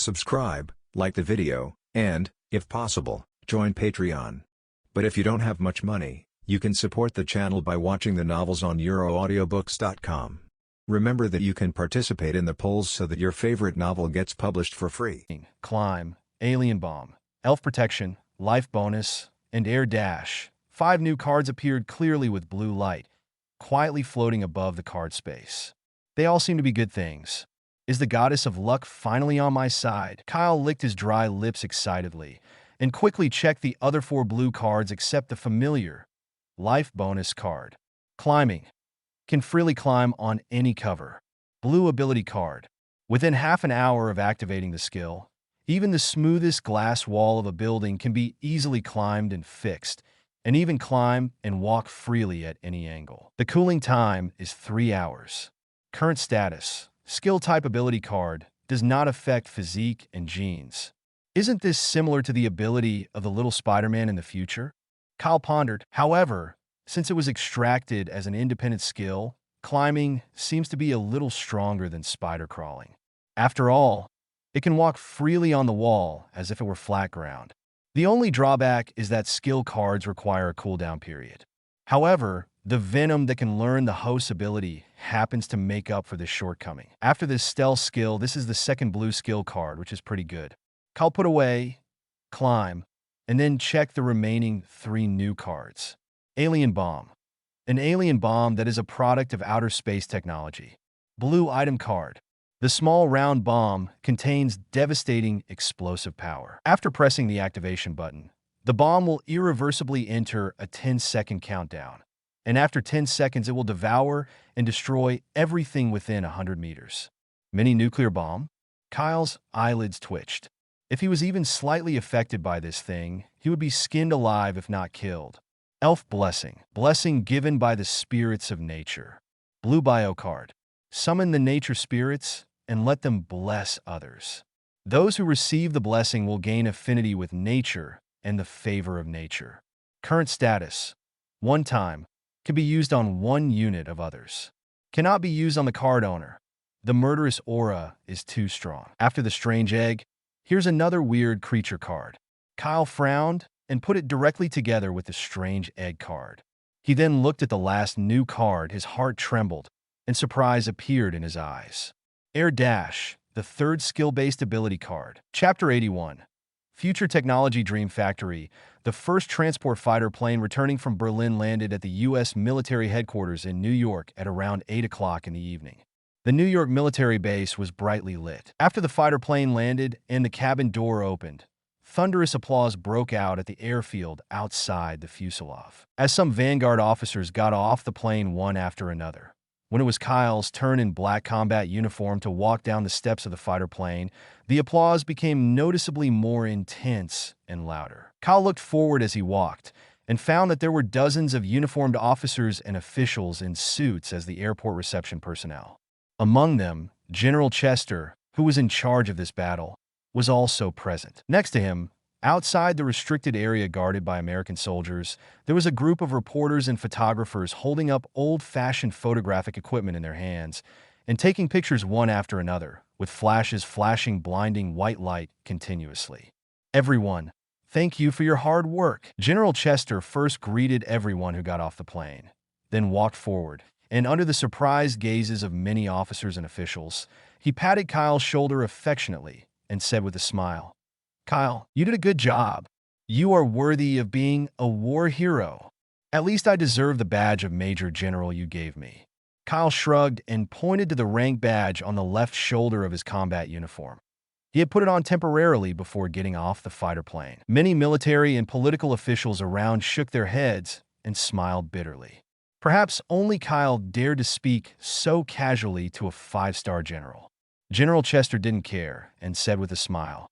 subscribe, like the video, and, if possible, join Patreon. But if you don't have much money, you can support the channel by watching the novels on euroaudiobooks.com. Remember that you can participate in the polls so that your favorite novel gets published for free. Climb, Alien Bomb, Elf Protection, Life Bonus, and Air Dash. 5 new cards appeared clearly with blue light, quietly floating above the card space. They all seem to be good things. Is the goddess of luck finally on my side? Kyle licked his dry lips excitedly and quickly checked the other 4 blue cards except the familiar Life Bonus card. Climbing. Can freely climb on any cover. Blue ability card. Within half an hour of activating the skill, even the smoothest glass wall of a building can be easily climbed and fixed, and even climb and walk freely at any angle. The cooling time is 3 hours. Current status. Skill type ability card. Does not affect physique and genes. Isn't this similar to the ability of the little Spider-Man in the future? Kyle pondered. However, since it was extracted as an independent skill, climbing seems to be a little stronger than spider crawling. After all, it can walk freely on the wall as if it were flat ground. The only drawback is that skill cards require a cooldown period. However, the Venom that can learn the host's ability happens to make up for this shortcoming. After this stealth skill, this is the second blue skill card, which is pretty good. Kyle put away, climb, and then check the remaining 3 new cards. Alien Bomb. An alien bomb that is a product of outer space technology. Blue item card. The small round bomb contains devastating explosive power. After pressing the activation button, the bomb will irreversibly enter a 10-second countdown, and after 10 seconds it will devour and destroy everything within 100 meters. Mini nuclear bomb? Kyle's eyelids twitched. If he was even slightly affected by this thing, he would be skinned alive if not killed. Elf Blessing. Blessing given by the spirits of nature. Blue bio card. Summon the nature spirits and let them bless others. Those who receive the blessing will gain affinity with nature and the favor of nature. Current status. 1 time. Can be used on 1 unit of others. Cannot be used on the card owner. The murderous aura is too strong. After the strange egg, here's another weird creature card. Kyle frowned and put it directly together with the strange egg card. He then looked at the last new card. His heart trembled, and surprise appeared in his eyes. Air Dash, the 3rd skill-based ability card. Chapter 81. Future Technology Dream Factory. The first transport fighter plane returning from Berlin landed at the U.S. military headquarters in New York at around 8 o'clock in the evening. The New York military base was brightly lit. After the fighter plane landed and the cabin door opened, thunderous applause broke out at the airfield outside the fuselage, as some Vanguard officers got off the plane one after another. When it was Kyle's turn in black combat uniform to walk down the steps of the fighter plane, the applause became noticeably more intense and louder. Kyle looked forward as he walked and found that there were dozens of uniformed officers and officials in suits as the airport reception personnel. Among them, General Chester, who was in charge of this battle, was also present. Next to him, outside the restricted area guarded by American soldiers, there was a group of reporters and photographers holding up old-fashioned photographic equipment in their hands and taking pictures one after another, with flashes flashing blinding white light continuously. Everyone, thank you for your hard work. General Chester first greeted everyone who got off the plane, then walked forward, and under the surprised gazes of many officers and officials, he patted Kyle's shoulder affectionately and said with a smile, "Kyle, you did a good job. You are worthy of being a war hero. At least I deserve the badge of Major General you gave me." Kyle shrugged and pointed to the rank badge on the left shoulder of his combat uniform. He had put it on temporarily before getting off the fighter plane. Many military and political officials around shook their heads and smiled bitterly. Perhaps only Kyle dared to speak so casually to a 5-star general. General Chester didn't care and said with a smile,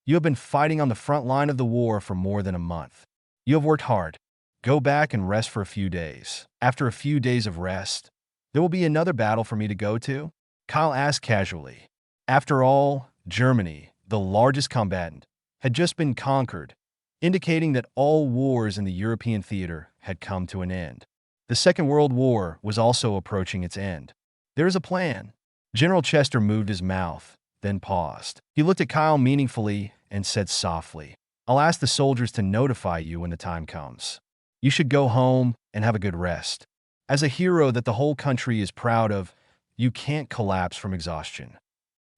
"You have been fighting on the front line of the war for more than a month. You have worked hard. Go back and rest for a few days. After a few days of rest, there will be another battle for me to go to?" Kyle asked casually. After all, Germany, the largest combatant, had just been conquered, indicating that all wars in the European theater had come to an end. The Second World War was also approaching its end. "There is a plan." General Chester moved his mouth, then paused. He looked at Kyle meaningfully and said softly, "I'll ask the soldiers to notify you when the time comes. You should go home and have a good rest. As a hero that the whole country is proud of, you can't collapse from exhaustion."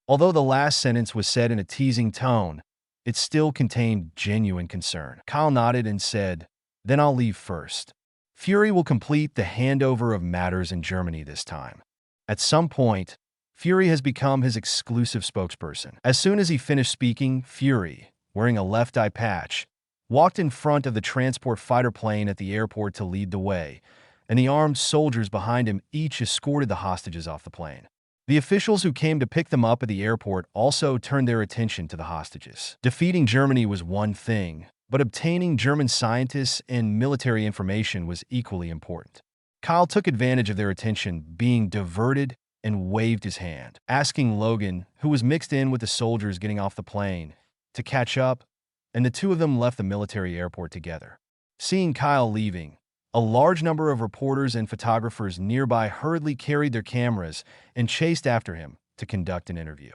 Although the last sentence was said in a teasing tone, it still contained genuine concern. Kyle nodded and said, "Then I'll leave first. Fury will complete the handover of matters in Germany this time." At some point, Fury has become his exclusive spokesperson. As soon as he finished speaking, Fury, wearing a left eye patch, walked in front of the transport fighter plane at the airport to lead the way, and the armed soldiers behind him each escorted the hostages off the plane. The officials who came to pick them up at the airport also turned their attention to the hostages. Defeating Germany was one thing, but obtaining German scientists and military information was equally important. Kyle took advantage of their attention being diverted and waved his hand, asking Logan, who was mixed in with the soldiers getting off the plane, to catch up, and the two of them left the military airport together. Seeing Kyle leaving, a large number of reporters and photographers nearby hurriedly carried their cameras and chased after him to conduct an interview.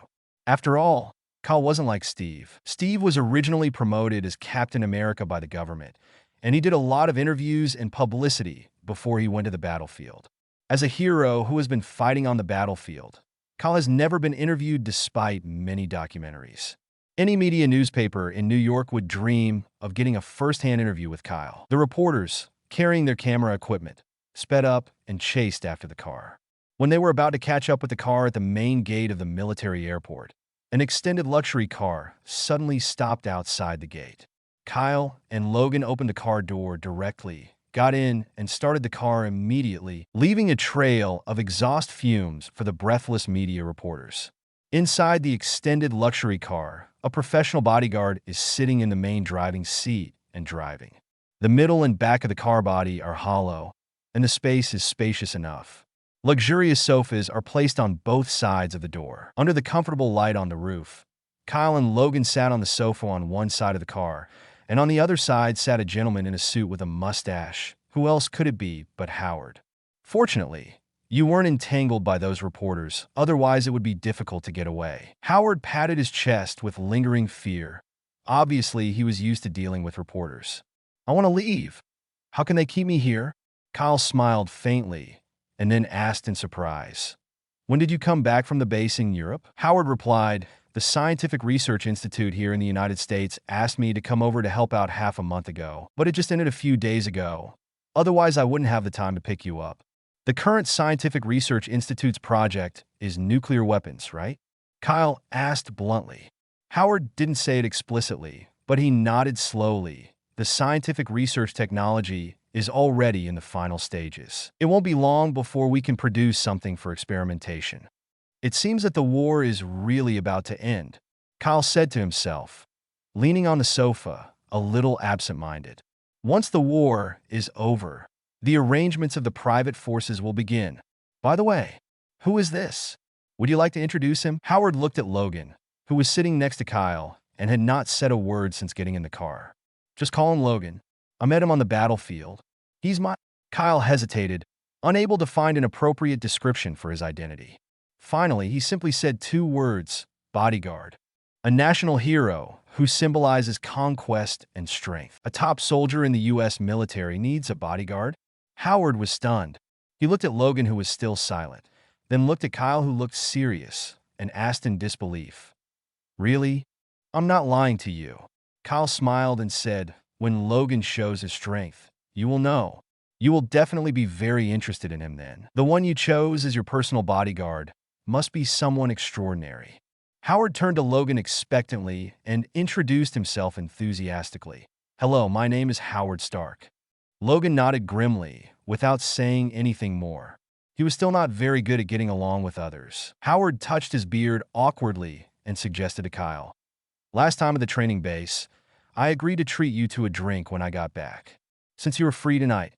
After all, Kyle wasn't like Steve. Steve was originally promoted as Captain America by the government, and he did a lot of interviews and publicity before he went to the battlefield. As a hero who has been fighting on the battlefield, Kyle has never been interviewed despite many documentaries. Any media newspaper in New York would dream of getting a first-hand interview with Kyle. The reporters, carrying their camera equipment, sped up and chased after the car. When they were about to catch up with the car at the main gate of the military airport, an extended luxury car suddenly stopped outside the gate. Kyle and Logan opened the car door directly, got in, and started the car immediately, leaving a trail of exhaust fumes for the breathless media reporters. Inside the extended luxury car, a professional bodyguard is sitting in the main driving seat and driving. The middle and back of the car body are hollow, and the space is spacious enough. Luxurious sofas are placed on both sides of the door. Under the comfortable light on the roof, Kyle and Logan sat on the sofa on one side of the car, and on the other side sat a gentleman in a suit with a mustache. Who else could it be but Howard? Fortunately, you weren't entangled by those reporters, otherwise it would be difficult to get away. Howard patted his chest with lingering fear. Obviously, he was used to dealing with reporters. "I want to leave. How can they keep me here?" Kyle smiled faintly and then asked in surprise, "When did you come back from the base in Europe?" Howard replied, "The Scientific Research Institute here in the United States asked me to come over to help out half a month ago, but it just ended a few days ago. Otherwise, I wouldn't have the time to pick you up. The current Scientific Research Institute's project is nuclear weapons, right?" Kyle asked bluntly. Howard didn't say it explicitly, but he nodded slowly. The scientific research technology is already in the final stages. It won't be long before we can produce something for experimentation. It seems that the war is really about to end, Kyle said to himself, leaning on the sofa, a little absent-minded. Once the war is over, the arrangements of the private forces will begin. By the way, who is this? Would you like to introduce him? Howard looked at Logan, who was sitting next to Kyle and had not said a word since getting in the car. "Just call him Logan. I met him on the battlefield. He's my—" Kyle hesitated, unable to find an appropriate description for his identity. Finally, he simply said two words, bodyguard. A national hero who symbolizes conquest and strength. A top soldier in the U.S. military needs a bodyguard? Howard was stunned. He looked at Logan, who was still silent, then looked at Kyle, who looked serious, and asked in disbelief, "Really? I'm not lying to you." Kyle smiled and said, "When Logan shows his strength, you will know. You will definitely be very interested in him then. The one you chose as your personal bodyguard must be someone extraordinary." Howard turned to Logan expectantly and introduced himself enthusiastically. "Hello, my name is Howard Stark." Logan nodded grimly, without saying anything more. He was still not very good at getting along with others. Howard touched his beard awkwardly and suggested to Kyle, "Last time at the training base, I agreed to treat you to a drink when I got back. Since you are free tonight,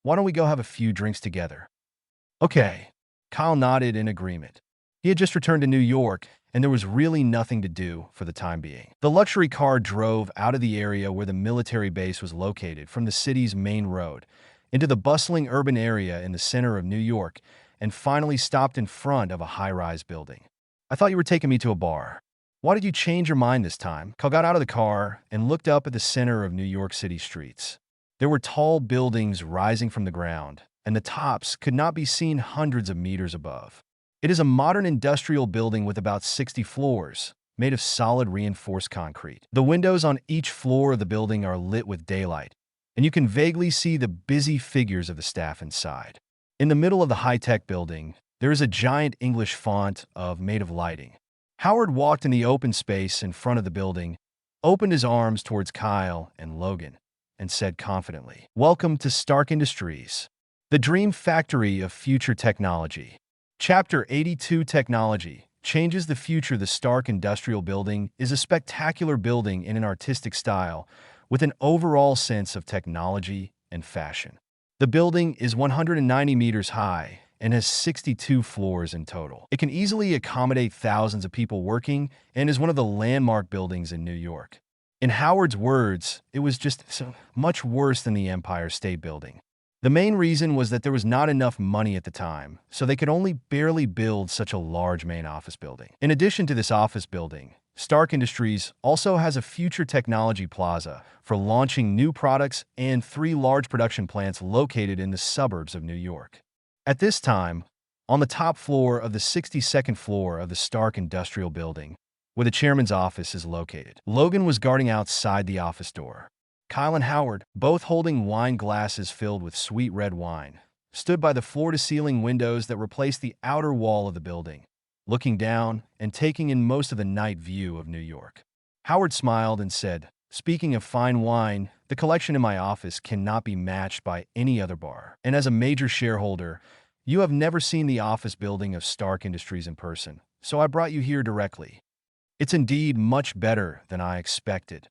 why don't we go have a few drinks together?" "Okay." Kyle nodded in agreement. He had just returned to New York, and there was really nothing to do for the time being. The luxury car drove out of the area where the military base was located from the city's main road into the bustling urban area in the center of New York and finally stopped in front of a high-rise building. "I thought you were taking me to a bar." Why did you change your mind this time? Kyle got out of the car and looked up at the center of New York City streets. There were tall buildings rising from the ground, and the tops could not be seen hundreds of meters above. It is a modern industrial building with about 60 floors, made of solid reinforced concrete. The windows on each floor of the building are lit with daylight, and you can vaguely see the busy figures of the staff inside. In the middle of the high-tech building, there is a giant English font made of lighting. Howard walked in the open space in front of the building, opened his arms towards Kyle and Logan, and said confidently, "Welcome to Stark Industries, the dream factory of future technology." Chapter 82 Technology changes the future. The Stark Industrial Building is a spectacular building in an artistic style, with an overall sense of technology and fashion. The building is 190 meters high and has 62 floors in total. It can easily accommodate thousands of people working and is one of the landmark buildings in New York. In Howard's words, it was just so much worse than the Empire State Building. The main reason was that there was not enough money at the time, so they could only barely build such a large main office building. In addition to this office building, Stark Industries also has a future technology plaza for launching new products and 3 large production plants located in the suburbs of New York. At this time, on the top floor of the 62nd floor of the Stark Industrial Building, where the chairman's office is located, Logan was guarding outside the office door. Kyle and Howard, both holding wine glasses filled with sweet red wine, stood by the floor-to-ceiling windows that replaced the outer wall of the building, looking down and taking in most of the night view of New York. Howard smiled and said, "Speaking of fine wine, the collection in my office cannot be matched by any other bar. And as a major shareholder, you have never seen the office building of Stark Industries in person, so I brought you here directly. It's indeed much better than I expected."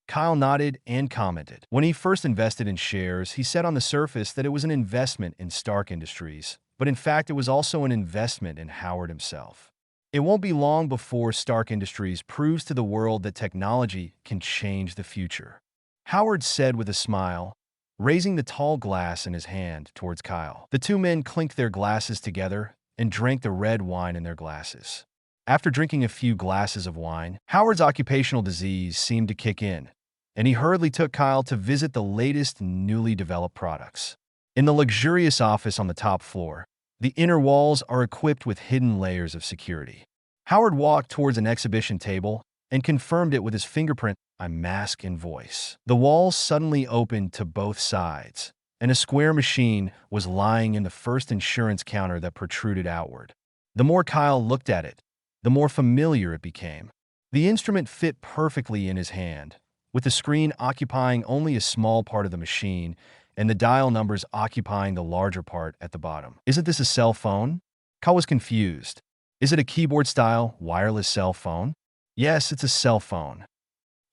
Kyle nodded and commented. When he first invested in shares, he said on the surface that it was an investment in Stark Industries, but in fact it was also an investment in Howard himself. It won't be long before Stark Industries proves to the world that technology can change the future, Howard said with a smile, raising the tall glass in his hand towards Kyle. The 2 men clinked their glasses together and drank the red wine in their glasses. After drinking a few glasses of wine, Howard's occupational disease seemed to kick in, and he hurriedly took Kyle to visit the latest newly developed products. In the luxurious office on the top floor, the inner walls are equipped with hidden layers of security. Howard walked towards an exhibition table and confirmed it with his fingerprint, a mask and voice. The walls suddenly opened to both sides, and a square machine was lying in the first insurance counter that protruded outward. The more Kyle looked at it, the more familiar it became. The instrument fit perfectly in his hand, with the screen occupying only a small part of the machine and the dial numbers occupying the larger part at the bottom. "Isn't this a cell phone?" Kyle was confused. "Is it a keyboard-style wireless cell phone?" "Yes, it's a cell phone."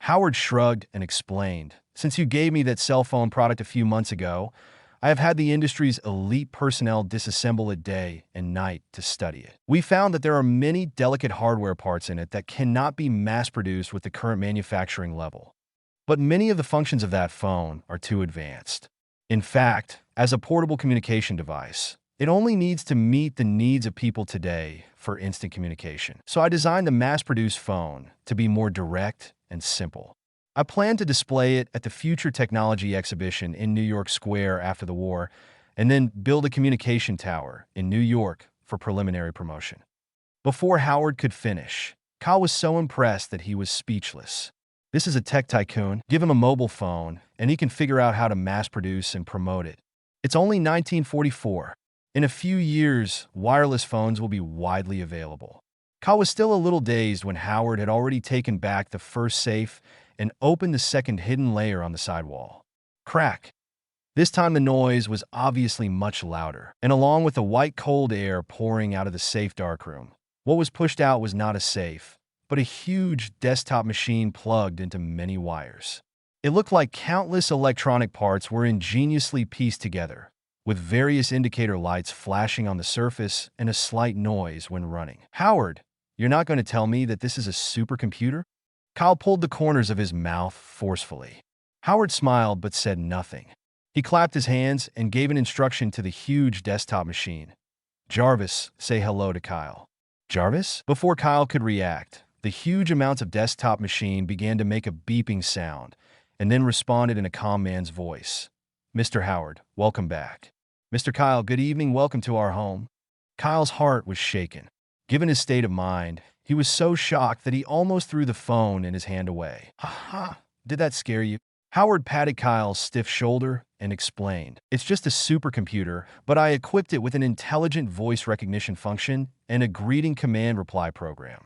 Howard shrugged and explained, "Since you gave me that cell phone product a few months ago, I have had the industry's elite personnel disassemble it day and night to study it. We found that there are many delicate hardware parts in it that cannot be mass-produced with the current manufacturing level. But many of the functions of that phone are too advanced. In fact, as a portable communication device, it only needs to meet the needs of people today for instant communication. So I designed the mass-produced phone to be more direct and simple. I plan to display it at the Future Technology Exhibition in New York Square after the war, and then build a communication tower in New York for preliminary promotion." Before Howard could finish, Kyle was so impressed that he was speechless. This is a tech tycoon. Give him a mobile phone, and he can figure out how to mass-produce and promote it. It's only 1944. In a few years, wireless phones will be widely available. Kyle was still a little dazed when Howard had already taken back the first safe and opened the second hidden layer on the sidewall. Crack! This time the noise was obviously much louder, and along with the white cold air pouring out of the safe darkroom, what was pushed out was not a safe, but a huge desktop machine plugged into many wires. It looked like countless electronic parts were ingeniously pieced together, with various indicator lights flashing on the surface and a slight noise when running. "Howard, you're not going to tell me that this is a supercomputer?" Kyle pulled the corners of his mouth forcefully. Howard smiled but said nothing. He clapped his hands and gave an instruction to the huge desktop machine. "Jarvis, say hello to Kyle." "Jarvis?" Before Kyle could react, The huge amounts of desktop machine began to make a beeping sound, and then responded in a calm man's voice. "Mr. Howard, welcome back." "Mr. Kyle, good evening, welcome to our home." Kyle's heart was shaken. Given his state of mind, he was so shocked that he almost threw the phone in his hand away. "Ha ha, did that scare you?" Howard patted Kyle's stiff shoulder and explained, "It's just a supercomputer, but I equipped it with an intelligent voice recognition function and a greeting command reply program."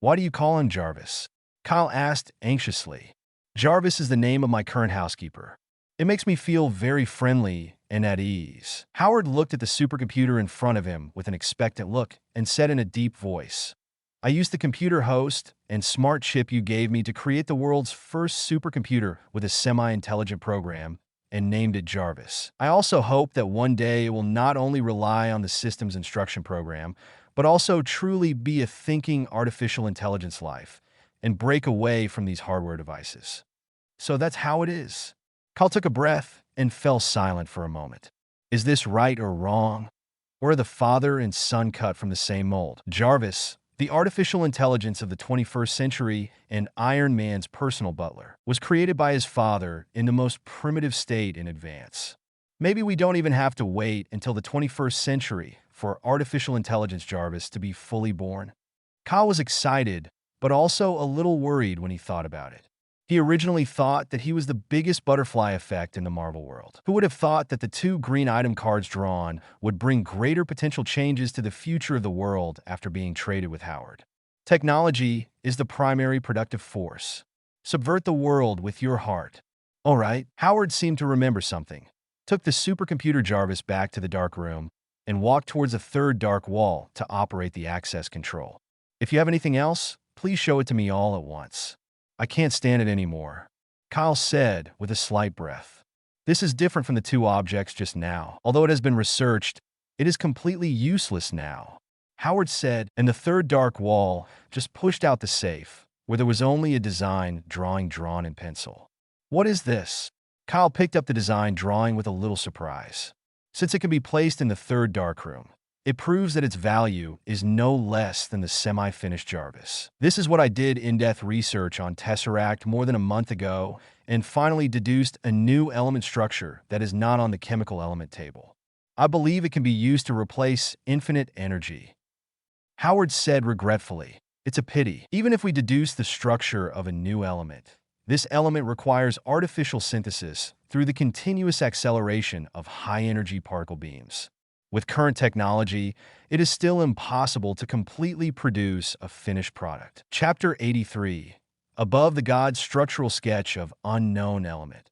"Why do you call him Jarvis?" Kyle asked anxiously. "Jarvis is the name of my current housekeeper. It makes me feel very friendly and at ease." Howard looked at the supercomputer in front of him with an expectant look and said in a deep voice, "I used the computer host and smart chip you gave me to create the world's first supercomputer with a semi-intelligent program and named it Jarvis. I also hope that one day it will not only rely on the system's instruction program, but also truly be a thinking artificial intelligence life and break away from these hardware devices." "So that's how it is." Kyle took a breath and fell silent for a moment. Is this right or wrong? Or are the father and son cut from the same mold? Jarvis, the artificial intelligence of the 21st century and Iron Man's personal butler, was created by his father in the most primitive state in advance. Maybe we don't even have to wait until the 21st century for artificial intelligence Jarvis to be fully born. Kyle was excited, but also a little worried when he thought about it. He originally thought that he was the biggest butterfly effect in the Marvel world. Who would have thought that the 2 green item cards drawn would bring greater potential changes to the future of the world after being traded with Howard? Technology is the primary productive force. Subvert the world with your heart. All right, Howard seemed to remember something, took the supercomputer Jarvis back to the dark room, and walked towards a third dark wall to operate the access control. "If you have anything else, please show it to me all at once. I can't stand it anymore," Kyle said with a slight breath. "This is different from the 2 objects just now. Although it has been researched, it is completely useless now," Howard said, and the third dark wall just pushed out the safe, where there was only a design drawing drawn in pencil. "What is this?" Kyle picked up the design drawing with a little surprise. Since it can be placed in the third dark room, it proves that its value is no less than the semi-finished Jarvis. "This is what I did in-depth research on Tesseract more than a month ago and finally deduced a new element structure that is not on the chemical element table. I believe it can be used to replace infinite energy," Howard said regretfully. "It's a pity. Even if we deduce the structure of a new element, this element requires artificial synthesis through the continuous acceleration of high-energy particle beams. With current technology, it is still impossible to completely produce a finished product." Chapter 83. Above the God's structural sketch of unknown element.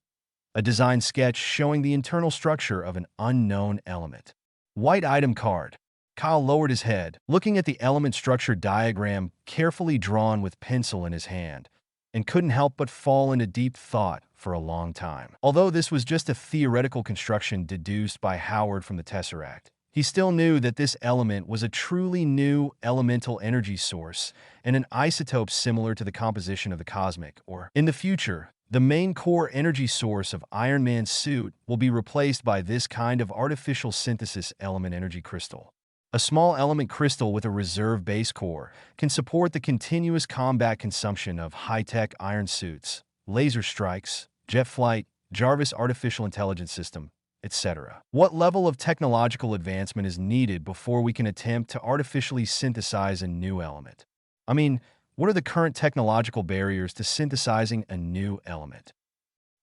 A design sketch showing the internal structure of an unknown element. White item card. Kyle lowered his head, looking at the element structure diagram carefully drawn with pencil in his hand, and couldn't help but fall into deep thought for a long time. Although this was just a theoretical construction deduced by Howard from the Tesseract, he still knew that this element was a truly new elemental energy source and an isotope similar to the composition of the cosmic, or, in the future, the main core energy source of Iron Man's suit will be replaced by this kind of artificial synthesis element energy crystal. A small element crystal with a reserve base core can support the continuous combat consumption of high-tech iron suits, laser strikes, jet flight, Jarvis artificial intelligence system, etc. What level of technological advancement is needed before we can attempt to artificially synthesize a new element? I mean, what are the current technological barriers to synthesizing a new element?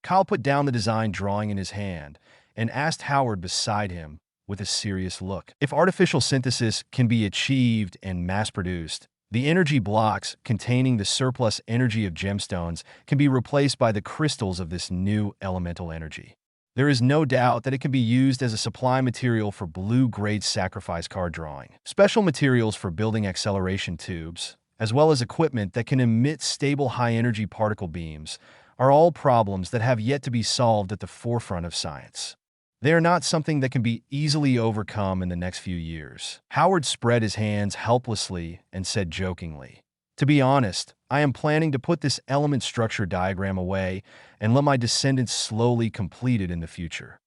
Kyle put down the design drawing in his hand and asked Howard beside him with a serious look. If artificial synthesis can be achieved and mass-produced, the energy blocks containing the surplus energy of gemstones can be replaced by the crystals of this new elemental energy. There is no doubt that it can be used as a supply material for blue-grade sacrifice card drawing. Special materials for building acceleration tubes, as well as equipment that can emit stable high-energy particle beams, are all problems that have yet to be solved at the forefront of science. They are not something that can be easily overcome in the next few years. Howard spread his hands helplessly and said jokingly, "To be honest, I am planning to put this element structure diagram away and let my descendants slowly complete it in the future."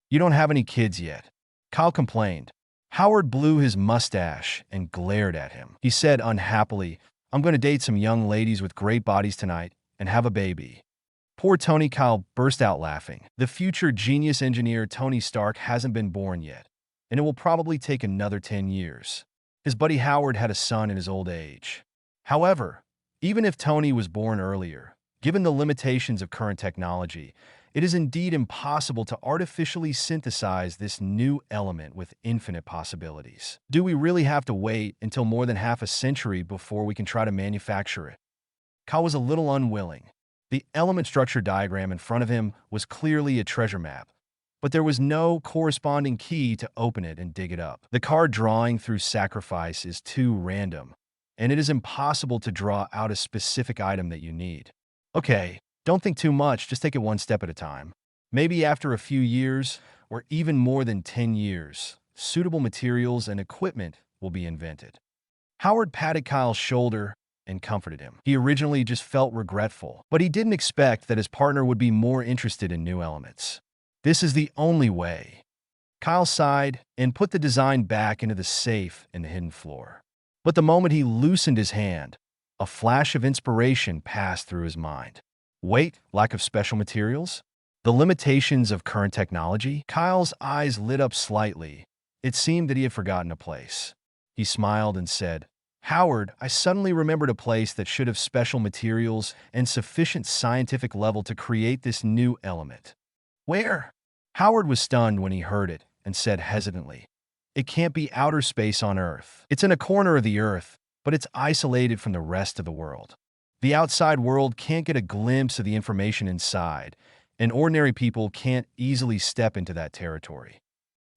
"You don't have any kids yet," Kyle complained. Howard blew his mustache and glared at him. He said unhappily, I'm going to date some young ladies with great bodies tonight and have a baby." Poor Tony. Kyle burst out laughing. The future genius engineer Tony Stark hasn't been born yet, and it will probably take another 10 years. His buddy Howard had a son in his old age. However, even if Tony was born earlier, given the limitations of current technology, it is indeed impossible to artificially synthesize this new element with infinite possibilities. Do we really have to wait until more than half a century before we can try to manufacture it? Kyle was a little unwilling. The element structure diagram in front of him was clearly a treasure map, but there was no corresponding key to open it and dig it up. The card drawing through sacrifice is too random, and it is impossible to draw out a specific item that you need. Okay, don't think too much, just take it one step at a time. Maybe after a few years, or even more than 10 years, suitable materials and equipment will be invented. Howard patted Kyle's shoulder and comforted him. He originally just felt regretful, but he didn't expect that his partner would be more interested in new elements. This is the only way. Kyle sighed and put the design back into the safe in the hidden floor. But the moment he loosened his hand, a flash of inspiration passed through his mind. Wait, lack of special materials? The limitations of current technology? Kyle's eyes lit up slightly. It seemed that he had forgotten a place. He smiled and said, "Howard, I suddenly remembered a place that should have special materials and sufficient scientific level to create this new element." "Where?" Howard was stunned when he heard it and said hesitantly, "It can't be outer space on Earth. It's in a corner of the Earth, but it's isolated from the rest of the world. The outside world can't get a glimpse of the information inside, and ordinary people can't easily step into that territory."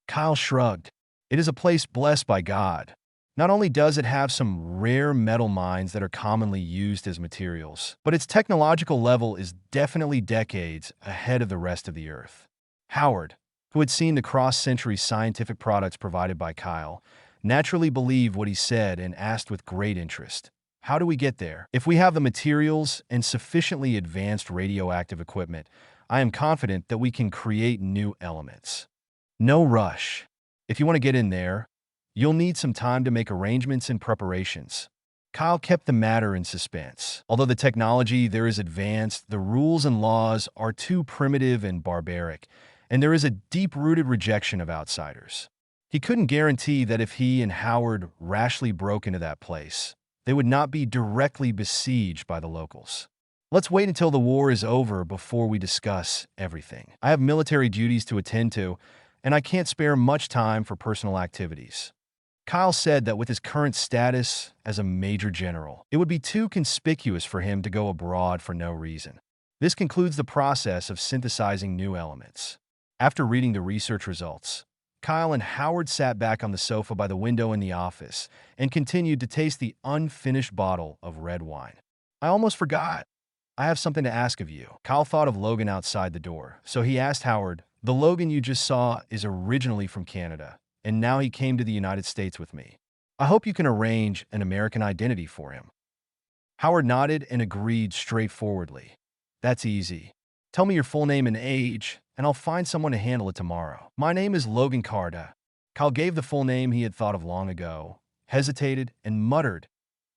Kyle shrugged. "It is a place blessed by God. Not only does it have some rare metal mines that are commonly used as materials, but its technological level is definitely decades ahead of the rest of the Earth." Howard, who had seen the cross-century scientific products provided by Kyle, naturally believed what he said and asked with great interest, "How do we get there?" "If we have the materials and sufficiently advanced radioactive equipment, I am confident that we can create new elements. No rush. If you want to get in there, you'll need some time to make arrangements and preparations." Kyle kept the matter in suspense. Although the technology there is advanced, the rules and laws are too primitive and barbaric, and there is a deep-rooted rejection of outsiders. He couldn't guarantee that if he and Howard rashly broke into that place, they would not be directly besieged by the locals. "Let's wait until the war is over before we discuss everything. I have military duties to attend to, and I can't spare much time for personal activities." Kyle said that with his current status as a major general, it would be too conspicuous for him to go abroad for no reason. This concludes the process of synthesizing new elements. After reading the research results, Kyle and Howard sat back on the sofa by the window in the office and continued to taste the unfinished bottle of red wine. "I almost forgot. I have something to ask of you." Kyle thought of Logan outside the door, so he asked Howard, "The Logan you just saw is originally from Canada, and now he came to the United States with me. I hope you can arrange an American identity for him." Howard nodded and agreed straightforwardly. "That's easy. Tell me your full name and age, and I'll find someone to handle it tomorrow." "My name is Logan Carda." Kyle gave the full name he had thought of long ago, hesitated, and muttered,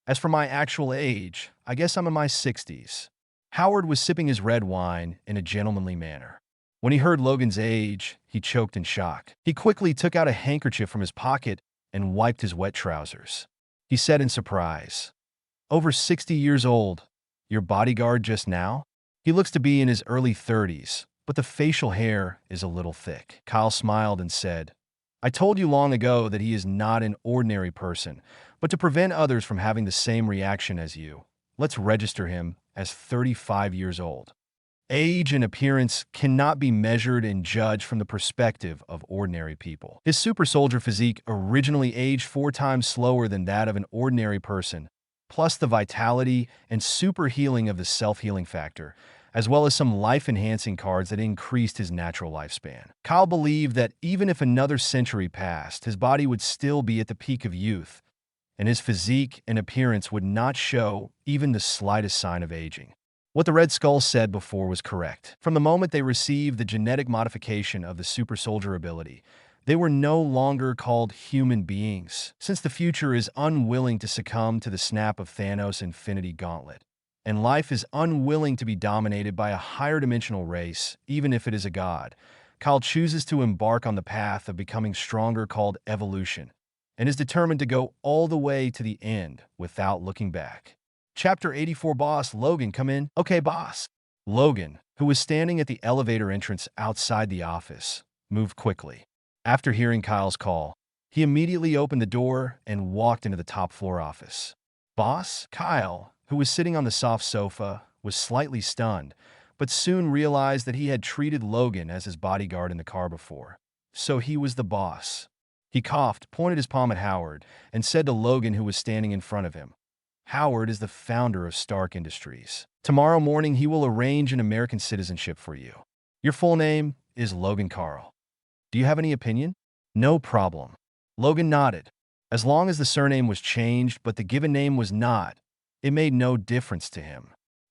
"As for my actual age, I guess I'm in my 60s. Howard was sipping his red wine in a gentlemanly manner. When he heard Logan's age, he choked in shock. He quickly took out a handkerchief from his pocket and wiped his wet trousers. He said in surprise, "Over 60 years old. Your bodyguard just now?" "He looks to be in his early 30s, but the facial hair is a little thick." Kyle smiled and said, "I told you long ago that he is not an ordinary person, but to prevent others from having the same reaction as you, let's register him as 35 years old. Age and appearance cannot be measured and judged from the perspective of ordinary people. His super soldier physique originally aged 4 times slower than that of an ordinary person, plus the vitality and super healing of the self-healing factor, as well as some life-enhancing cards that increased his natural lifespan. Kyle believed that even if another century passed, his body would still be at the peak of youth, and his physique and appearance would not show even the slightest sign of aging. What the Red Skull said before was correct. From the moment they received the genetic modification of the super soldier ability, They were no longer called human beings, since the future is unwilling to succumb to the snap of Thanos' Infinity Gauntlet, and life is unwilling to be dominated by a higher dimensional race, even if it is a god. Kyle chooses to embark on the path of becoming stronger called evolution, and is determined to go all the way to the end without looking back. Chapter 84. Boss, Logan, come in. Okay, boss. Logan, who was standing at the elevator entrance outside the office, moved quickly. After hearing Kyle's call, he immediately opened the door and walked into the top floor office. Boss? Kyle, who was sitting on the soft sofa, was slightly stunned, but soon realized that he had treated Logan as his bodyguard in the car before. So he was the boss. He coughed, pointed his palm at Howard, and said to Logan, who was standing in front of him, Howard is the founder of Stark Industries. Tomorrow morning, he will arrange an American citizenship for you. Your full name is Logan Carl. Do you have any opinion? No problem. Logan nodded. As long as the surname was changed, but the given name was not, it made no difference to him.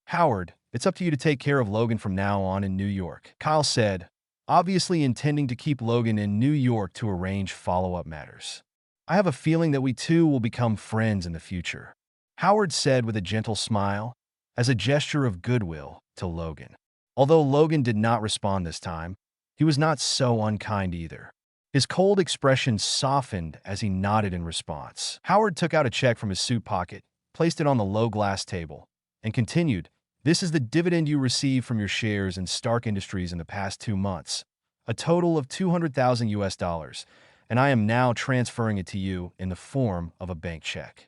Howard, it's up to you to take care of Logan from now on in New York, Kyle said, obviously intending to keep Logan in New York to arrange follow-up matters. I have a feeling that we two will become friends in the future, Howard said with a gentle smile, as a gesture of goodwill to Logan. Although Logan did not respond this time, he was not so unkind either. His cold expression softened as he nodded in response. Howard took out a check from his suit pocket, placed it on the low glass table, and continued, This is the dividend you received from your shares in Stark Industries in the past 2 months, a total of $200,000, and I am now transferring it to you in the form of a bank check.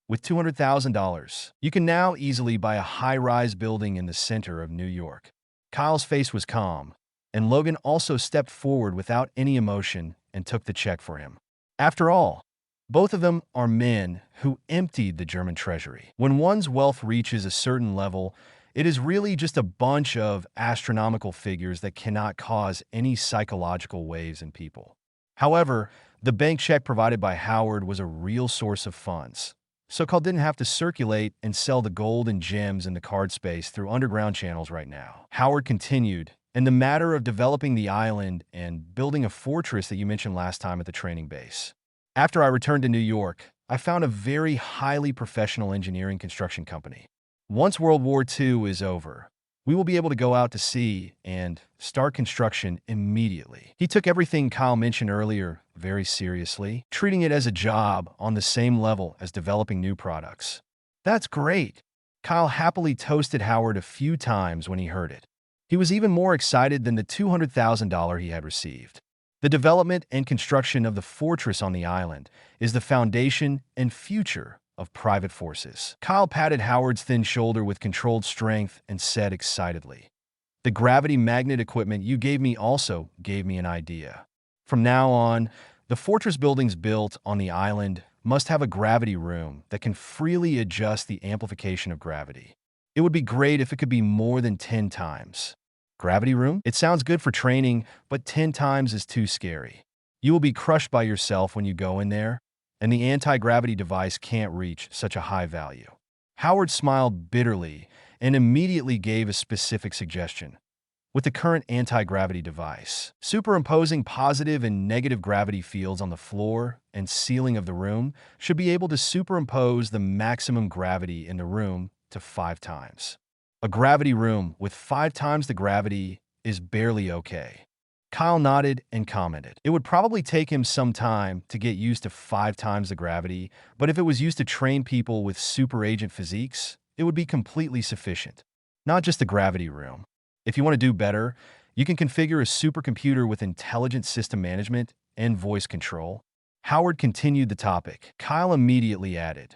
With $200,000, you can now easily buy a high-rise building in the center of New York. Kyle's face was calm, and Logan also stepped forward without any emotion and took the check for him. After all, both of them are men who emptied the German treasury. When one's wealth reaches a certain level, it is really just a bunch of astronomical figures that cannot cause any psychological waves in people. However, the bank check provided by Howard was a real source of funds, so Kyle didn't have to circulate and sell the gold and gems in the card space through underground channels right now. Howard continued, in the matter of developing the island and building a fortress that you mentioned last time at the training base. After I returned to New York, I found a very highly professional engineering construction company. Once World War II is over, we will be able to go out to sea and start construction immediately. He took everything Kyle mentioned earlier very seriously, treating it as a job on the same level as developing new products. That's great. Kyle happily toasted Howard a few times when he heard it. He was even more excited than the $200,000 he had received. The development and construction of the fortress on the island is the foundation and future of private forces. Kyle patted Howard's thin shoulder with controlled strength and said excitedly, The gravity magnet equipment you gave me also gave me an idea. From now on, the fortress buildings built on the island must have a gravity room that can freely adjust the amplification of gravity. It would be great if it could be more than 10 times. Gravity room? It sounds good for training, but 10 times is too scary. You will be crushed by yourself when you go in there, and the anti-gravity device can't reach such a high value. Howard smiled bitterly and immediately gave a specific suggestion. With the current anti-gravity device, superimposing positive and negative gravity fields on the floor and ceiling of the room should be able to superimpose the maximum gravity in the room to 5 times. A gravity room with 5 times the gravity is barely okay. Kyle nodded and commented. It would probably take him some time to get used to 5 times the gravity, but if it was used to train people with super agent physiques, it would be completely sufficient. Not just the gravity room. If you want to do better, you can configure a supercomputer with intelligent system management and voice control. Howard continued the topic. Kyle immediately added,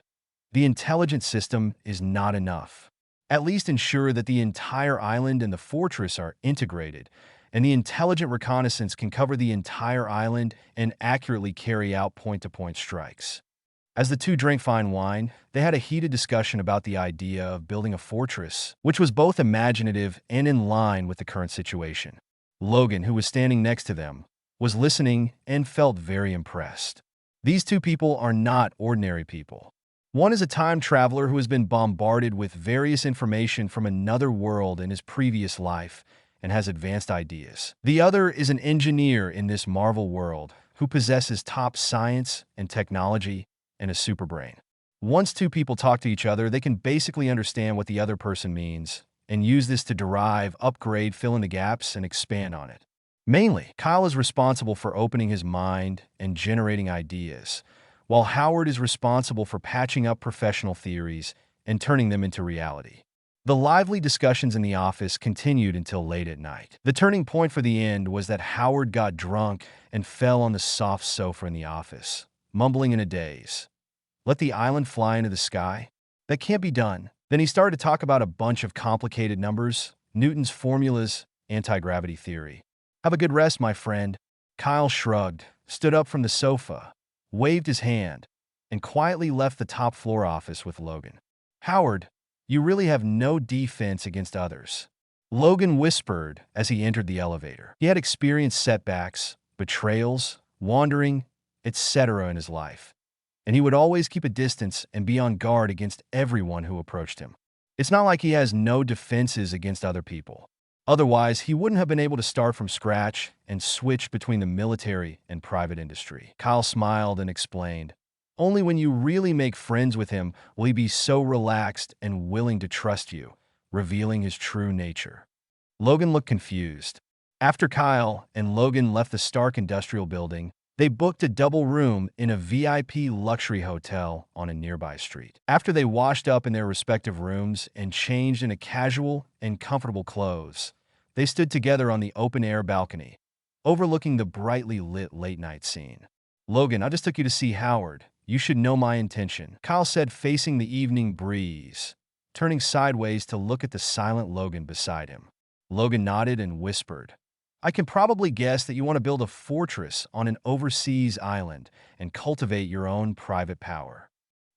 The intelligent system is not enough. At least ensure that the entire island and the fortress are integrated, and the intelligent reconnaissance can cover the entire island and accurately carry out point-to-point strikes. As the two drank fine wine, they had a heated discussion about the idea of building a fortress, which was both imaginative and in line with the current situation. Logan, who was standing next to them, was listening and felt very impressed. These two people are not ordinary people. One is a time traveler who has been bombarded with various information from another world in his previous life and has advanced ideas. The other is an engineer in this Marvel world who possesses top science and technology and a superbrain. Once two people talk to each other, they can basically understand what the other person means and use this to derive, upgrade, fill in the gaps, and expand on it. Mainly, Kyle is responsible for opening his mind and generating ideas, while Howard is responsible for patching up professional theories and turning them into reality. The lively discussions in the office continued until late at night. The turning point for the end was that Howard got drunk and fell on the soft sofa in the office, mumbling in a daze. Let the island fly into the sky? That can't be done. Then he started to talk about a bunch of complicated numbers, Newton's formulas, anti-gravity theory. Have a good rest, my friend. Kyle shrugged, stood up from the sofa, waved his hand, and quietly left the top floor office with Logan. Howard, you really have no defense against others, Logan whispered as he entered the elevator. He had experienced setbacks, betrayals, wandering, etc. in his life, and he would always keep a distance and be on guard against everyone who approached him. It's not like he has no defenses against other people. Otherwise, he wouldn't have been able to start from scratch and switch between the military and private industry. Kyle smiled and explained, only when you really make friends with him will he be so relaxed and willing to trust you, revealing his true nature. Logan looked confused. After Kyle and Logan left the Stark Industrial Building, they booked a double room in a VIP luxury hotel on a nearby street. After they washed up in their respective rooms and changed into casual and comfortable clothes, they stood together on the open-air balcony, overlooking the brightly lit late-night scene. Logan, I just took you to see Howard. You should know my intention, Kyle said, facing the evening breeze, turning sideways to look at the silent Logan beside him. Logan nodded and whispered, I can probably guess that you want to build a fortress on an overseas island and cultivate your own private power.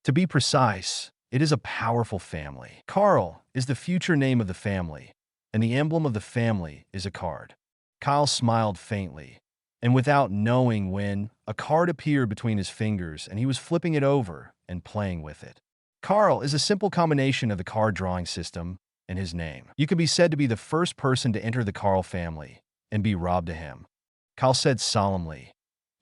To be precise, it is a powerful family. Carl is the future name of the family, and the emblem of the family is a card. Kyle smiled faintly, and without knowing when, a card appeared between his fingers and he was flipping it over and playing with it. Carl is a simple combination of the card drawing system and his name. You can be said to be the first person to enter the Carl family and be robbed to him. Kyle said solemnly,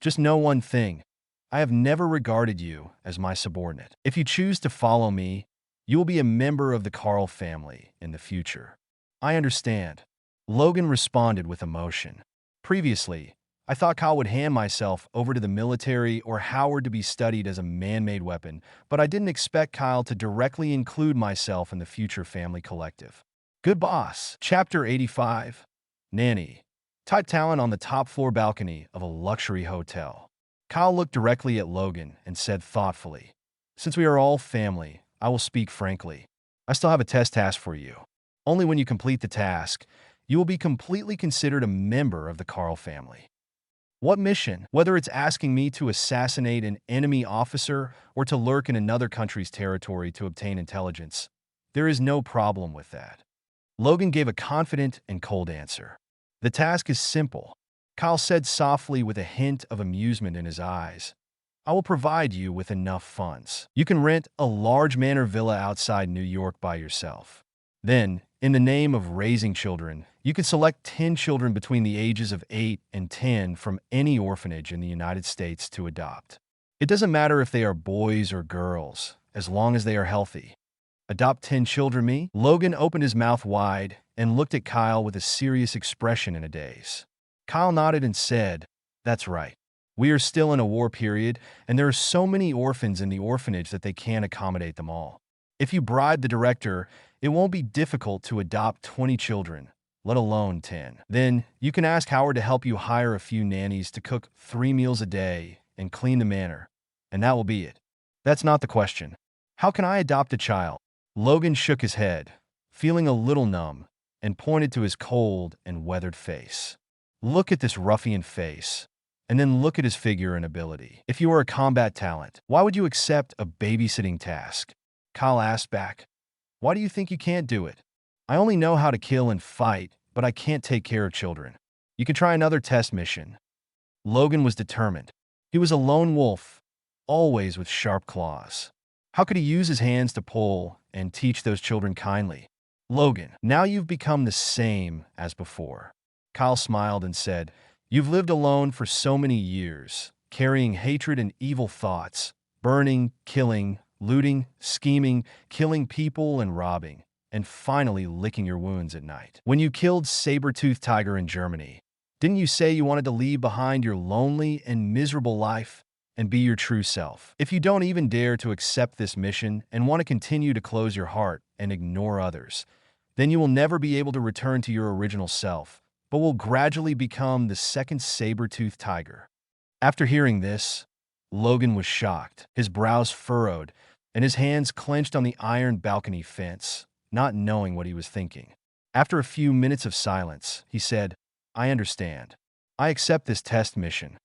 just know one thing. I have never regarded you as my subordinate. If you choose to follow me, you will be a member of the Carl family in the future. I understand. Logan responded with emotion. Previously, I thought Kyle would hand myself over to the military or Howard to be studied as a man-made weapon, but I didn't expect Kyle to directly include myself in the future family collective. Good boss. Chapter 85. Nanny. Type talent on the top floor balcony of a luxury hotel. Kyle looked directly at Logan and said thoughtfully, since we are all family, I will speak frankly. I still have a test task for you. Only when you complete the task, you will be completely considered a member of the Carl family. What mission? Whether it's asking me to assassinate an enemy officer or to lurk in another country's territory to obtain intelligence, there is no problem with that. Logan gave a confident and cold answer. The task is simple, Kyle said softly with a hint of amusement in his eyes. I will provide you with enough funds. You can rent a large manor villa outside New York by yourself. Then, in the name of raising children, you can select 10 children between the ages of 8 and 10 from any orphanage in the United States to adopt. It doesn't matter if they are boys or girls, as long as they are healthy. Adopt 10 children, me? Logan opened his mouth wide and looked at Kyle with a serious expression in a daze. Kyle nodded and said, that's right. We are still in a war period, and there are so many orphans in the orphanage that they can't accommodate them all. If you bribe the director, it won't be difficult to adopt 20 children, let alone 10. Then, you can ask Howard to help you hire a few nannies to cook 3 meals a day and clean the manor, and that will be it. That's not the question. How can I adopt a child? Logan shook his head, feeling a little numb, and pointed to his cold and weathered face. Look at this ruffian face, and then look at his figure and ability. If you are a combat talent, why would you accept a babysitting task? Kyle asked back. Why do you think you can't do it? I only know how to kill and fight, but I can't take care of children. You can try another test mission. Logan was determined. He was a lone wolf, always with sharp claws. How could he use his hands to pull and teach those children kindly? Logan, now you've become the same as before. Kyle smiled and said, You've lived alone for so many years, carrying hatred and evil thoughts, burning, killing, looting, scheming, killing people and robbing, and finally licking your wounds at night. When you killed saber-toothed tiger in Germany, didn't you say you wanted to leave behind your lonely and miserable life and be your true self? If you don't even dare to accept this mission and want to continue to close your heart and ignore others, then you will never be able to return to your original self, but will gradually become the second saber-toothed tiger. After hearing this, Logan was shocked, his brows furrowed, and his hands clenched on the iron balcony fence, not knowing what he was thinking. After a few minutes of silence, he said, "I understand. I accept this test mission."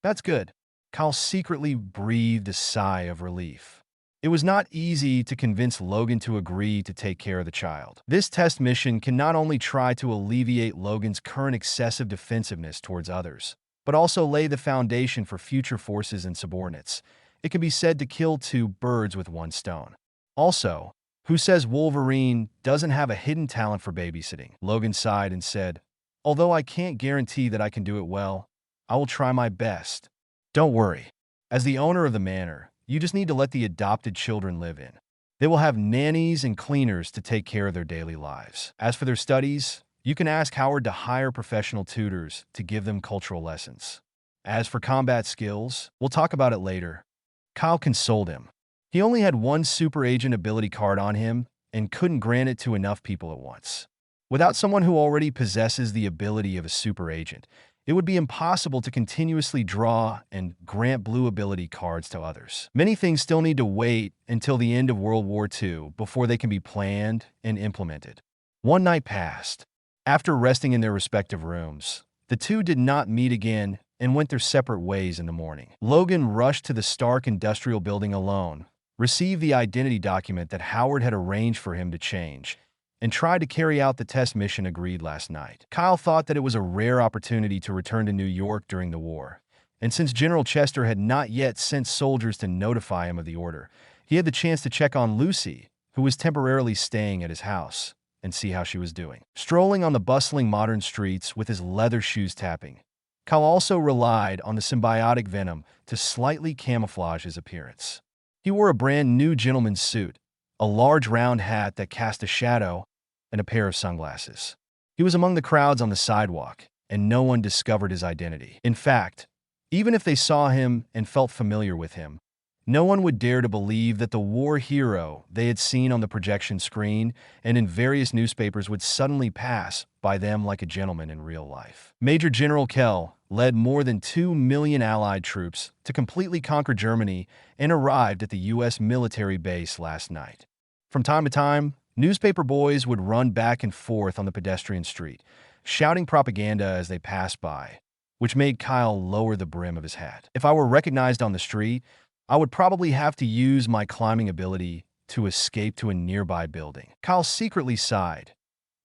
"That's good." Kyle secretly breathed a sigh of relief. It was not easy to convince Logan to agree to take care of the child. This test mission can not only try to alleviate Logan's current excessive defensiveness towards others, but also lay the foundation for future forces and subordinates. It can be said to kill two birds with one stone. Also, who says Wolverine doesn't have a hidden talent for babysitting? Logan sighed and said, "Although I can't guarantee that I can do it well, I will try my best." "Don't worry. As the owner of the manor, you just need to let the adopted children live in. They will have nannies and cleaners to take care of their daily lives. As for their studies, you can ask Howard to hire professional tutors to give them cultural lessons. As for combat skills, we'll talk about it later." Kyle consoled him. He only had one super agent ability card on him and couldn't grant it to enough people at once. Without someone who already possesses the ability of a super agent, it would be impossible to continuously draw and grant blue ability cards to others. Many things still need to wait until the end of World War II before they can be planned and implemented. One night passed. After resting in their respective rooms, the two did not meet again and went their separate ways in the morning. Logan rushed to the Stark Industrial Building alone, received the identity document that Howard had arranged for him to change, and tried to carry out the test mission agreed last night. Kyle thought that it was a rare opportunity to return to New York during the war, and since General Chester had not yet sent soldiers to notify him of the order, he had the chance to check on Lucy, who was temporarily staying at his house, and see how she was doing. Strolling on the bustling modern streets with his leather shoes tapping, Kyle also relied on the symbiotic venom to slightly camouflage his appearance. He wore a brand new gentleman's suit, a large round hat that cast a shadow, and a pair of sunglasses. He was among the crowds on the sidewalk, and no one discovered his identity. In fact, even if they saw him and felt familiar with him, no one would dare to believe that the war hero they had seen on the projection screen and in various newspapers would suddenly pass by them like a gentleman in real life. Major General Kell led more than 2 million Allied troops to completely conquer Germany and arrived at the U.S. military base last night. From time to time, newspaper boys would run back and forth on the pedestrian street, shouting propaganda as they passed by, which made Kyle lower the brim of his hat. If I were recognized on the street, I would probably have to use my climbing ability to escape to a nearby building. Kyle secretly sighed,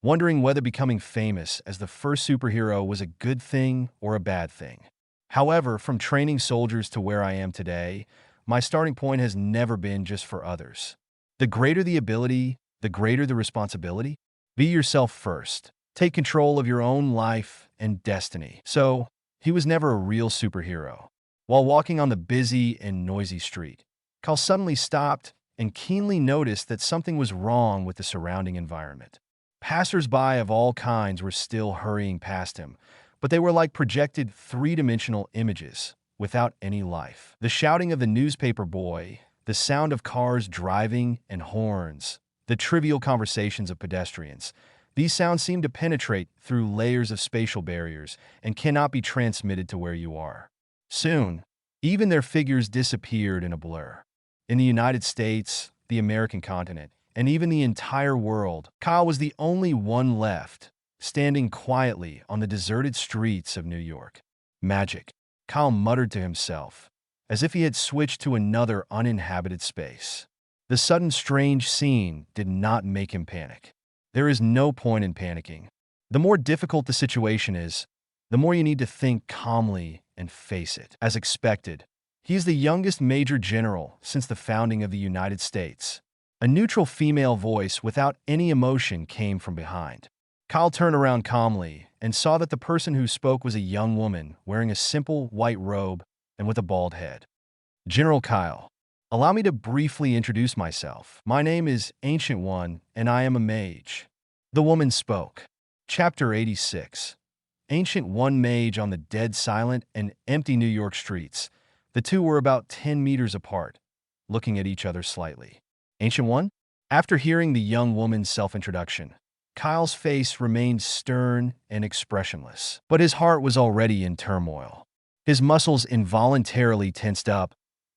wondering whether becoming famous as the first superhero was a good thing or a bad thing. However, from training soldiers to where I am today, my starting point has never been just for others. The greater the ability, the greater the responsibility. Be yourself first. Take control of your own life and destiny. So, he was never a real superhero. While walking on the busy and noisy street, Kyle suddenly stopped and keenly noticed that something was wrong with the surrounding environment. Passers-by of all kinds were still hurrying past him, but they were like projected three-dimensional images without any life. The shouting of the newspaper boy, the sound of cars driving and horns, the trivial conversations of pedestrians. These sounds seem to penetrate through layers of spatial barriers and cannot be transmitted to where you are. Soon, even their figures disappeared in a blur. In the United States, the American continent, and even the entire world, Kyle was the only one left, standing quietly on the deserted streets of New York. Magic, Kyle muttered to himself, as if he had switched to another uninhabited space. The sudden strange scene did not make him panic. There is no point in panicking. The more difficult the situation is, the more you need to think calmly and face it. As expected, he is the youngest major general since the founding of the United States. A neutral female voice without any emotion came from behind. Kyle turned around calmly and saw that the person who spoke was a young woman wearing a simple white robe and with a bald head. General Kyle, allow me to briefly introduce myself. My name is Ancient One, and I am a mage. The woman spoke. Chapter 86. Ancient One mage on the dead, silent, and empty New York streets. The two were about 10 meters apart, looking at each other slightly. Ancient One? After hearing the young woman's self-introduction, Kyle's face remained stern and expressionless, but his heart was already in turmoil. His muscles involuntarily tensed up,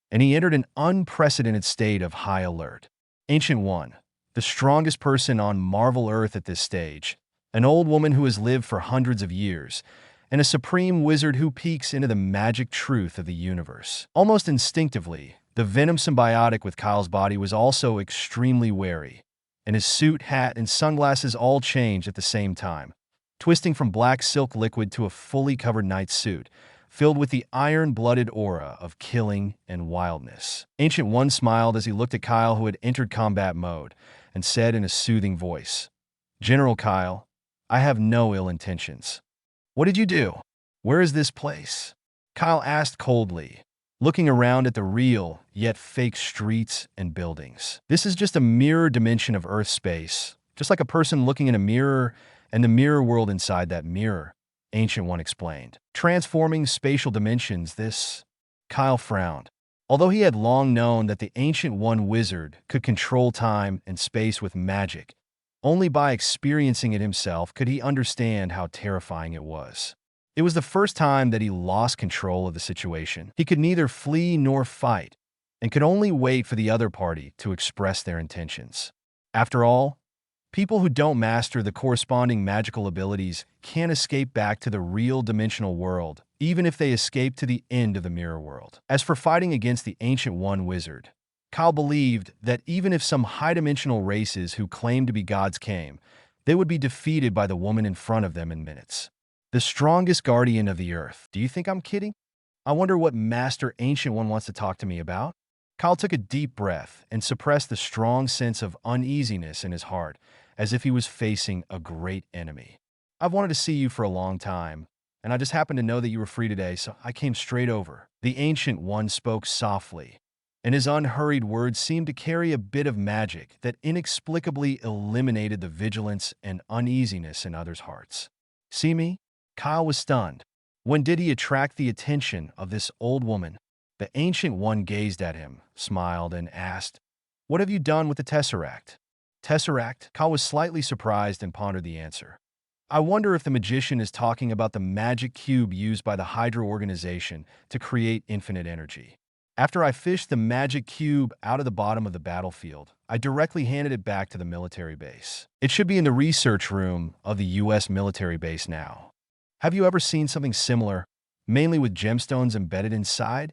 and he entered an unprecedented state of high alert. Ancient One, the strongest person on Marvel Earth at this stage, an old woman who has lived for hundreds of years, and a supreme wizard who peeks into the magic truth of the universe. Almost instinctively, the venom symbiotic with Kyle's body was also extremely wary, and his suit, hat, and sunglasses all changed at the same time, twisting from black silk liquid to a fully covered night suit, filled with the iron-blooded aura of killing and wildness. Ancient One smiled as he looked at Kyle, who had entered combat mode, and said in a soothing voice, "General Kyle, I have no ill intentions. What did you do? Where is this place?" Kyle asked coldly, looking around at the real, yet fake streets and buildings. "This is just a mirror dimension of Earth space, just like a person looking in a mirror and the mirror world inside that mirror," Ancient One explained. "Transforming spatial dimensions, this..." Kyle frowned. Although he had long known that the Ancient One wizard could control time and space with magic, only by experiencing it himself could he understand how terrifying it was. It was the first time that he lost control of the situation. He could neither flee nor fight, and could only wait for the other party to express their intentions. After all, people who don't master the corresponding magical abilities can't escape back to the real dimensional world, even if they escape to the end of the mirror world. As for fighting against the Ancient One wizard, Kyle believed that even if some high-dimensional races who claimed to be gods came, they would be defeated by the woman in front of them in minutes. The strongest guardian of the earth. Do you think I'm kidding? I wonder what Master Ancient One wants to talk to me about? Kyle took a deep breath and suppressed the strong sense of uneasiness in his heart, as if he was facing a great enemy. "I've wanted to see you for a long time, and I just happened to know that you were free today, so I came straight over." The Ancient One spoke softly, and his unhurried words seemed to carry a bit of magic that inexplicably eliminated the vigilance and uneasiness in others' hearts. "See me?" Kyle was stunned. When did he attract the attention of this old woman? The Ancient One gazed at him, smiled, and asked, "What have you done with the Tesseract?" "Tesseract?" Kyle was slightly surprised and pondered the answer. "I wonder if the magician is talking about the magic cube used by the Hydra organization to create infinite energy. After I fished the magic cube out of the bottom of the battlefield, I directly handed it back to the military base. It should be in the research room of the U.S. military base now. Have you ever seen something similar, mainly with gemstones embedded inside?"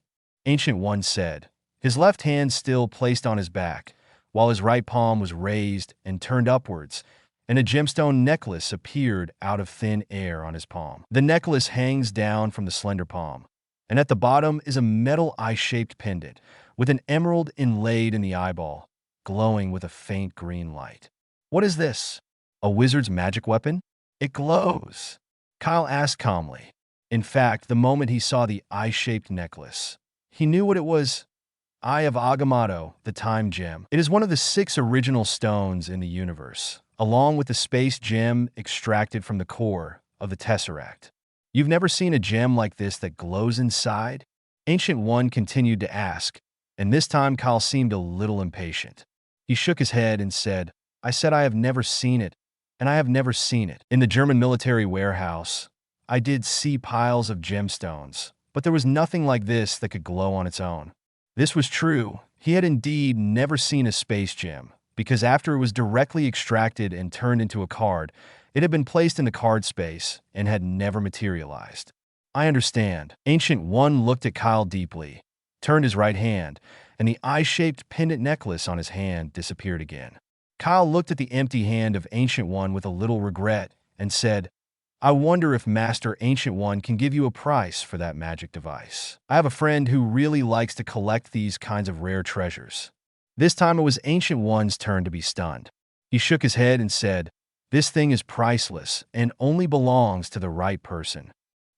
Ancient One said, his left hand still placed on his back, while his right palm was raised and turned upwards, and a gemstone necklace appeared out of thin air on his palm. The necklace hangs down from the slender palm, and at the bottom is a metal eye-shaped pendant with an emerald inlaid in the eyeball, glowing with a faint green light. "What is this? A wizard's magic weapon? It glows," Kyle asked calmly. In fact, the moment he saw the eye-shaped necklace, he knew what it was. Eye of Agamotto, the Time Gem. It is one of the 6 original stones in the universe, along with the space gem extracted from the core of the Tesseract. "You've never seen a gem like this that glows inside?" Ancient One continued to ask, and this time Kyle seemed a little impatient. He shook his head and said, "I said I have never seen it, and I have never seen it. In the German military warehouse, I did see piles of gemstones, but there was nothing like this that could glow on its own." This was true. He had indeed never seen a space gem, because after it was directly extracted and turned into a card, it had been placed in the card space and had never materialized. "I understand." Ancient One looked at Kyle deeply, turned his right hand, and the eye-shaped pendant necklace on his hand disappeared again. Kyle looked at the empty hand of Ancient One with a little regret and said, "I wonder if Master Ancient One can give you a price for that magic device. I have a friend who really likes to collect these kinds of rare treasures." This time it was Ancient One's turn to be stunned. He shook his head and said, This thing is priceless and only belongs to the right person.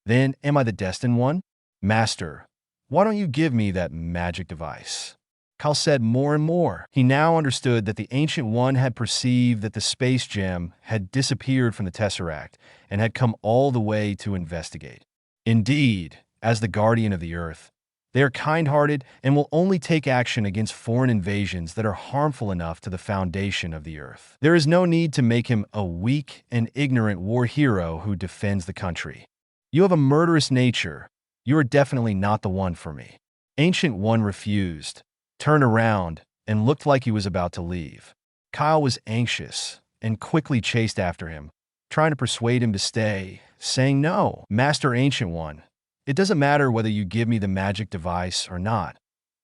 Then, am I the destined one? Master, why don't you give me that magic device? Kyle said more and more. He now understood that the Ancient One had perceived that the space gem had disappeared from the Tesseract and had come all the way to investigate. Indeed, as the guardian of the Earth, they are kind-hearted and will only take action against foreign invasions that are harmful enough to the foundation of the Earth. There is no need to make him a weak and ignorant war hero who defends the country. You have a murderous nature. You are definitely not the one for me. Ancient One refused, turned around, and looked like he was about to leave. Kyle was anxious and quickly chased after him, trying to persuade him to stay, saying, "No, Master Ancient One, it doesn't matter whether you give me the magic device or not.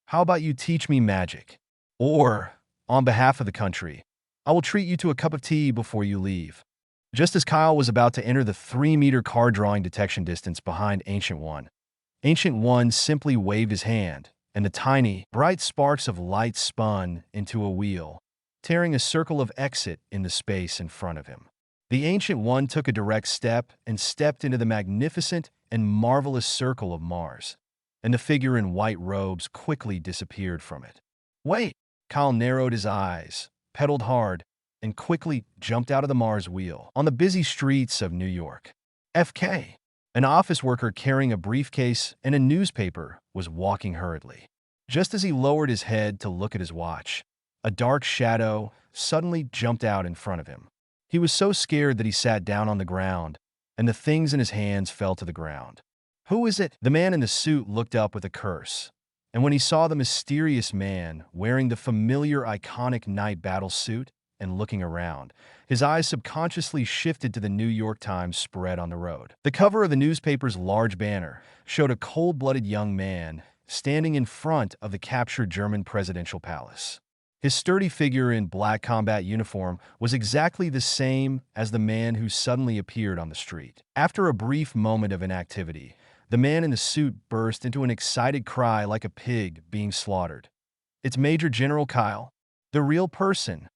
How about you teach me magic? Or, on behalf of the country, I will treat you to a cup of tea before you leave." Just as Kyle was about to enter the 3-meter card drawing detection distance behind Ancient One simply waved his hand, and the tiny, bright sparks of light spun into a wheel, tearing a circle of exit in the space in front of him. The Ancient One took a direct step and stepped into the magnificent and marvelous circle of Mars, and the figure in white robes quickly disappeared from it. Wait! Kyle narrowed his eyes, pedaled hard, and quickly jumped out of the Mars wheel. On the busy streets of New York, FK, an office worker carrying a briefcase and a newspaper was walking hurriedly. Just as he lowered his head to look at his watch, a dark shadow suddenly jumped out in front of him. He was so scared that he sat down on the ground, and the things in his hands fell to the ground. "Who is it?" The man in the suit looked up with a curse, and when he saw the mysterious man wearing the familiar iconic night battle suit and looking around, his eyes subconsciously shifted to the New York Times spread on the road. The cover of the newspaper's large banner showed a cold-blooded young man standing in front of the captured German presidential palace. His sturdy figure in black combat uniform was exactly the same as the man who suddenly appeared on the street. After a brief moment of inactivity, the man in the suit burst into an excited cry like a pig being slaughtered. "It's Major General Kyle, the real person."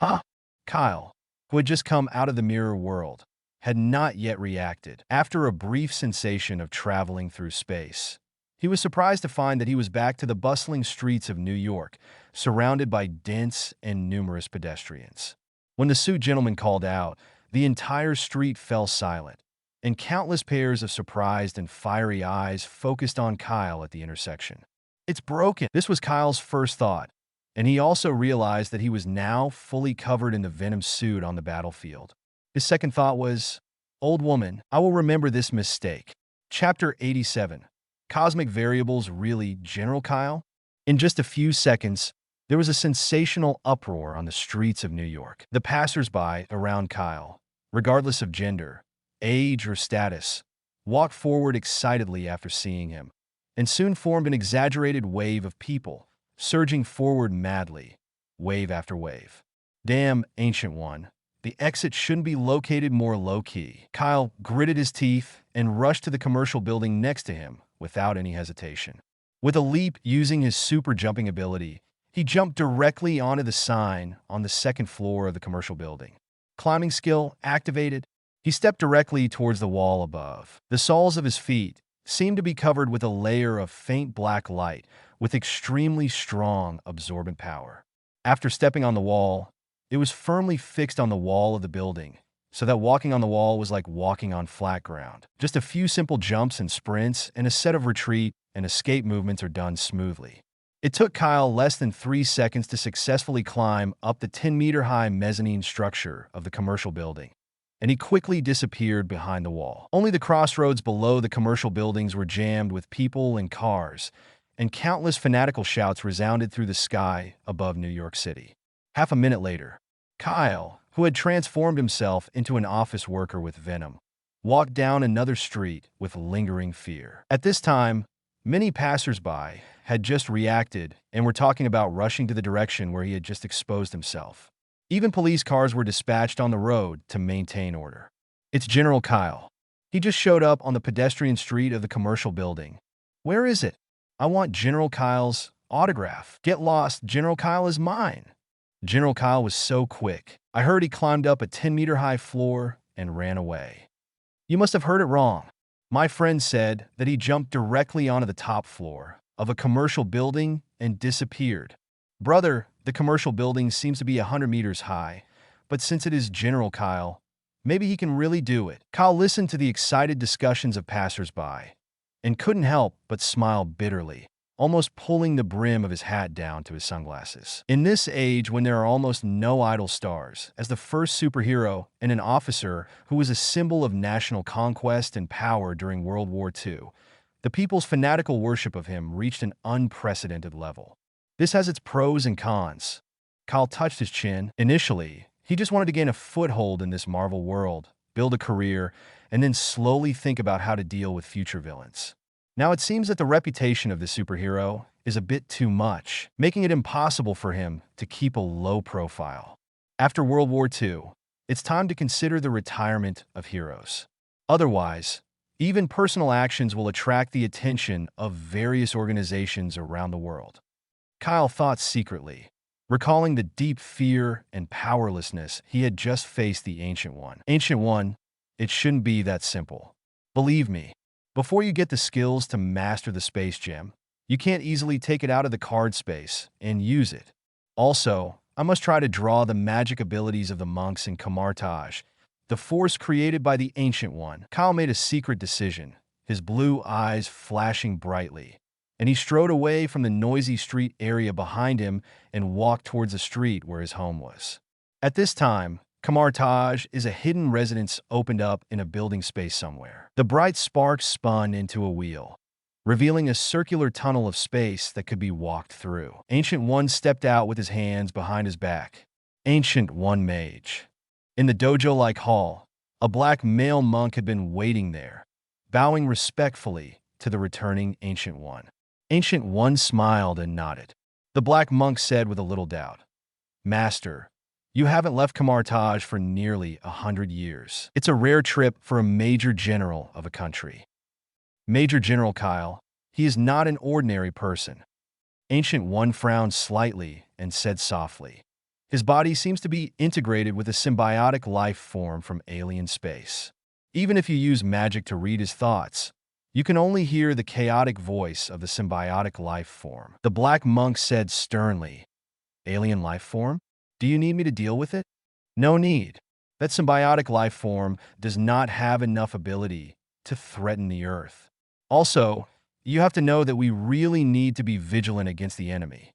Huh? Kyle, who had just come out of the mirror world, had not yet reacted. After a brief sensation of traveling through space, he was surprised to find that he was back to the bustling streets of New York, surrounded by dense and numerous pedestrians. When the suit gentleman called out, the entire street fell silent, and countless pairs of surprised and fiery eyes focused on Kyle at the intersection. "It's broken." This was Kyle's first thought, and he also realized that he was now fully covered in the Venom suit on the battlefield. His second thought was, "Old woman, I will remember this mistake." Chapter 87. Cosmic Variables Really General Kyle? In just a few seconds, there was a sensational uproar on the streets of New York. The passers-by around Kyle, regardless of gender, age, or status, walked forward excitedly after seeing him, and soon formed an exaggerated wave of people, surging forward madly, wave after wave. "Damn, Ancient One. The exit shouldn't be located more low-key." Kyle gritted his teeth and rushed to the commercial building next to him without any hesitation. With a leap using his super jumping ability, he jumped directly onto the sign on the second floor of the commercial building. Climbing skill activated, he stepped directly towards the wall above. The soles of his feet seemed to be covered with a layer of faint black light with extremely strong absorbent power. After stepping on the wall, it was firmly fixed on the wall of the building, so that walking on the wall was like walking on flat ground. Just a few simple jumps and sprints and a set of retreat and escape movements are done smoothly. It took Kyle less than 3 seconds to successfully climb up the 10-meter-high mezzanine structure of the commercial building, and he quickly disappeared behind the wall. Only the crossroads below the commercial buildings were jammed with people and cars, and countless fanatical shouts resounded through the sky above New York City. Half a minute later, Kyle, who had transformed himself into an office worker with venom, walked down another street with lingering fear. At this time, many passers-by had just reacted and were talking about rushing to the direction where he had just exposed himself. Even police cars were dispatched on the road to maintain order. "It's General Kyle. He just showed up on the pedestrian street of the commercial building. Where is it? I want General Kyle's autograph." "Get lost. General Kyle is mine." General Kyle was so quick. I heard he climbed up a 10-meter-high floor and ran away. You must have heard it wrong. My friend said that he jumped directly onto the top floor of a commercial building and disappeared. Brother, the commercial building seems to be 100 meters high, but since it is General Kyle, maybe he can really do it. Kyle listened to the excited discussions of passersby and couldn't help but smile bitterly, almost pulling the brim of his hat down to his sunglasses. In this age when there are almost no idol stars, as the first superhero and an officer who was a symbol of national conquest and power during World War II, the people's fanatical worship of him reached an unprecedented level. This has its pros and cons. Kyle touched his chin. Initially, he just wanted to gain a foothold in this Marvel world, build a career, and then slowly think about how to deal with future villains. Now it seems that the reputation of the superhero is a bit too much, making it impossible for him to keep a low profile. After World War II, it's time to consider the retirement of heroes. Otherwise, even personal actions will attract the attention of various organizations around the world. Kyle thought secretly, recalling the deep fear and powerlessness he had just faced the Ancient One. Ancient One, it shouldn't be that simple. Believe me, before you get the skills to master the space gem, you can't easily take it out of the card space and use it. Also, I must try to draw the magic abilities of the monks in Kamartaj, the force created by the Ancient One. Kyle made a secret decision, his blue eyes flashing brightly, and he strode away from the noisy street area behind him and walked towards the street where his home was. At this time, Kamartaj is a hidden residence opened up in a building space somewhere. The bright sparks spun into a wheel, revealing a circular tunnel of space that could be walked through. Ancient One stepped out with his hands behind his back. Ancient One Mage. In the dojo-like hall, a black male monk had been waiting there, bowing respectfully to the returning Ancient One. Ancient One smiled and nodded. The black monk said with a little doubt, "Master, you haven't left Kamartaj for nearly 100 years. It's a rare trip for a major general of a country." Major General Kyle, he is not an ordinary person. Ancient One frowned slightly and said softly, "His body seems to be integrated with a symbiotic life form from alien space. Even if you use magic to read his thoughts, you can only hear the chaotic voice of the symbiotic life form." The black monk said sternly, "Alien life form? Do you need me to deal with it?" "No need. That symbiotic life form does not have enough ability to threaten the Earth. Also, you have to know that we really need to be vigilant against the enemy."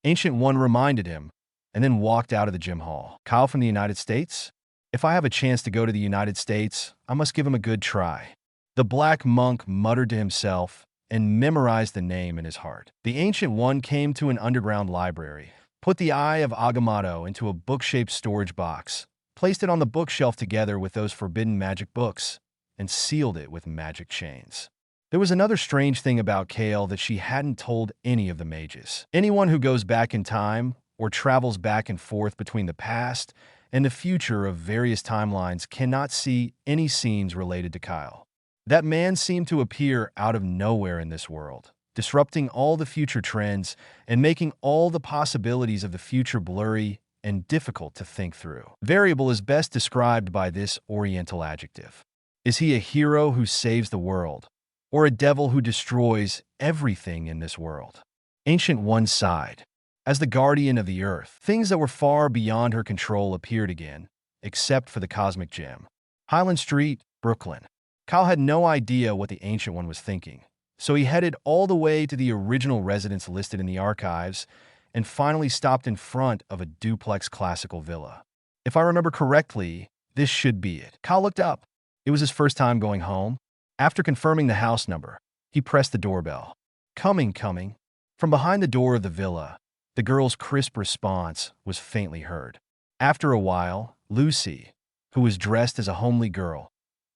Ancient One reminded him, and then walked out of the gym hall. "Kyle from the United States? If I have a chance to go to the United States, I must give him a good try." The black monk muttered to himself and memorized the name in his heart. The Ancient One came to an underground library, put the Eye of Agamotto into a book-shaped storage box, placed it on the bookshelf together with those forbidden magic books, and sealed it with magic chains. There was another strange thing about Kale that she hadn't told any of the mages. Anyone who goes back in time or travels back and forth between the past and the future of various timelines cannot see any scenes related to Kyle. That man seemed to appear out of nowhere in this world, disrupting all the future trends and making all the possibilities of the future blurry and difficult to think through. Variable is best described by this Oriental adjective. Is he a hero who saves the world, or a devil who destroys everything in this world? Ancient One sighed. As the guardian of the Earth, things that were far beyond her control appeared again, except for the cosmic gem. Highland Street, Brooklyn. Kyle had no idea what the Ancient One was thinking, so he headed all the way to the original residence listed in the archives and finally stopped in front of a duplex classical villa. If I remember correctly, this should be it. Kyle looked up. It was his first time going home. After confirming the house number, he pressed the doorbell. "Coming, coming." From behind the door of the villa, the girl's crisp response was faintly heard. After a while, Lucy, who was dressed as a homely girl,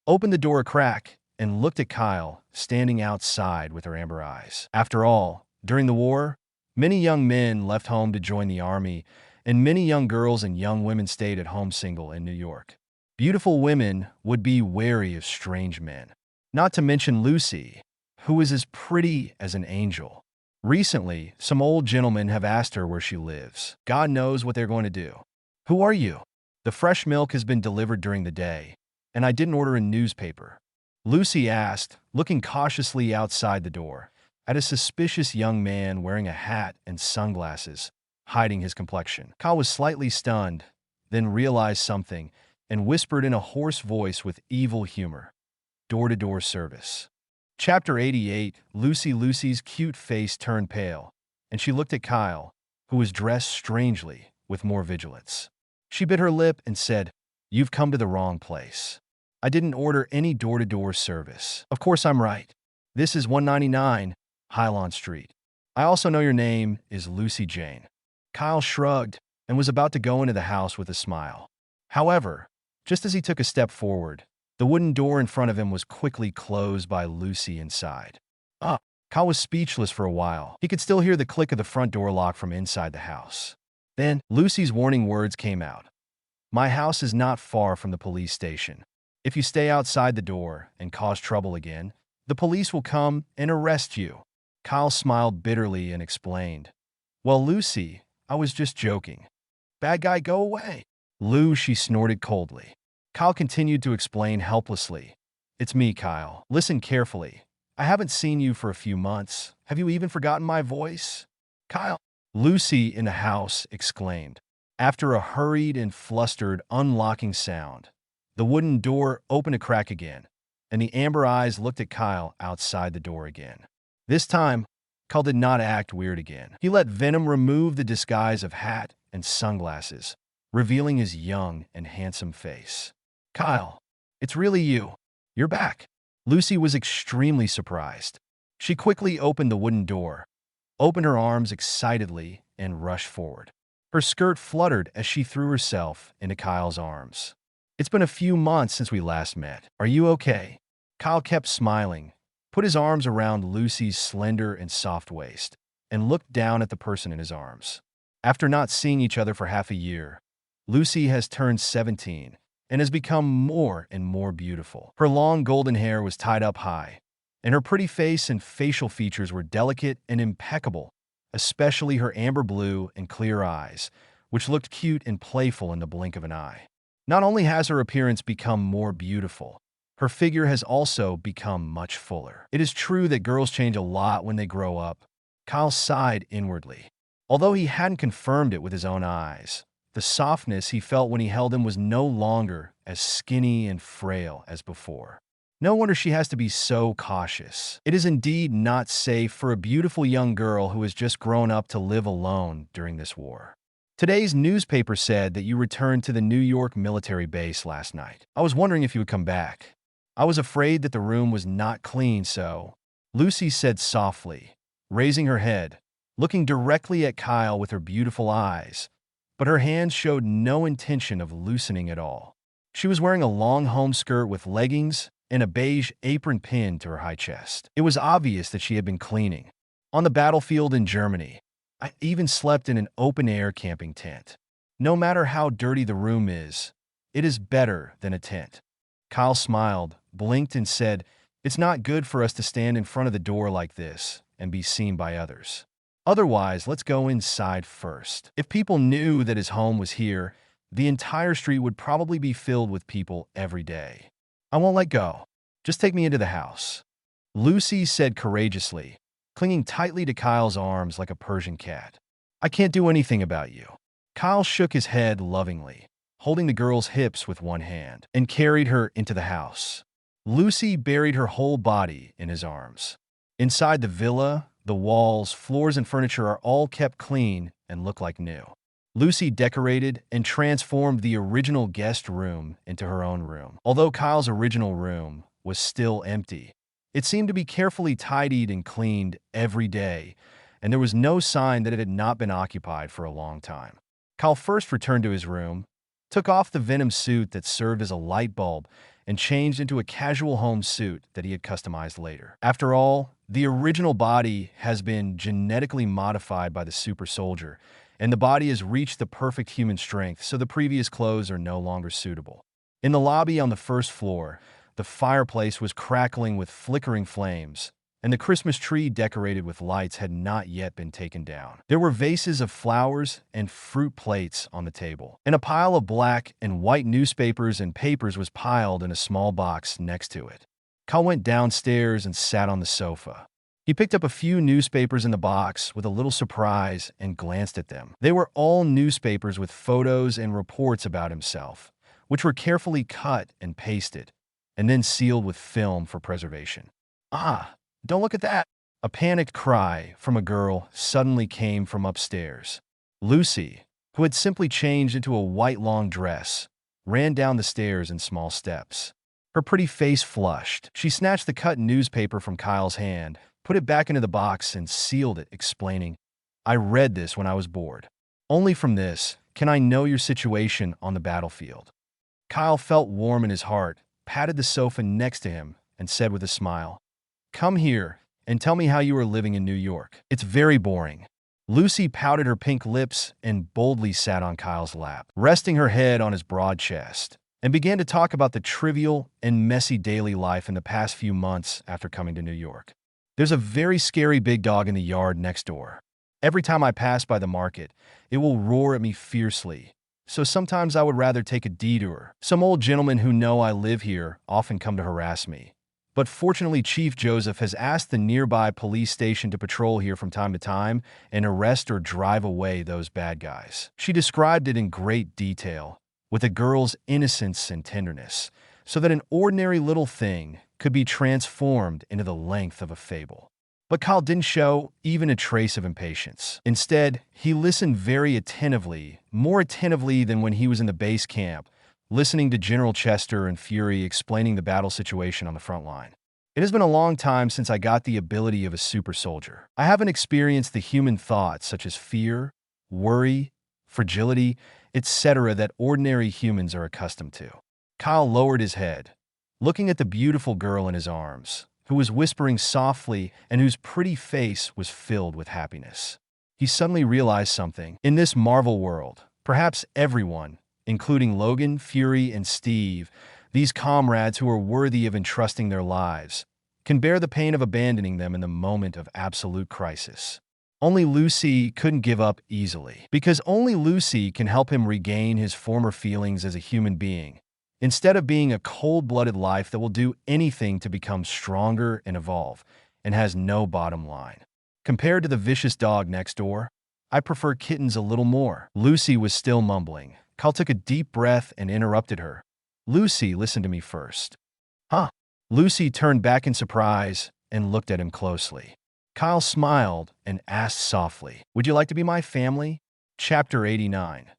opened the door a crack and looked at Kyle, standing outside with her amber eyes. After all, during the war, many young men left home to join the army, and many young girls and young women stayed at home single in New York. Beautiful women would be wary of strange men. Not to mention Lucy, who was as pretty as an angel. Recently, some old gentlemen have asked her where she lives. God knows what they're going to do. Who are you? The fresh milk has been delivered during the day, and I didn't order a newspaper. Lucy asked, looking cautiously outside the door, at a suspicious young man wearing a hat and sunglasses, hiding his complexion. Kyle was slightly stunned, then realized something, and whispered in a hoarse voice with evil humor, "Door-to-door service." Chapter 88. Lucy's cute face turned pale, and she looked at Kyle, who was dressed strangely, with more vigilance. She bit her lip and said, "You've come to the wrong place. I didn't order any door-to-door service." "Of course I'm right. This is 199 Highland Street. I also know your name is Lucy Jane." Kyle shrugged and was about to go into the house with a smile. However, just as he took a step forward, the wooden door in front of him was quickly closed by Lucy inside. Kyle was speechless for a while. He could still hear the click of the front door lock from inside the house. Then, Lucy's warning words came out. "My house is not far from the police station. If you stay outside the door and cause trouble again, the police will come and arrest you." Kyle smiled bitterly and explained, "Well, Lucy, I was just joking." "Bad guy, go away." "Lou," she snorted coldly. Kyle continued to explain helplessly. "It's me, Kyle. Listen carefully. I haven't seen you for a few months. Have you even forgotten my voice?" "Kyle!" Lucy in the house exclaimed. After a hurried and flustered unlocking sound, the wooden door opened a crack again, and the amber eyes looked at Kyle outside the door again. This time, Kyle did not act weird again. He let Venom remove the disguise of hat and sunglasses, revealing his young and handsome face. "Kyle, it's really you. You're back." Lucy was extremely surprised. She quickly opened the wooden door, opened her arms excitedly, and rushed forward. Her skirt fluttered as she threw herself into Kyle's arms. "It's been a few months since we last met. Are you okay?" Kyle kept smiling, put his arms around Lucy's slender and soft waist, and looked down at the person in his arms. After not seeing each other for half a year, Lucy has turned 17 and has become more and more beautiful. Her long golden hair was tied up high, and her pretty face and facial features were delicate and impeccable, especially her amber blue and clear eyes, which looked cute and playful in the blink of an eye. Not only has her appearance become more beautiful, her figure has also become much fuller. It is true that girls change a lot when they grow up. Kyle sighed inwardly. Although he hadn't confirmed it with his own eyes, the softness he felt when he held him was no longer as skinny and frail as before. No wonder she has to be so cautious. It is indeed not safe for a beautiful young girl who has just grown up to live alone during this war. Today's newspaper said that you returned to the New York military base last night. I was wondering if you would come back. I was afraid that the room was not clean, so..." Lucy said softly, raising her head, looking directly at Kyle with her beautiful eyes, but her hands showed no intention of loosening at all. She was wearing a long home skirt with leggings and a beige apron pinned to her high chest. It was obvious that she had been cleaning. "On the battlefield in Germany. I even slept in an open-air camping tent. No matter how dirty the room is, it is better than a tent." Kyle smiled, blinked, and said, "It's not good for us to stand in front of the door like this and be seen by others. Otherwise, let's go inside first." If people knew that his home was here, the entire street would probably be filled with people every day. "I won't let go. Just take me into the house," Lucy said courageously, clinging tightly to Kyle's arms like a Persian cat. "I can't do anything about you." Kyle shook his head lovingly, holding the girl's hips with one hand, and carried her into the house. Lucy buried her whole body in his arms. Inside the villa, the walls, floors, and furniture are all kept clean and look like new. Lucy decorated and transformed the original guest room into her own room. Although Kyle's original room was still empty, it seemed to be carefully tidied and cleaned every day, and there was no sign that it had not been occupied for a long time. Kyle first returned to his room, took off the Venom suit that served as a light bulb, and changed into a casual home suit that he had customized later. After all, the original body has been genetically modified by the super soldier, and the body has reached the perfect human strength, so the previous clothes are no longer suitable. In the lobby on the first floor, the fireplace was crackling with flickering flames, and the Christmas tree decorated with lights had not yet been taken down. There were vases of flowers and fruit plates on the table, and a pile of black and white newspapers and papers was piled in a small box next to it. Kyle went downstairs and sat on the sofa. He picked up a few newspapers in the box with a little surprise and glanced at them. They were all newspapers with photos and reports about himself, which were carefully cut and pasted, and then sealed with film for preservation. "Ah, don't look at that!" A panicked cry from a girl suddenly came from upstairs. Lucy, who had simply changed into a white long dress, ran down the stairs in small steps. Her pretty face flushed. She snatched the cut newspaper from Kyle's hand, put it back into the box, and sealed it, explaining, "I read this when I was bored. Only from this can I know your situation on the battlefield." Kyle felt warm in his heart, patted the sofa next to him, and said with a smile, "Come here and tell me how you are living in New York. It's very boring." Lucy pouted her pink lips and boldly sat on Kyle's lap, resting her head on his broad chest, and began to talk about the trivial and messy daily life in the past few months after coming to New York. "There's a very scary big dog in the yard next door. Every time I pass by the market, it will roar at me fiercely. So sometimes I would rather take a detour. Some old gentlemen who know I live here often come to harass me. But fortunately, Chief Joseph has asked the nearby police station to patrol here from time to time and arrest or drive away those bad guys." She described it in great detail, with a girl's innocence and tenderness, so that an ordinary little thing could be transformed into the length of a fable. But Kyle didn't show even a trace of impatience. Instead, he listened very attentively, more attentively than when he was in the base camp, listening to General Chester and Fury explaining the battle situation on the front line. "It has been a long time since I got the ability of a super soldier. I haven't experienced the human thoughts such as fear, worry, fragility, etc. that ordinary humans are accustomed to." Kyle lowered his head, looking at the beautiful girl in his arms, who was whispering softly and whose pretty face was filled with happiness. He suddenly realized something. In this Marvel world, perhaps everyone, including Logan, Fury, and Steve, these comrades who are worthy of entrusting their lives, can bear the pain of abandoning them in the moment of absolute crisis. Only Lucy couldn't give up easily, because only Lucy can help him regain his former feelings as a human being, instead of being a cold-blooded life that will do anything to become stronger and evolve, and has no bottom line. Compared to the vicious dog next door, I prefer kittens a little more. Lucy was still mumbling. Kyle took a deep breath and interrupted her. "Lucy, listen to me first." "Huh?" Lucy turned back in surprise and looked at him closely. Kyle smiled and asked softly, "Would you like to be my family?" Chapter 89.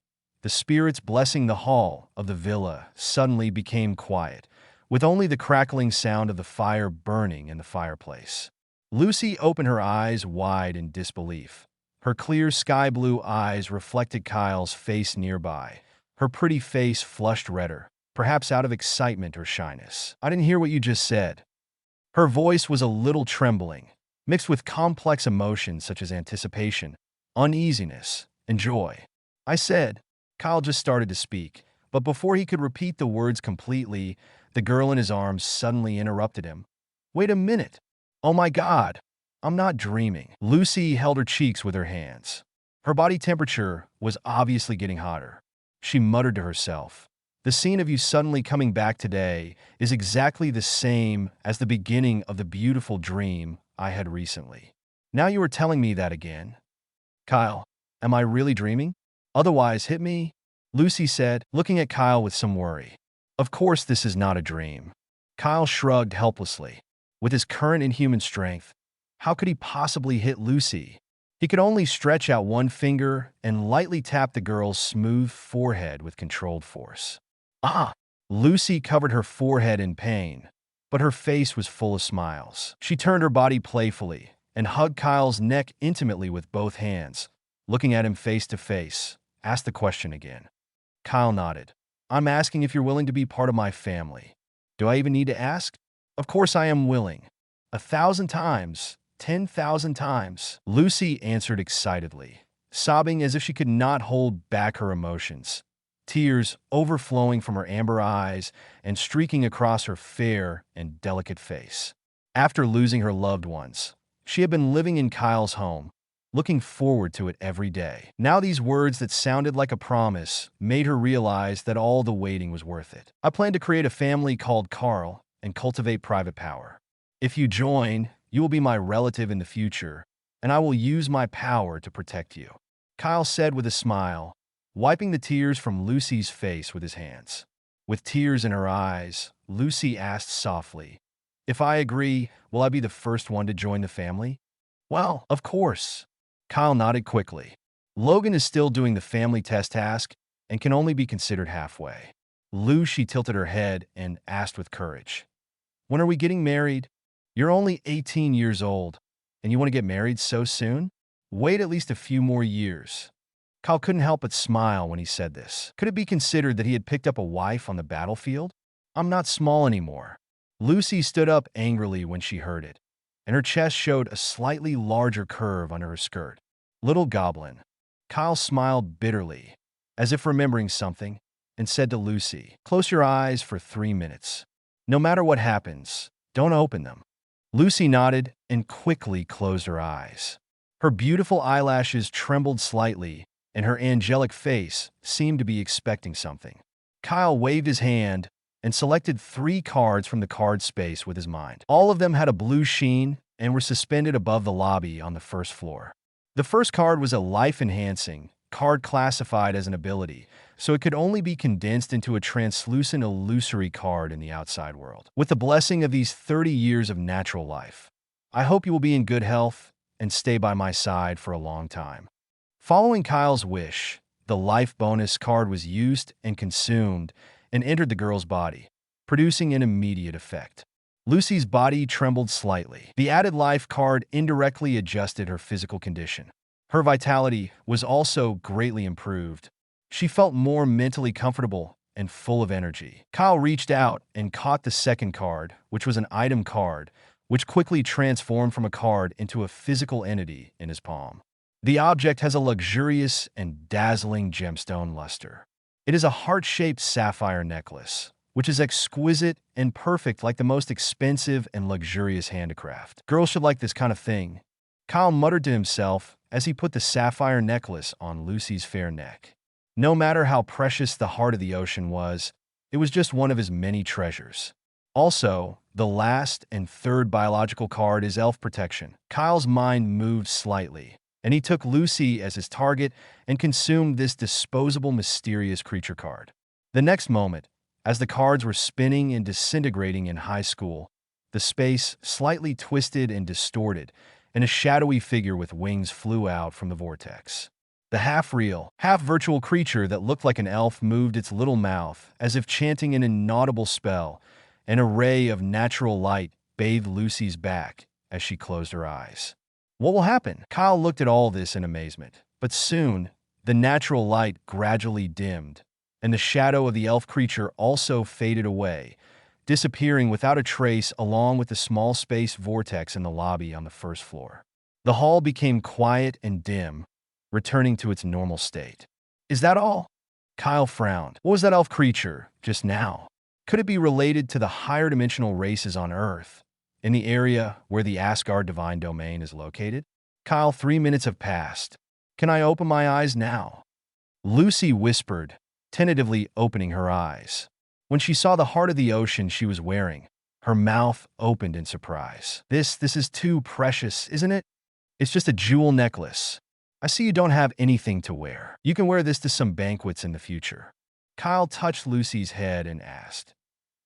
The spirits blessing the hall of the villa suddenly became quiet, with only the crackling sound of the fire burning in the fireplace. Lucy opened her eyes wide in disbelief. Her clear sky-blue eyes reflected Kyle's face nearby. Her pretty face flushed redder, perhaps out of excitement or shyness. "I didn't hear what you just said." Her voice was a little trembling, mixed with complex emotions such as anticipation, uneasiness, and joy. "I said," Kyle just started to speak, but before he could repeat the words completely, the girl in his arms suddenly interrupted him. "Wait a minute. Oh my God. I'm not dreaming." Lucy held her cheeks with her hands. Her body temperature was obviously getting hotter. She muttered to herself, "The scene of you suddenly coming back today is exactly the same as the beginning of the beautiful dream I had recently. Now you are telling me that again. Kyle, am I really dreaming? Otherwise, hit me," Lucy said, looking at Kyle with some worry. "Of course this is not a dream." Kyle shrugged helplessly. With his current inhuman strength, how could he possibly hit Lucy? He could only stretch out one finger and lightly tap the girl's smooth forehead with controlled force. "Ah!" Lucy covered her forehead in pain, but her face was full of smiles. She turned her body playfully and hugged Kyle's neck intimately with both hands, looking at him face to face. Asked the question again. Kyle nodded. "I'm asking if you're willing to be part of my family. Do I even need to ask? Of course I am willing. 1,000 times, 10,000 times," Lucy answered excitedly, sobbing as if she could not hold back her emotions, tears overflowing from her amber eyes and streaking across her fair and delicate face. After losing her loved ones, she had been living in Kyle's home, looking forward to it every day. Now these words that sounded like a promise made her realize that all the waiting was worth it. I plan to create a family called Carl and cultivate private power. If you join, you will be my relative in the future, and I will use my power to protect you, Kyle said with a smile, wiping the tears from Lucy's face with his hands. With tears in her eyes, Lucy asked softly, "If I agree, will I be the first one to join the family?" "Well, of course." Kyle nodded quickly. Logan is still doing the family test task and can only be considered halfway. Lucy tilted her head and asked with courage, "When are we getting married? You're only 18 years old, and you want to get married so soon? Wait at least a few more years." Kyle couldn't help but smile when he said this. Could it be considered that he had picked up a wife on the battlefield? "I'm not small anymore." Lucy stood up angrily when she heard it, and her chest showed a slightly larger curve under her skirt. "Little goblin." Kyle smiled bitterly, as if remembering something, and said to Lucy, "Close your eyes for 3 minutes. No matter what happens, don't open them." Lucy nodded and quickly closed her eyes. Her beautiful eyelashes trembled slightly, and her angelic face seemed to be expecting something. Kyle waved his hand and selected 3 cards from the card space with his mind. All of them had a blue sheen and were suspended above the lobby on the first floor. The first card was a life-enhancing card classified as an ability, so it could only be condensed into a translucent illusory card in the outside world. With the blessing of these 30 years of natural life, I hope you will be in good health and stay by my side for a long time. Following Kyle's wish, the life bonus card was used and consumed and entered the girl's body, producing an immediate effect. Lucy's body trembled slightly. The added life card indirectly adjusted her physical condition. Her vitality was also greatly improved. She felt more mentally comfortable and full of energy. Kyle reached out and caught the second card, which was an item card, which quickly transformed from a card into a physical entity in his palm. The object has a luxurious and dazzling gemstone luster. It is a heart-shaped sapphire necklace, which is exquisite and perfect like the most expensive and luxurious handicraft. "Girls should like this kind of thing," Kyle muttered to himself as he put the sapphire necklace on Lucy's fair neck. No matter how precious the heart of the ocean was, it was just one of his many treasures. Also, the last and third biological card is elf protection. Kyle's mind moved slightly, and he took Lucy as his target and consumed this disposable mysterious creature card. The next moment, as the cards were spinning and disintegrating in high school, the space slightly twisted and distorted, and a shadowy figure with wings flew out from the vortex. The half-real, half-virtual creature that looked like an elf moved its little mouth as if chanting an inaudible spell. An ray of natural light bathed Lucy's back as she closed her eyes. What will happen? Kyle looked at all this in amazement, but soon, the natural light gradually dimmed, and the shadow of the elf creature also faded away, disappearing without a trace along with the small space vortex in the lobby on the first floor. The hall became quiet and dim, returning to its normal state. "Is that all?" Kyle frowned. What was that elf creature just now? Could it be related to the higher dimensional races on Earth, in the area where the Asgard divine domain is located? "Kyle, 3 minutes have passed. Can I open my eyes now?" Lucy whispered, tentatively opening her eyes. When she saw the heart of the ocean she was wearing, her mouth opened in surprise. This is too precious, isn't it? It's just a jewel necklace. I see you don't have anything to wear. You can wear this to some banquets in the future." Kyle touched Lucy's head and asked,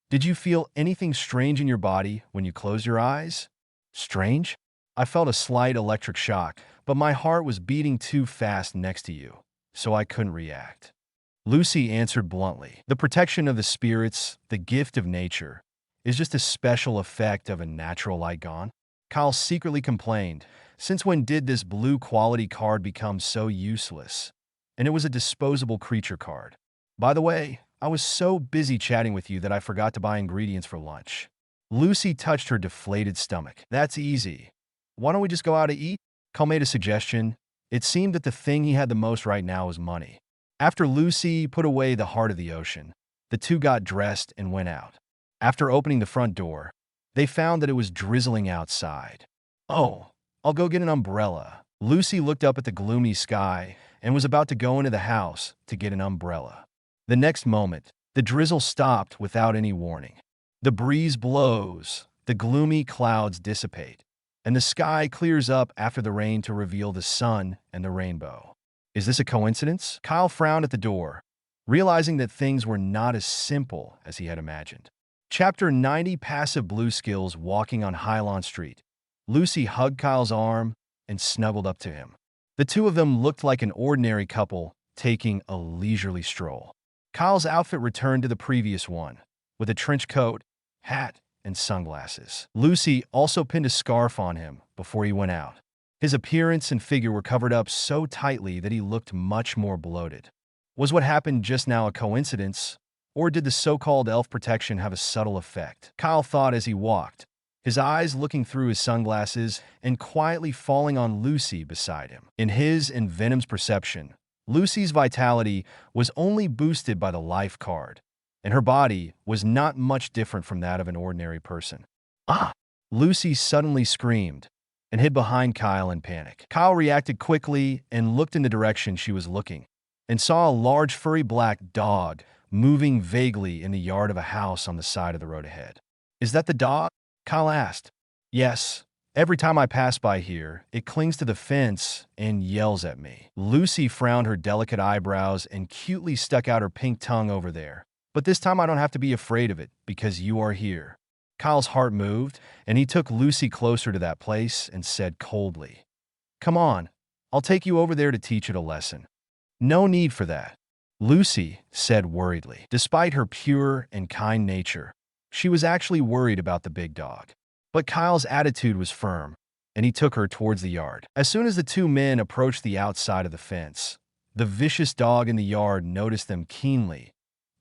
"Did you feel anything strange in your body when you closed your eyes?" "Strange?" "I felt a slight electric shock, but my heart was beating too fast next to you, so I couldn't react." Lucy answered bluntly. The protection of the spirits, the gift of nature, is just a special effect of a natural light gone. Kyle secretly complained, since when did this blue quality card become so useless? And it was a disposable creature card. "By the way, I was so busy chatting with you that I forgot to buy ingredients for lunch." Lucy touched her deflated stomach. "That's easy. Why don't we just go out to eat?" Kyle made a suggestion. It seemed that the thing he had the most right now was money. After Lucy put away the heart of the ocean, the two got dressed and went out. After opening the front door, They found that it was drizzling outside. "Oh, I'll go get an umbrella." Lucy looked up at the gloomy sky and was about to go into the house to get an umbrella. The next moment, the drizzle stopped without any warning. The breeze blows, the gloomy clouds dissipate, and the sky clears up after the rain to reveal the sun and the rainbow. Is this a coincidence? Kyle frowned at the door, realizing that things were not as simple as he had imagined. Chapter 90: Passive Blue Skills. Walking on Highland Street, Lucy hugged Kyle's arm and snuggled up to him. The two of them looked like an ordinary couple taking a leisurely stroll. Kyle's outfit returned to the previous one, with a trench coat, hat, and sunglasses. Lucy also pinned a scarf on him before he went out. His appearance and figure were covered up so tightly that he looked much more bloated. Was what happened just now a coincidence, or did the so-called elf protection have a subtle effect? Kyle thought as he walked, his eyes looking through his sunglasses and quietly falling on Lucy beside him. In his and Venom's perception, Lucy's vitality was only boosted by the life card, and her body was not much different from that of an ordinary person. "Ah!" Lucy suddenly screamed and hid behind Kyle in panic. Kyle reacted quickly and looked in the direction she was looking, and saw a large furry black dog moving vaguely in the yard of a house on the side of the road ahead. "Is that the dog?" Kyle asked. "Yes. Every time I pass by here, it clings to the fence and yells at me." Lucy frowned her delicate eyebrows and cutely stuck out her pink tongue over there. "But this time I don't have to be afraid of it because you are here." Kyle's heart moved, and he took Lucy closer to that place and said coldly, "Come on, I'll take you over there to teach it a lesson." "No need for that," Lucy said worriedly. Despite her pure and kind nature, she was actually worried about the big dog. But Kyle's attitude was firm, and he took her towards the yard. As soon as the two men approached the outside of the fence, the vicious dog in the yard noticed them keenly,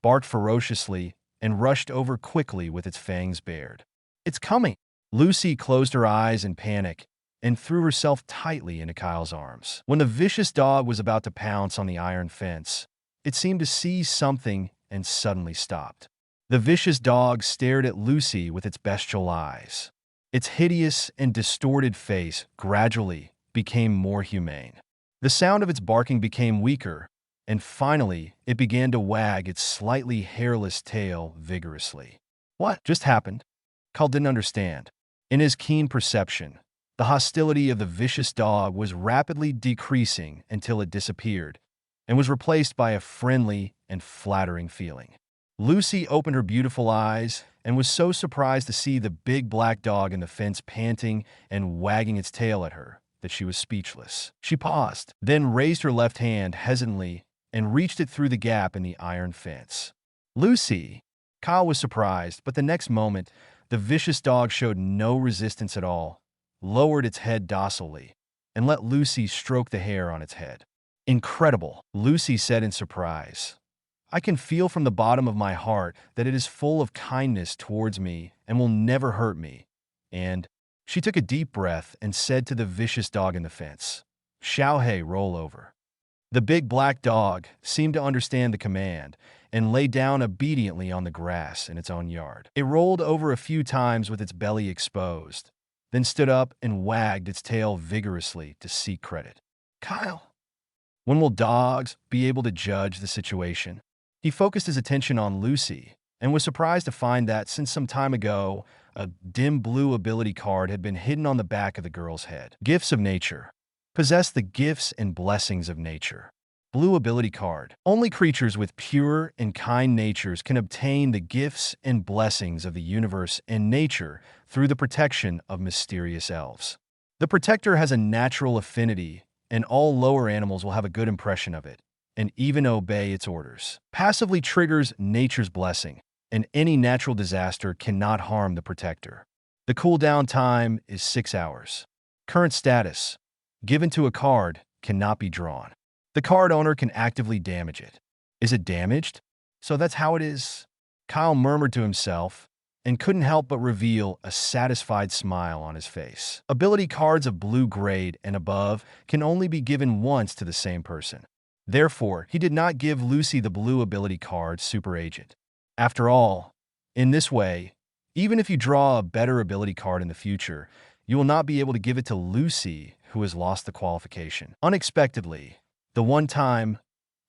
barked ferociously, and rushed over quickly with its fangs bared. "It's coming!" Lucy closed her eyes in panic and threw herself tightly into Kyle's arms. When the vicious dog was about to pounce on the iron fence, it seemed to see something and suddenly stopped. The vicious dog stared at Lucy with its bestial eyes. Its hideous and distorted face gradually became more humane. The sound of its barking became weaker, and finally it began to wag its slightly hairless tail vigorously. What just happened? Kyle didn't understand. In his keen perception, the hostility of the vicious dog was rapidly decreasing until it disappeared and was replaced by a friendly and flattering feeling. Lucy opened her beautiful eyes and was so surprised to see the big black dog in the fence panting and wagging its tail at her that she was speechless. She paused, then raised her left hand hesitantly and reached it through the gap in the iron fence. "Lucy!" Kyle was surprised, but the next moment, the vicious dog showed no resistance at all, lowered its head docilely, and let Lucy stroke the hair on its head. "Incredible," Lucy said in surprise. "I can feel from the bottom of my heart that it is full of kindness towards me and will never hurt me." And she took a deep breath and said to the vicious dog in the fence, "Xiaohei, roll over." The big black dog seemed to understand the command and lay down obediently on the grass in its own yard. It rolled over a few times with its belly exposed, then stood up and wagged its tail vigorously to seek credit. "Kyle, when will dogs be able to judge the situation?" He focused his attention on Lucy and was surprised to find that, since some time ago, a dim blue ability card had been hidden on the back of the girl's head. Gifts of Nature. Possess the gifts and blessings of nature. Blue ability card. Only creatures with pure and kind natures can obtain the gifts and blessings of the universe and nature through the protection of mysterious elves. The protector has a natural affinity, and all lower animals will have a good impression of it and even obey its orders. Passively triggers nature's blessing, and any natural disaster cannot harm the protector. The cooldown time is 6 hours. Current status. Given to a card, cannot be drawn. The card owner can actively damage it. Is it damaged? So that's how it is? Kyle murmured to himself and couldn't help but reveal a satisfied smile on his face. Ability cards of blue grade and above can only be given once to the same person. Therefore, he did not give Lucy the blue ability card Super Agent. After all, in this way, Even if you draw a better ability card in the future, you will not be able to give it to Lucy, who has lost the qualification. Unexpectedly, the one-time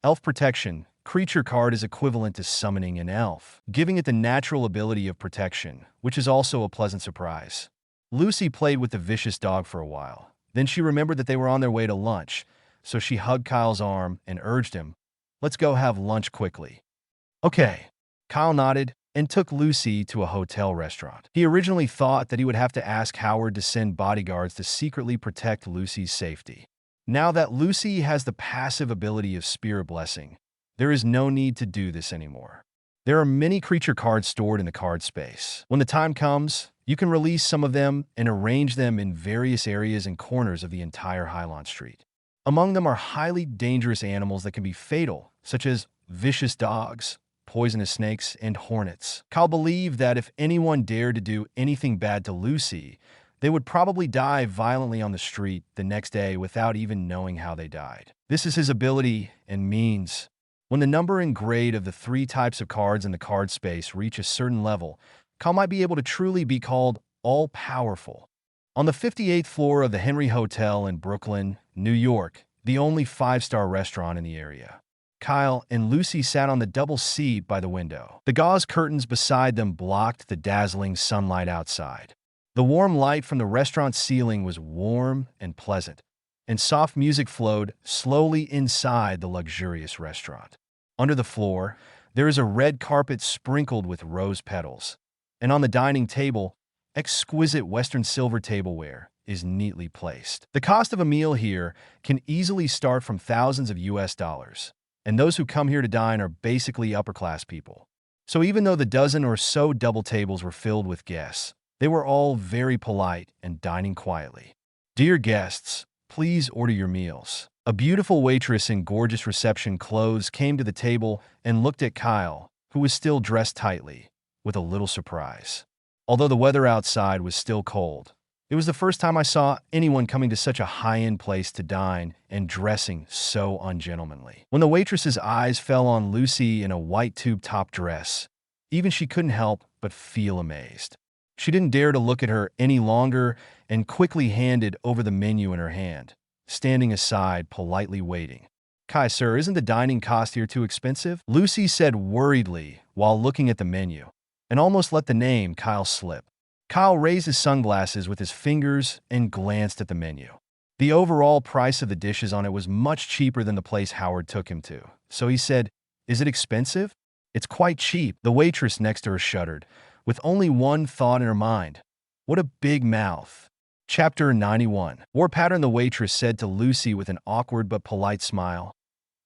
Elf Protection creature card is equivalent to summoning an elf, giving it the natural ability of protection, which is also a pleasant surprise. Lucy played with the vicious dog for a while. Then she remembered that they were on their way to lunch, so she hugged Kyle's arm and urged him, "Let's go have lunch quickly." "Okay." Kyle nodded and took Lucy to a hotel restaurant. He originally thought that he would have to ask Howard to send bodyguards to secretly protect Lucy's safety. Now that Lucy has the passive ability of Spirit Blessing, there is no need to do this anymore. There are many creature cards stored in the card space. When the time comes, you can release some of them and arrange them in various areas and corners of the entire Highland Street. Among them are highly dangerous animals that can be fatal, such as vicious dogs, poisonous snakes, and hornets. Kyle believed that if anyone dared to do anything bad to Lucy, they would probably die violently on the street the next day without even knowing how they died. This is his ability and means. When the number and grade of the 3 types of cards in the card space reach a certain level, Kyle might be able to truly be called all-powerful. On the 58th floor of the Henry Hotel in Brooklyn, New York, the only 5-star restaurant in the area, Kyle and Lucy sat on the double seat by the window. The gauze curtains beside them blocked the dazzling sunlight outside. The warm light from the restaurant's ceiling was warm and pleasant, and soft music flowed slowly inside the luxurious restaurant. Under the floor, there is a red carpet sprinkled with rose petals, and on the dining table, exquisite Western silver tableware is neatly placed. The cost of a meal here can easily start from thousands of US dollars, and those who come here to dine are basically upper-class people. So even though the dozen or so double tables were filled with guests, they were all very polite and dining quietly. "Dear guests, please order your meals." A beautiful waitress in gorgeous reception clothes came to the table and looked at Kyle, who was still dressed tightly, with a little surprise. Although the weather outside was still cold, it was the first time I saw anyone coming to such a high-end place to dine and dressing so ungentlemanly. When the waitress's eyes fell on Lucy in a white tube-top dress, even she couldn't help but feel amazed. She didn't dare to look at her any longer and quickly handed over the menu in her hand, standing aside, politely waiting. "Kai, sir, isn't the dining cost here too expensive?" Lucy said worriedly while looking at the menu, and almost let the name Kyle slip. Kyle raised his sunglasses with his fingers and glanced at the menu. The overall price of the dishes on it was much cheaper than the place Howard took him to, so he said, "Is it expensive?" "It's quite cheap." The waitress next to her shuddered, with only one thought in her mind: what a big mouth. Chapter 91. War Pattern. The waitress said to Lucy with an awkward but polite smile,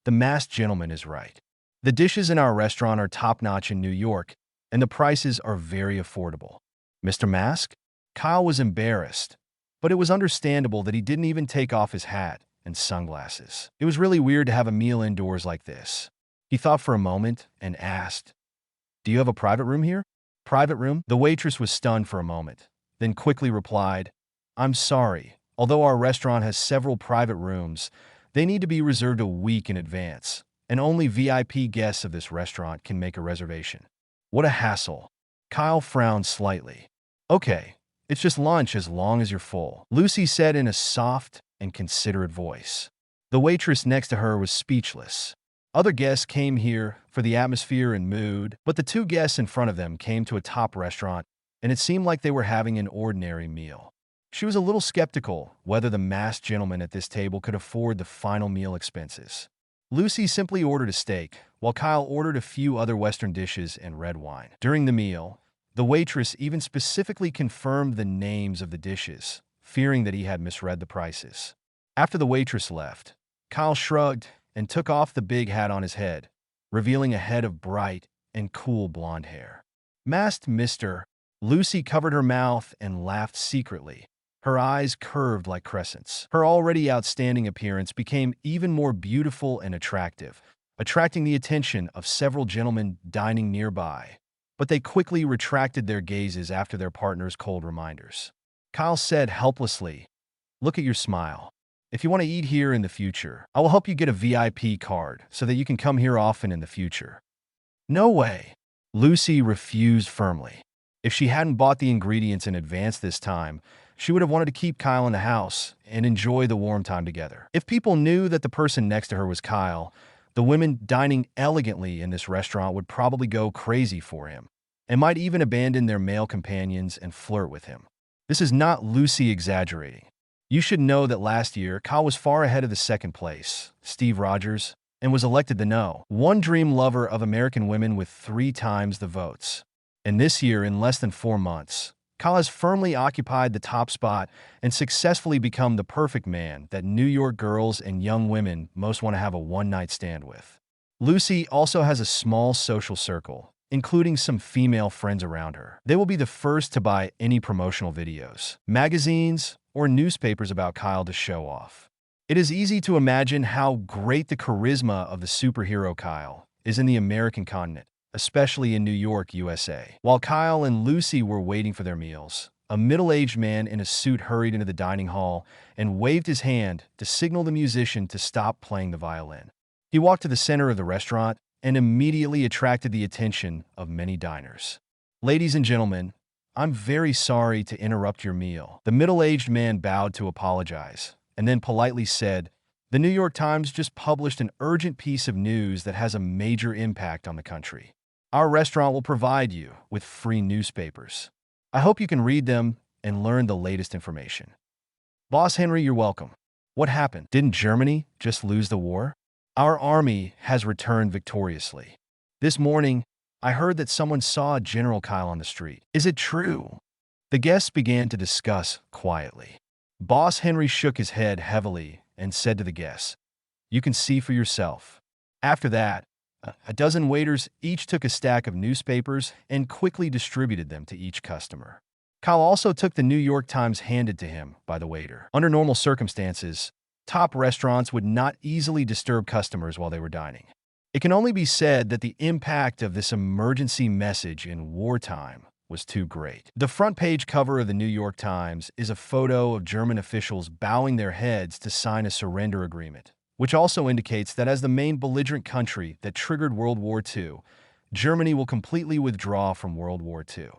"The masked gentleman is right. The dishes in our restaurant are top-notch in New York, and the prices are very affordable." "Mr. Mask?" Kyle was embarrassed, but it was understandable that he didn't even take off his hat and sunglasses. It was really weird to have a meal indoors like this. He thought for a moment and asked, "Do you have a private room here?" "Private room?" The waitress was stunned for a moment, then quickly replied, "I'm sorry. Although our restaurant has several private rooms, they need to be reserved a week in advance, and only VIP guests of this restaurant can make a reservation." "What a hassle." Kyle frowned slightly. "Okay, it's just lunch as long as you're full," Lucy said in a soft and considerate voice. The waitress next to her was speechless. Other guests came here for the atmosphere and mood, but the 2 guests in front of them came to a top restaurant, and it seemed like they were having an ordinary meal. She was a little skeptical whether the masked gentleman at this table could afford the final meal expenses. Lucy simply ordered a steak, while Kyle ordered a few other Western dishes and red wine. During the meal, the waitress even specifically confirmed the names of the dishes, fearing that he had misread the prices. After the waitress left, Kyle shrugged and took off the big hat on his head, revealing a head of bright and cool blonde hair. "Masked Mr." Lucy covered her mouth and laughed secretly, her eyes curved like crescents. Her already outstanding appearance became even more beautiful and attractive, attracting the attention of several gentlemen dining nearby, but they quickly retracted their gazes after their partner's cold reminders. Kyle said helplessly, "Look at your smile. If you want to eat here in the future, I will help you get a VIP card so that you can come here often in the future." "No way." Lucy refused firmly. If she hadn't bought the ingredients in advance this time, she would have wanted to keep Kyle in the house and enjoy the warm time together. If people knew that the person next to her was Kyle, the women dining elegantly in this restaurant would probably go crazy for him and might even abandon their male companions and flirt with him. This is not Lucy exaggerating. You should know that last year, Kyle was far ahead of the second place, Steve Rogers, and was elected the #1 dream lover of American women with 3 times the votes. And this year, in less than 4 months, Kyle has firmly occupied the top spot and successfully become the perfect man that New York girls and young women most want to have a one-night stand with. Lucy also has a small social circle, including some female friends around her. They will be the first to buy any promotional videos, magazines, or newspapers about Kyle to show off. It is easy to imagine how great the charisma of the superhero Kyle is in the American continent, especially in New York, USA. While Kyle and Lucy were waiting for their meals, a middle-aged man in a suit hurried into the dining hall and waved his hand to signal the musician to stop playing the violin. He walked to the center of the restaurant and immediately attracted the attention of many diners. "Ladies and gentlemen, I'm very sorry to interrupt your meal." The middle-aged man bowed to apologize and then politely said, "The New York Times just published an urgent piece of news that has a major impact on the country. Our restaurant will provide you with free newspapers. I hope you can read them and learn the latest information." "Boss Henry, you're welcome. What happened? Didn't Germany just lose the war?" "Our army has returned victoriously. This morning, I heard that someone saw General Kyle on the street. Is it true?" The guests began to discuss quietly. Boss Henry shook his head heavily and said to the guests, "You can see for yourself." After that, a dozen waiters each took a stack of newspapers and quickly distributed them to each customer. Kyle also took the New York Times handed to him by the waiter. Under normal circumstances, top restaurants would not easily disturb customers while they were dining. It can only be said that the impact of this emergency message in wartime was too great. The front page cover of the New York Times is a photo of German officials bowing their heads to sign a surrender agreement, which also indicates that as the main belligerent country that triggered World War II, Germany will completely withdraw from World War II.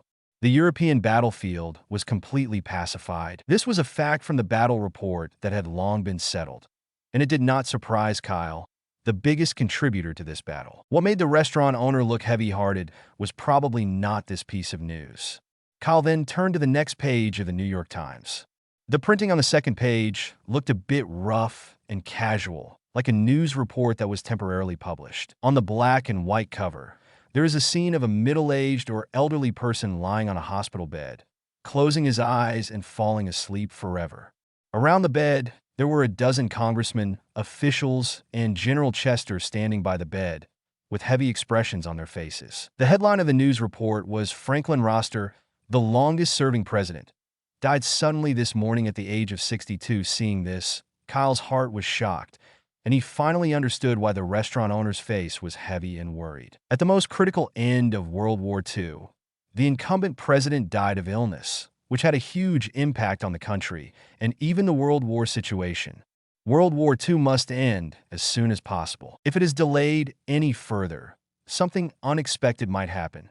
The European battlefield was completely pacified. This was a fact from the battle report that had long been settled, and it did not surprise Kyle, the biggest contributor to this battle. What made the restaurant owner look heavy-hearted was probably not this piece of news. Kyle then turned to the next page of the New York Times. The printing on the second page looked a bit rough and casual, like a news report that was temporarily published. On the black and white cover, there is a scene of a middle-aged or elderly person lying on a hospital bed, closing his eyes and falling asleep forever. Around the bed, there were a dozen congressmen, officials, and General Chester standing by the bed, with heavy expressions on their faces. The headline of the news report was "Franklin Roster, the longest-serving president, died suddenly this morning at the age of 62. Seeing this, Kyle's heart was shocked, and he finally understood why the restaurant owner's face was heavy and worried. At the most critical end of World War II, the incumbent president died of illness, which had a huge impact on the country and even the World War situation. World War II must end as soon as possible. If it is delayed any further, something unexpected might happen.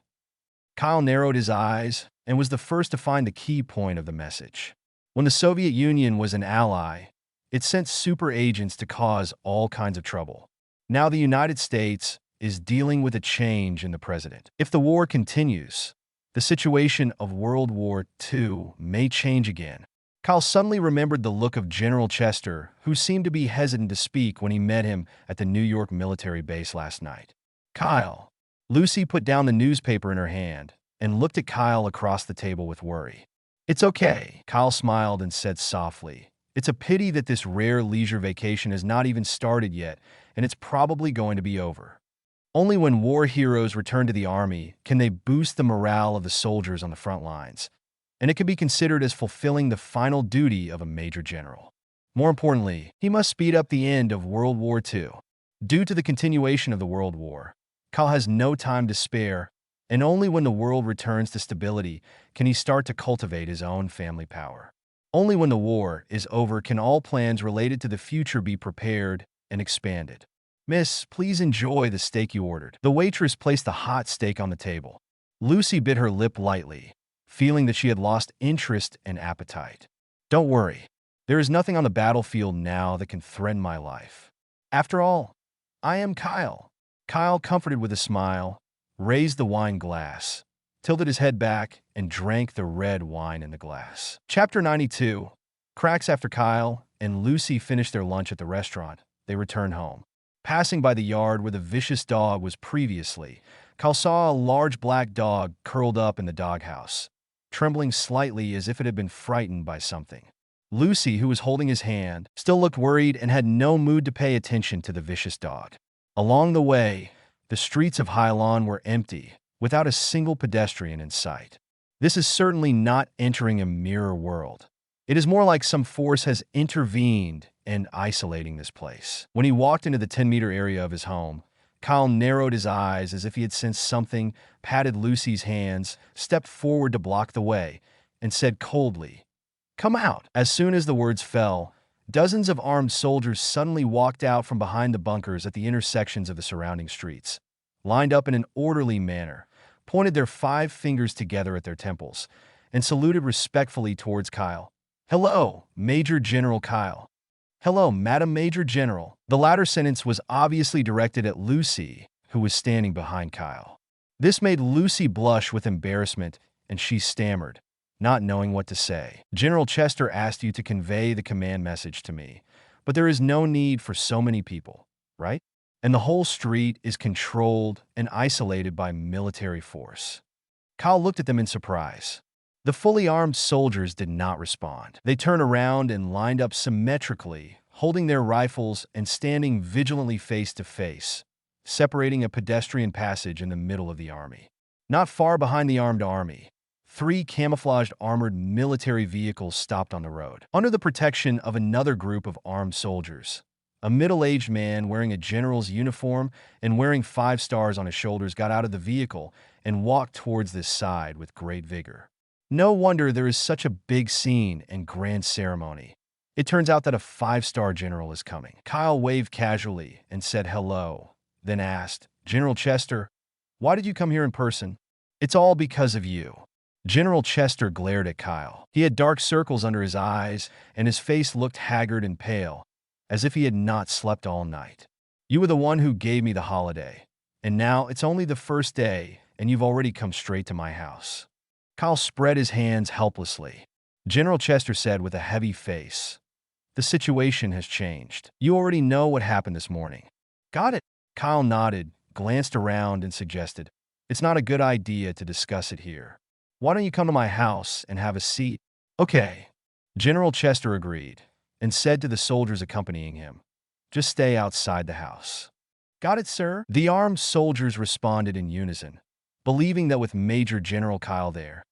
Kyle narrowed his eyes and was the first to find the key point of the message. When the Soviet Union was an ally, it sent super agents to cause all kinds of trouble. Now the United States is dealing with a change in the president. If the war continues, the situation of World War II may change again. Kyle suddenly remembered the look of General Chester, who seemed to be hesitant to speak when he met him at the New York military base last night. "Kyle." Lucy put down the newspaper in her hand and looked at Kyle across the table with worry. "It's okay." Kyle smiled and said softly, "It's a pity that this rare leisure vacation has not even started yet, and it's probably going to be over. Only when war heroes return to the army can they boost the morale of the soldiers on the front lines, and it can be considered as fulfilling the final duty of a major general. More importantly, he must speed up the end of World War II. Due to the continuation of the World War, Kyle has no time to spare, and only when the world returns to stability can he start to cultivate his own family power. Only when the war is over can all plans related to the future be prepared and expanded. Miss, please enjoy the steak you ordered." The waitress placed the hot steak on the table. Lucy bit her lip lightly feeling that she had lost interest and appetite. "Don't worry. There is nothing on the battlefield now that can threaten my life. After all, I am Kyle." Kyle, comforted with a smile, raised the wine glass, tilted his head back, and drank the red wine in the glass. Chapter 92. Cracks. After Kyle and Lucy finished their lunch at the restaurant, they returned home. Passing by the yard where the vicious dog was previously, Kyle saw a large black dog curled up in the doghouse, trembling slightly as if it had been frightened by something. Lucy, who was holding his hand, still looked worried and had no mood to pay attention to the vicious dog. Along the way, the streets of Hylon were empty, without a single pedestrian in sight. This is certainly not entering a mirror world. It is more like some force has intervened in isolating this place. When he walked into the 10-meter area of his home, Kyle narrowed his eyes as if he had sensed something, patted Lucy's hands, stepped forward to block the way, and said coldly, "Come out." As soon as the words fell, dozens of armed soldiers suddenly walked out from behind the bunkers at the intersections of the surrounding streets, lined up in an orderly manner, pointed their 5 fingers together at their temples, and saluted respectfully towards Kyle. "Hello, Major General Kyle." "Hello, Madam Major General." The latter sentence was obviously directed at Lucy, who was standing behind Kyle. This made Lucy blush with embarrassment, and she stammered, not knowing what to say. "General Chester asked you to convey the command message to me, but there is no need for so many people, right? And the whole street is controlled and isolated by military force." Kyle looked at them in surprise. The fully armed soldiers did not respond. They turned around and lined up symmetrically, holding their rifles and standing vigilantly face to face, separating a pedestrian passage in the middle of the army. Not far behind the armed army, 3 camouflaged armored military vehicles stopped on the road. Under the protection of another group of armed soldiers, a middle-aged man wearing a general's uniform and wearing 5 stars on his shoulders got out of the vehicle and walked towards this side with great vigor. No wonder there is such a big scene and grand ceremony. It turns out that a 5-star general is coming. Kyle waved casually and said hello, then asked, "General Chester, why did you come here in person?" "It's all because of you." General Chester glared at Kyle. He had dark circles under his eyes, and his face looked haggard and pale, as if he had not slept all night. "You were the one who gave me the holiday, and now it's only the first day, and you've already come straight to my house." Kyle spread his hands helplessly. General Chester said with a heavy face, "The situation has changed. You already know what happened this morning." "Got it." Kyle nodded, glanced around, and suggested, "It's not a good idea to discuss it here. Why don't you come to my house and have a seat?" "Okay." General Chester agreed and said to the soldiers accompanying him, "Just stay outside the house." "Got it, sir." The armed soldiers responded in unison, believing that with Major General Kyle there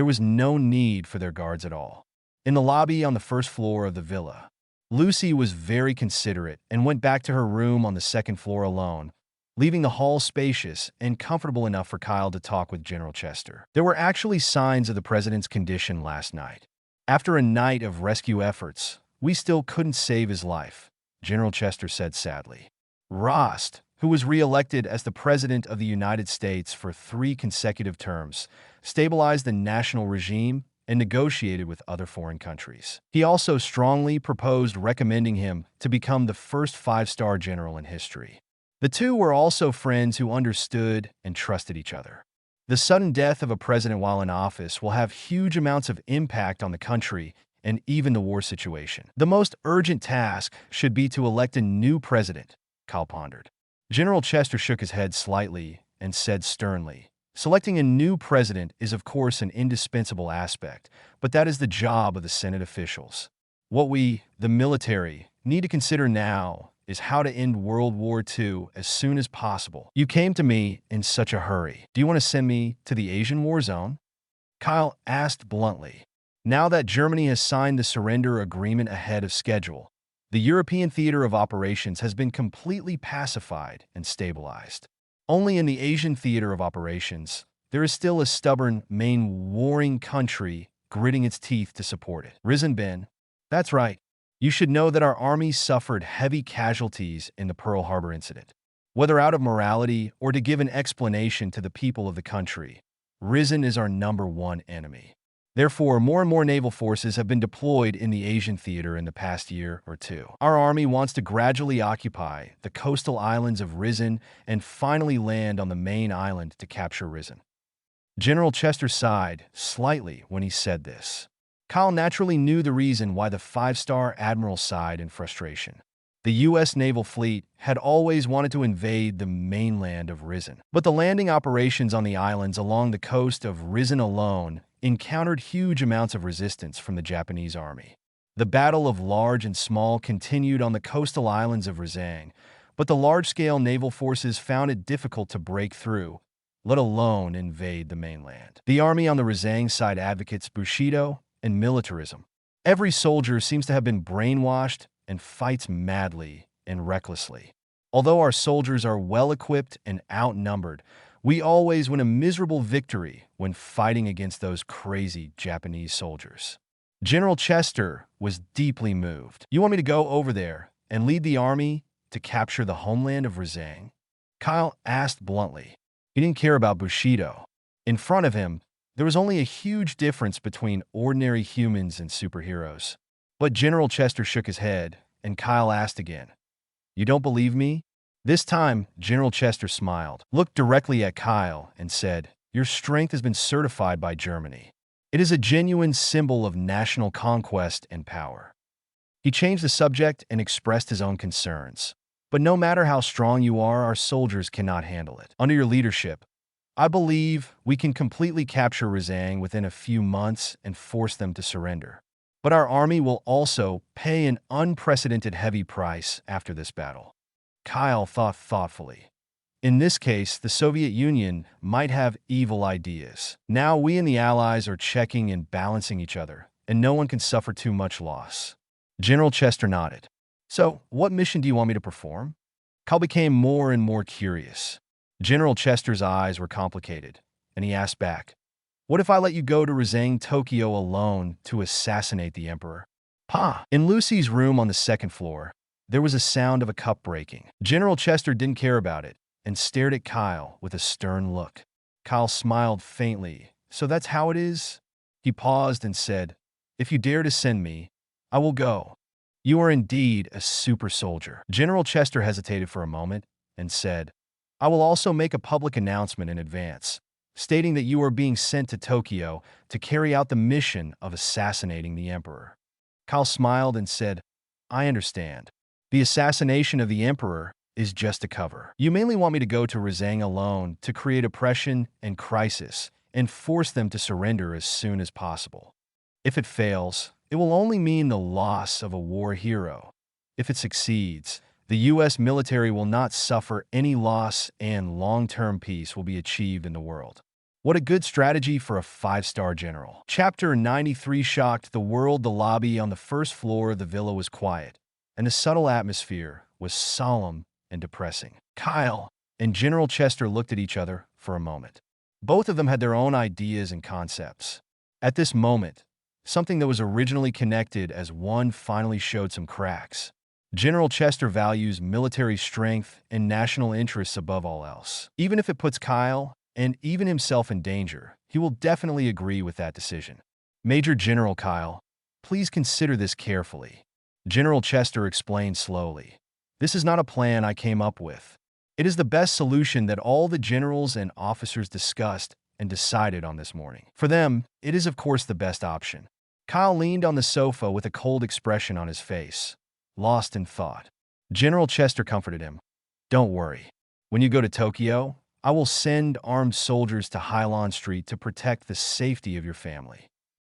was no need for their guards at all. In the lobby on the first floor of the villa, Lucy was very considerate and went back to her room on the second floor alone, leaving the hall spacious and comfortable enough for Kyle to talk with General Chester. There were actually signs of the president's condition last night. "After a night of rescue efforts, we still couldn't save his life," General Chester said sadly. Rost, who was re-elected as the President of the United States for 3 consecutive terms, stabilized the national regime and negotiated with other foreign countries. He also strongly proposed recommending him to become the first 5-star general in history. The two were also friends who understood and trusted each other. The sudden death of a president while in office will have huge amounts of impact on the country and even the war situation. The most urgent task should be to elect a new president, Kyle pondered. General Chester shook his head slightly and said sternly, "Selecting a new president is of course an indispensable aspect, but that is the job of the Senate officials. What we, the military, need to consider now is how to end World War II as soon as possible. You came to me in such a hurry. Do you want to send me to the Asian war zone?" Kyle asked bluntly. Now that Germany has signed the surrender agreement ahead of schedule, the European theater of operations has been completely pacified and stabilized. Only in the Asian theater of operations, there is still a stubborn, main warring country gritting its teeth to support it. Risen Ben, that's right. You should know that our army suffered heavy casualties in the Pearl Harbor incident. Whether out of morality or to give an explanation to the people of the country, Risen is our #1 enemy. Therefore, more and more naval forces have been deployed in the Asian theater in the past year or two. Our army wants to gradually occupy the coastal islands of Risen and finally land on the main island to capture Risen. General Chester sighed slightly when he said this. Kyle naturally knew the reason why the five-star admiral sighed in frustration. The U.S. naval fleet had always wanted to invade the mainland of Risen, but the landing operations on the islands along the coast of Risen alone encountered huge amounts of resistance from the Japanese army. The Battle of Large and Small continued on the coastal islands of Risen, but the large-scale naval forces found it difficult to break through, let alone invade the mainland. The army on the Risen side advocates Bushido and militarism. Every soldier seems to have been brainwashed and fights madly and recklessly. Although our soldiers are well-equipped and outnumbered, we always win a miserable victory when fighting against those crazy Japanese soldiers. General Chester was deeply moved. You want me to go over there and lead the army to capture the homeland of Risen? Kyle asked bluntly. He didn't care about Bushido. In front of him, there was only a huge difference between ordinary humans and superheroes. But General Chester shook his head, and Kyle asked again, "You don't believe me?" This time, General Chester smiled, looked directly at Kyle, and said, "Your strength has been certified by Germany. It is a genuine symbol of national conquest and power." He changed the subject and expressed his own concerns. "But no matter how strong you are, our soldiers cannot handle it. Under your leadership, I believe we can completely capture Risen within a few months and force them to surrender. But our army will also pay an unprecedented heavy price after this battle." Kyle thought thoughtfully. In this case, the Soviet Union might have evil ideas. Now we and the Allies are checking and balancing each other, and no one can suffer too much loss. General Chester nodded. "So, what mission do you want me to perform?" Kyle became more and more curious. General Chester's eyes were complicated, and he asked back, "What if I let you go to Risen, Tokyo alone to assassinate the emperor?" "Pa!" In Lucy's room on the second floor, there was a sound of a cup breaking. General Chester didn't care about it and stared at Kyle with a stern look. Kyle smiled faintly. "So that's how it is?" He paused and said, "If you dare to send me, I will go. You are indeed a super soldier." General Chester hesitated for a moment and said, "I will also make a public announcement in advance, stating that you are being sent to Tokyo to carry out the mission of assassinating the emperor." Kyle smiled and said, "I understand. The assassination of the emperor is just a cover. You mainly want me to go to Risen alone to create oppression and crisis and force them to surrender as soon as possible. If it fails, it will only mean the loss of a war hero. If it succeeds, the U.S. military will not suffer any loss and long-term peace will be achieved in the world." What a good strategy for a five-star general. Chapter 93 shocked the world. The lobby on the first floor of the villa was quiet, and the subtle atmosphere was solemn and depressing. Kyle and General Chester looked at each other for a moment. Both of them had their own ideas and concepts. At this moment, something that was originally connected as one finally showed some cracks. General Chester values military strength and national interests above all else. Even if it puts Kyle and even himself in danger, he will definitely agree with that decision. "Major General Kyle, please consider this carefully." General Chester explained slowly. "This is not a plan I came up with. It is the best solution that all the generals and officers discussed and decided on this morning. For them, it is of course the best option." Kyle leaned on the sofa with a cold expression on his face, lost in thought. General Chester comforted him. "Don't worry. When you go to Tokyo, I will send armed soldiers to Hylon Street to protect the safety of your family."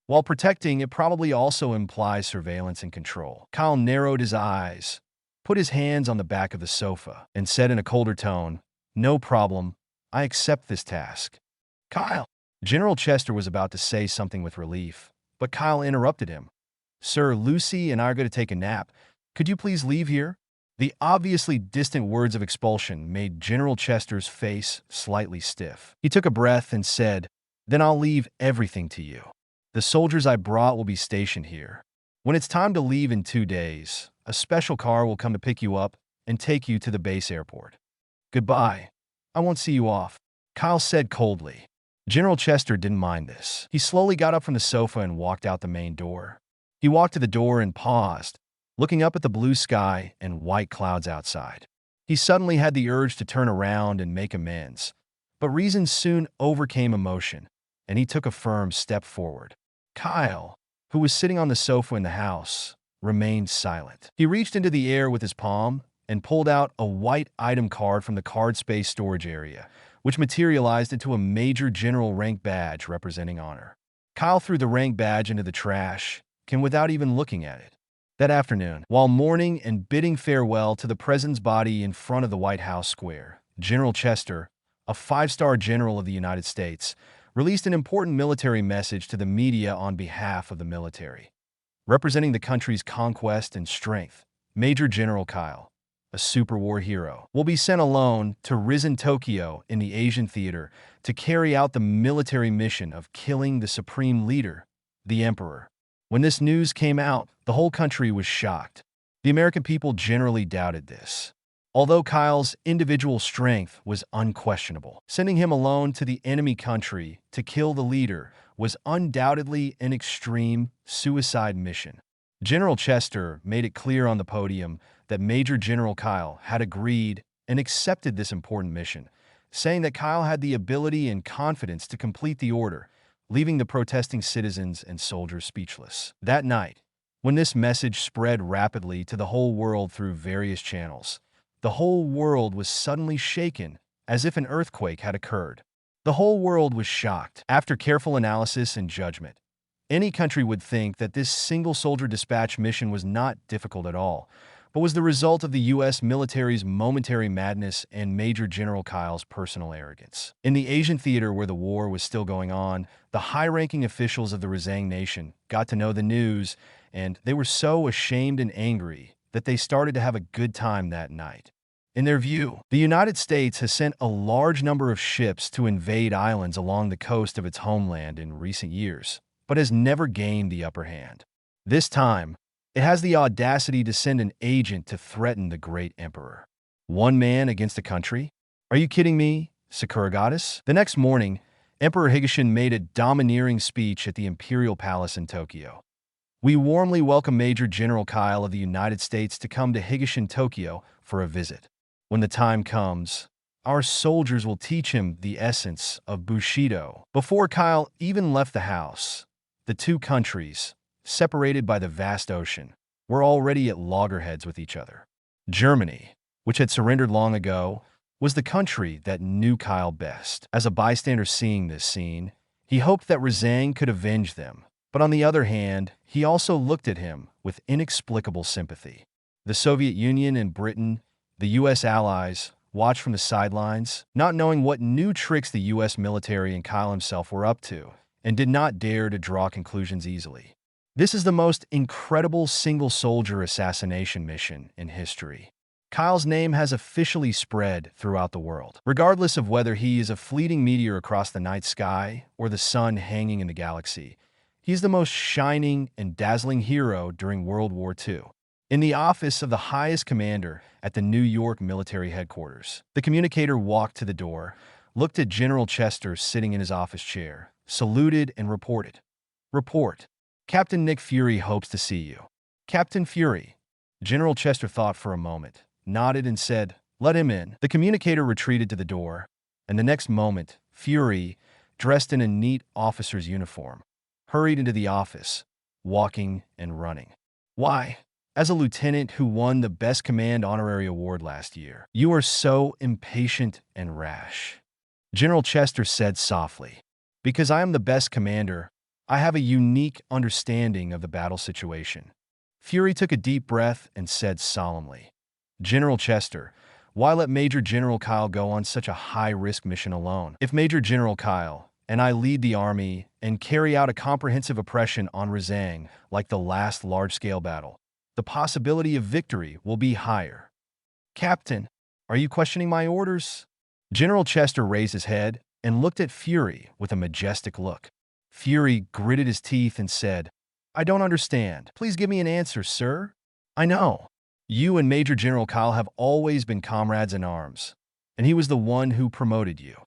While protecting, it probably also implies surveillance and control. Kyle narrowed his eyes, put his hands on the back of the sofa, and said in a colder tone, "No problem. I accept this task." "Kyle!" General Chester was about to say something with relief, but Kyle interrupted him. "Sir, Lucy and I are going to take a nap. Could you please leave here?" The obviously distant words of expulsion made General Chester's face slightly stiff. He took a breath and said, "Then I'll leave everything to you. The soldiers I brought will be stationed here. When it's time to leave in 2 days, a special car will come to pick you up and take you to the base airport. Goodbye. I won't see you off." Kyle said coldly. General Chester didn't mind this. He slowly got up from the sofa and walked out the main door. He walked to the door and paused, looking up at the blue sky and white clouds outside. He suddenly had the urge to turn around and make amends, but reason soon overcame emotion, and he took a firm step forward. Kyle, who was sitting on the sofa in the house, remained silent. He reached into the air with his palm and pulled out a white item card from the card space storage area, which materialized into a Major General rank badge representing honor. Kyle threw the rank badge into the trash, and without even looking at it. That afternoon, while mourning and bidding farewell to the president's body in front of the White House square, General Chester, a five-star general of the United States, released an important military message to the media on behalf of the military. Representing the country's conquest and strength, Major General Kyle, a super war hero, will be sent alone to Risen Tokyo in the Asian theater to carry out the military mission of killing the supreme leader, the Emperor. When this news came out, the whole country was shocked. The American people generally doubted this. Although Kyle's individual strength was unquestionable, sending him alone to the enemy country to kill the leader was undoubtedly an extreme suicide mission. General Chester made it clear on the podium that Major General Kyle had agreed and accepted this important mission, saying that Kyle had the ability and confidence to complete the order, leaving the protesting citizens and soldiers speechless. That night, when this message spread rapidly to the whole world through various channels, the whole world was suddenly shaken as if an earthquake had occurred. The whole world was shocked. After careful analysis and judgment, any country would think that this single-soldier dispatch mission was not difficult at all, but was the result of the U.S. military's momentary madness and Major General Kyle's personal arrogance. In the Asian theater where the war was still going on, the high-ranking officials of the Ruzang nation got to know the news, and they were so ashamed and angry that they started to have a good time that night. In their view, the United States has sent a large number of ships to invade islands along the coast of its homeland in recent years, but has never gained the upper hand. This time, it has the audacity to send an agent to threaten the great emperor. One man against a country? Are you kidding me, Sakura Goddess? The next morning, Emperor Higashin made a domineering speech at the Imperial Palace in Tokyo. We warmly welcome Major General Kyle of the United States to come to Higashin, Tokyo for a visit. When the time comes, our soldiers will teach him the essence of Bushido. Before Kyle even left the house, the two countries, separated by the vast ocean, were already at loggerheads with each other. Germany, which had surrendered long ago, was the country that knew Kyle best. As a bystander seeing this scene, he hoped that Ruzang could avenge them, but on the other hand, he also looked at him with inexplicable sympathy. The Soviet Union and Britain, the U.S. allies, watched from the sidelines, not knowing what new tricks the U.S. military and Kyle himself were up to, and did not dare to draw conclusions easily. This is the most incredible single-soldier assassination mission in history. Kyle's name has officially spread throughout the world. Regardless of whether he is a fleeting meteor across the night sky or the sun hanging in the galaxy, he is the most shining and dazzling hero during World War II. In the office of the highest commander at the New York military headquarters, the communicator walked to the door, looked at General Chester sitting in his office chair, saluted and reported. Report. Captain Nick Fury hopes to see you. Captain Fury. General Chester thought for a moment, nodded and said, "Let him in." The communicator retreated to the door, and the next moment, Fury, dressed in a neat officer's uniform, hurried into the office, walking and running. Why? As a lieutenant who won the Best Command Honorary Award last year, you are so impatient and rash. General Chester said softly, "Because I am the best commander, I have a unique understanding of the battle situation." Fury took a deep breath and said solemnly, "General Chester, why let Major General Kyle go on such a high-risk mission alone? If Major General Kyle and I lead the army and carry out a comprehensive oppression on Ruzang like the last large-scale battle, the possibility of victory will be higher." Captain, are you questioning my orders? General Chester raised his head and looked at Fury with a majestic look. Fury gritted his teeth and said, "I don't understand. Please give me an answer, sir." "I know. You and Major General Kyle have always been comrades in arms, and he was the one who promoted you.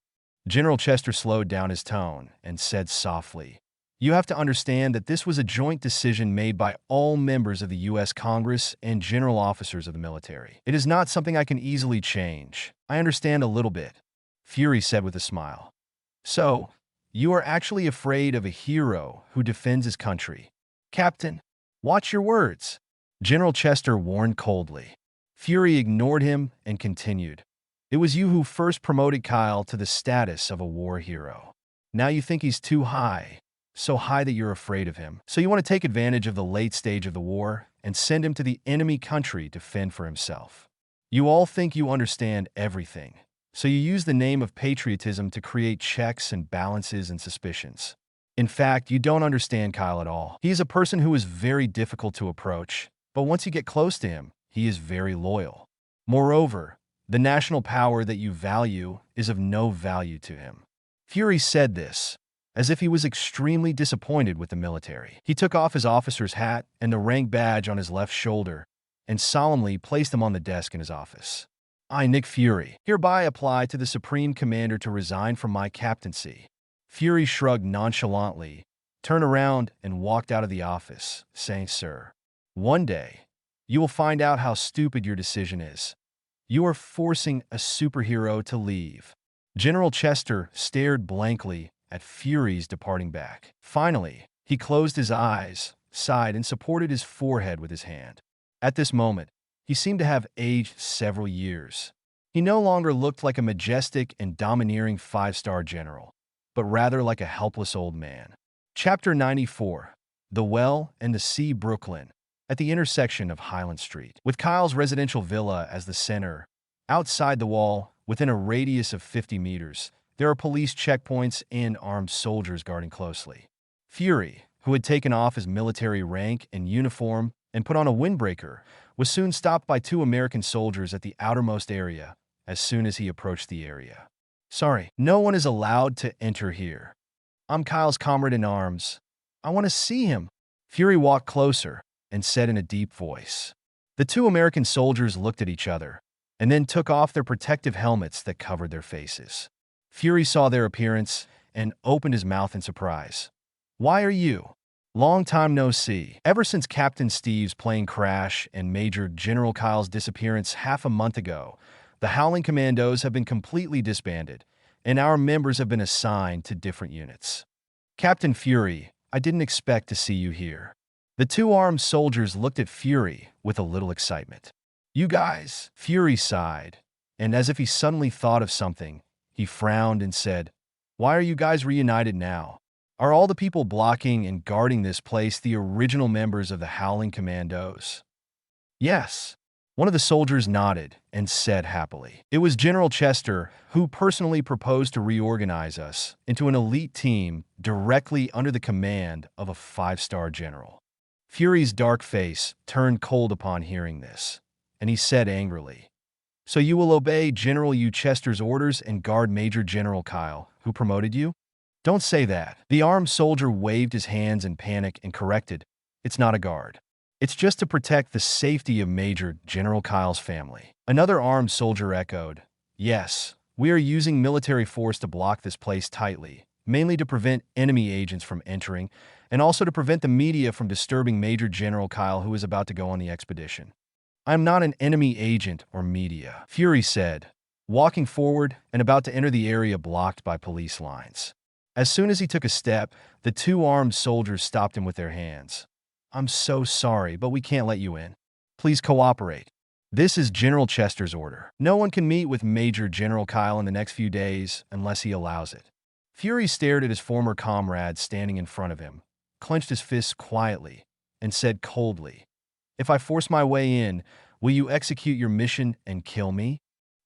General Chester slowed down his tone and said softly, "You have to understand that this was a joint decision made by all members of the U.S. Congress and general officers of the military. It is not something I can easily change. I understand a little bit," Fury said with a smile. "So, you are actually afraid of a hero who defends his country. Captain, watch your words," General Chester warned coldly. Fury ignored him and continued, "It was you who first promoted Kyle to the status of a war hero. Now you think he's too high, so high that you're afraid of him. So you want to take advantage of the late stage of the war and send him to the enemy country to fend for himself. You all think you understand everything, so you use the name of patriotism to create checks and balances and suspicions. In fact, you don't understand Kyle at all. He is a person who is very difficult to approach, but once you get close to him, he is very loyal. Moreover, the national power that you value is of no value to him." Fury said this as if he was extremely disappointed with the military. He took off his officer's hat and the rank badge on his left shoulder and solemnly placed them on the desk in his office. "I, Nick Fury, hereby apply to the Supreme Commander to resign from my captaincy." Fury shrugged nonchalantly, turned around, and walked out of the office, saying, "Sir, one day, you will find out how stupid your decision is. You are forcing a superhero to leave." General Chester stared blankly at Fury's departing back. Finally, he closed his eyes, sighed, and supported his forehead with his hand. At this moment, he seemed to have aged several years. He no longer looked like a majestic and domineering five-star general, but rather like a helpless old man. Chapter 94: The Well and the Sea, Brooklyn. At the intersection of Highland Street, with Kyle's residential villa as the center, outside the wall, within a radius of 50 meters, there are police checkpoints and armed soldiers guarding closely. Fury, who had taken off his military rank and uniform and put on a windbreaker, was soon stopped by 2 American soldiers at the outermost area as soon as he approached the area. "Sorry, no one is allowed to enter here. I'm Kyle's comrade-in-arms. I want to see him." Fury walked closer and said in a deep voice. The 2 American soldiers looked at each other and then took off their protective helmets that covered their faces. Fury saw their appearance and opened his mouth in surprise. "Why are you? Long time no see." Ever since Captain Steve's plane crash and Major General Kyle's disappearance half a month ago, the Howling Commandos have been completely disbanded, and our members have been assigned to different units. "Captain Fury, I didn't expect to see you here." The 2 armed soldiers looked at Fury with a little excitement. "You guys," Fury sighed, and as if he suddenly thought of something, he frowned and said, "Why are you guys reunited now? Are all the people blocking and guarding this place the original members of the Howling Commandos?" "Yes." One of the soldiers nodded and said happily, "It was General Chester who personally proposed to reorganize us into an elite team directly under the command of a 5-star general." Fury's dark face turned cold upon hearing this, and he said angrily, "So you will obey General U. Chester's orders and guard Major General Kyle, who promoted you?" "Don't say that." The armed soldier waved his hands in panic and corrected, "It's not a guard. It's just to protect the safety of Major General Kyle's family." Another armed soldier echoed, "Yes, we are using military force to block this place tightly, mainly to prevent enemy agents from entering, and also to prevent the media from disturbing Major General Kyle, who is about to go on the expedition." "I am not an enemy agent or media," Fury said, walking forward and about to enter the area blocked by police lines. As soon as he took a step, the 2 armed soldiers stopped him with their hands. "I'm so sorry, but we can't let you in. Please cooperate. This is General Chester's order. No one can meet with Major General Kyle in the next few days unless he allows it." Fury stared at his former comrade standing in front of him, clenched his fists quietly, and said coldly, "If I force my way in, will you execute your mission and kill me?"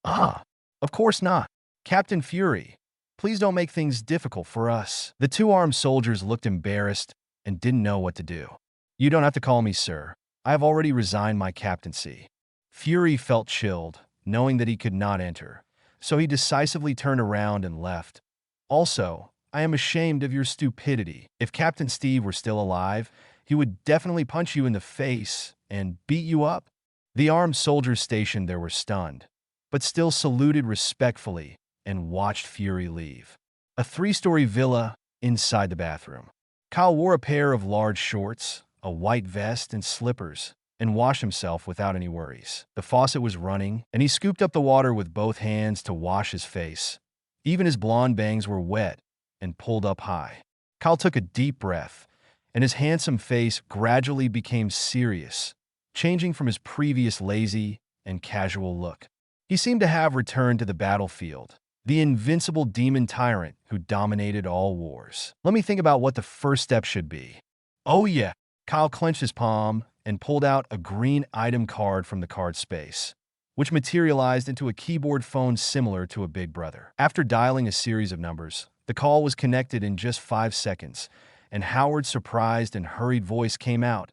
"Ah, of course not. Captain Fury, please don't make things difficult for us." The 2 armed soldiers looked embarrassed and didn't know what to do. "You don't have to call me sir. I have already resigned my captaincy." Fury felt chilled, knowing that he could not enter, so he decisively turned around and left. "Also, I am ashamed of your stupidity. If Captain Steve were still alive, he would definitely punch you in the face and beat you up." The armed soldiers stationed there were stunned, but still saluted respectfully and watched fury leave. A three-story villa inside the bathroom. Kyle wore a pair of large shorts, a white vest, and slippers, and washed himself without any worries. The faucet was running, and he scooped up the water with both hands to wash his face. Even his blonde bangs were wet and pulled up high. Kyle took a deep breath, and his handsome face gradually became serious, changing from his previous lazy and casual look. He seemed to have returned to the battlefield, the invincible demon tyrant who dominated all wars. Let me think about what the first step should be. Oh yeah. Kyle clenched his palm and pulled out a green item card from the card space, which materialized into a keyboard phone similar to a Big Brother. After dialing a series of numbers, the call was connected in just 5 seconds, and Howard's surprised and hurried voice came out.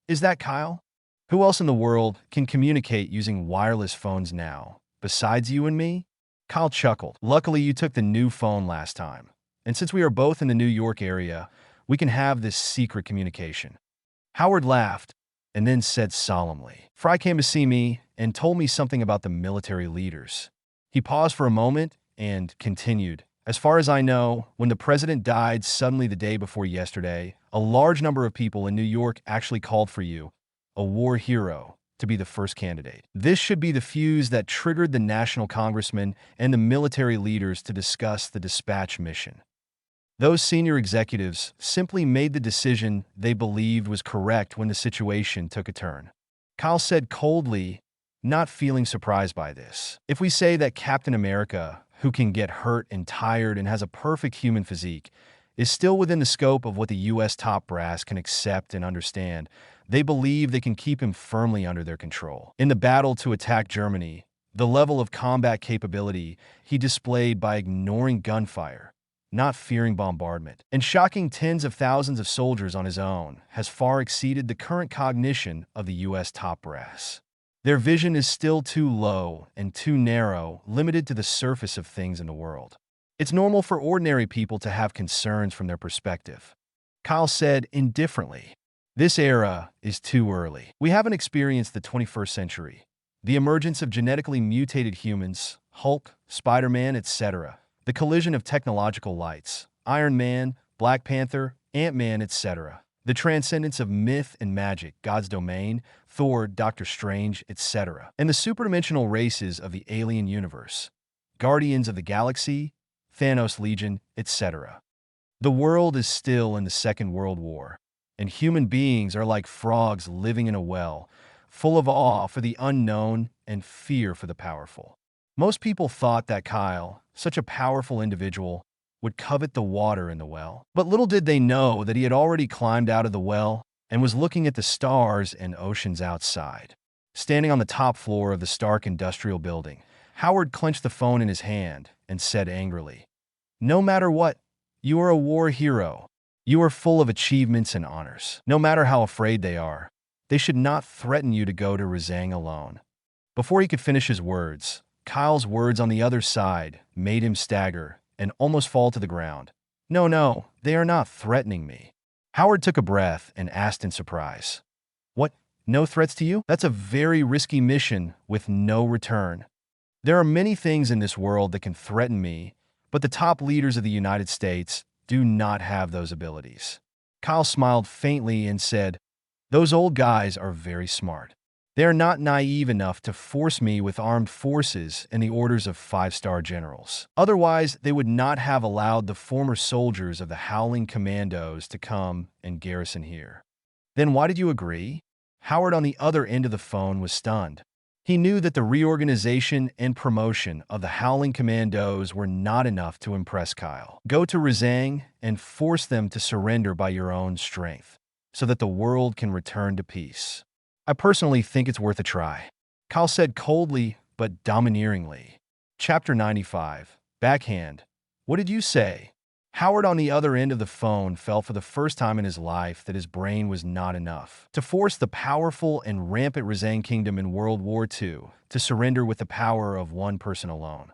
"Is that Kyle? Who else in the world can communicate using wireless phones now, besides you and me?" Kyle chuckled. "Luckily, you took the new phone last time, and since we are both in the New York area, we can have this secret communication." Howard laughed and then said solemnly, "Fry came to see me and told me something about the military leaders." He paused for a moment and continued, "As far as I know, when the president died suddenly the day before yesterday, a large number of people in New York actually called for you, a war hero, to be the first candidate. This should be the fuse that triggered the national congressmen and the military leaders to discuss the dispatch mission. Those senior executives simply made the decision they believed was correct when the situation took a turn." Kyle said coldly, not feeling surprised by this. "If we say that Captain America, who can get hurt and tired and has a perfect human physique, is still within the scope of what the U.S. top brass can accept and understand, they believe they can keep him firmly under their control. In the battle to attack Germany, the level of combat capability he displayed by ignoring gunfire, not fearing bombardment, and shocking tens of thousands of soldiers on his own has far exceeded the current cognition of the U.S. top brass. Their vision is still too low and too narrow, limited to the surface of things in the world. It's normal for ordinary people to have concerns from their perspective." Kyle said indifferently, "This era is too early. We haven't experienced the 21st century, the emergence of genetically mutated humans, Hulk, Spider-Man, etc., the collision of technological lights, Iron Man, Black Panther, Ant-Man, etc., the transcendence of myth and magic, God's domain, Thor, Doctor Strange, etc., and the superdimensional races of the alien universe, Guardians of the Galaxy, Thanos Legion, etc. The world is still in the Second World War, and human beings are like frogs living in a well, full of awe for the unknown and fear for the powerful." Most people thought that Kyle, such a powerful individual, would covet the water in the well. But little did they know that he had already climbed out of the well and was looking at the stars and oceans outside. Standing on the top floor of the Stark Industrial Building, Howard clenched the phone in his hand and said angrily, "No matter what, you are a war hero. You are full of achievements and honors. No matter how afraid they are, they should not threaten you to go to Razang alone." Before he could finish his words, Kyle's words on the other side made him stagger and almost fall to the ground. No, they are not threatening me." Howard took a breath and asked in surprise, "What, no threats to you? That's a very risky mission with no return. There are many things in this world that can threaten me, but the top leaders of the United States do not have those abilities." Kyle smiled faintly and said, "Those old guys are very smart. They are not naive enough to force me with armed forces and the orders of 5-star generals. Otherwise, they would not have allowed the former soldiers of the Howling Commandos to come and garrison here." "Then why did you agree?" Howard on the other end of the phone was stunned. He knew that the reorganization and promotion of the Howling Commandos were not enough to impress Kyle. "Go to Razang and force them to surrender by your own strength, so that the world can return to peace. I personally think it's worth a try," Kyle said coldly but domineeringly. Chapter 95. Backhand. "What did you say?" Howard on the other end of the phone felt for the first time in his life that his brain was not enough. To force the powerful and rampant Razang kingdom in World War II to surrender with the power of one person alone.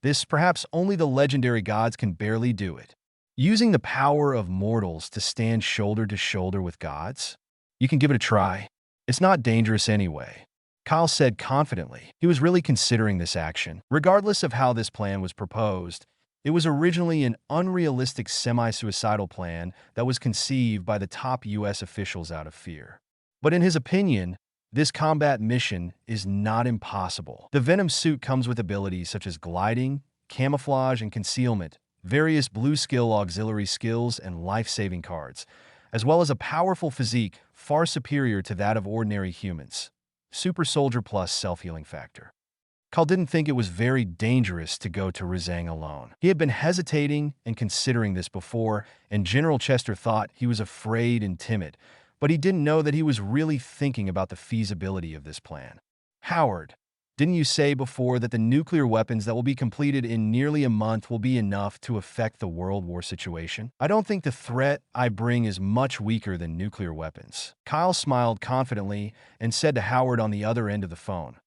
This, perhaps only the legendary gods can barely do it. Using the power of mortals to stand shoulder to shoulder with gods? You can give it a try. It's not dangerous anyway. Kyle said confidently. He was really considering this action. Regardless of how this plan was proposed, it was originally an unrealistic semi-suicidal plan that was conceived by the top U.S. officials out of fear. But in his opinion, this combat mission is not impossible. The Venom suit comes with abilities such as gliding, camouflage, and concealment, various blue skill auxiliary skills, and life-saving cards, as well as a powerful physique far superior to that of ordinary humans. Super Soldier plus self-healing factor. Kyle didn't think it was very dangerous to go to Rizang alone. He had been hesitating and considering this before, and General Chester thought he was afraid and timid, but he didn't know that he was really thinking about the feasibility of this plan. Howard, didn't you say before that the nuclear weapons that will be completed in nearly a month will be enough to affect the World War situation? I don't think the threat I bring is much weaker than nuclear weapons. Kyle smiled confidently and said to Howard on the other end of the phone,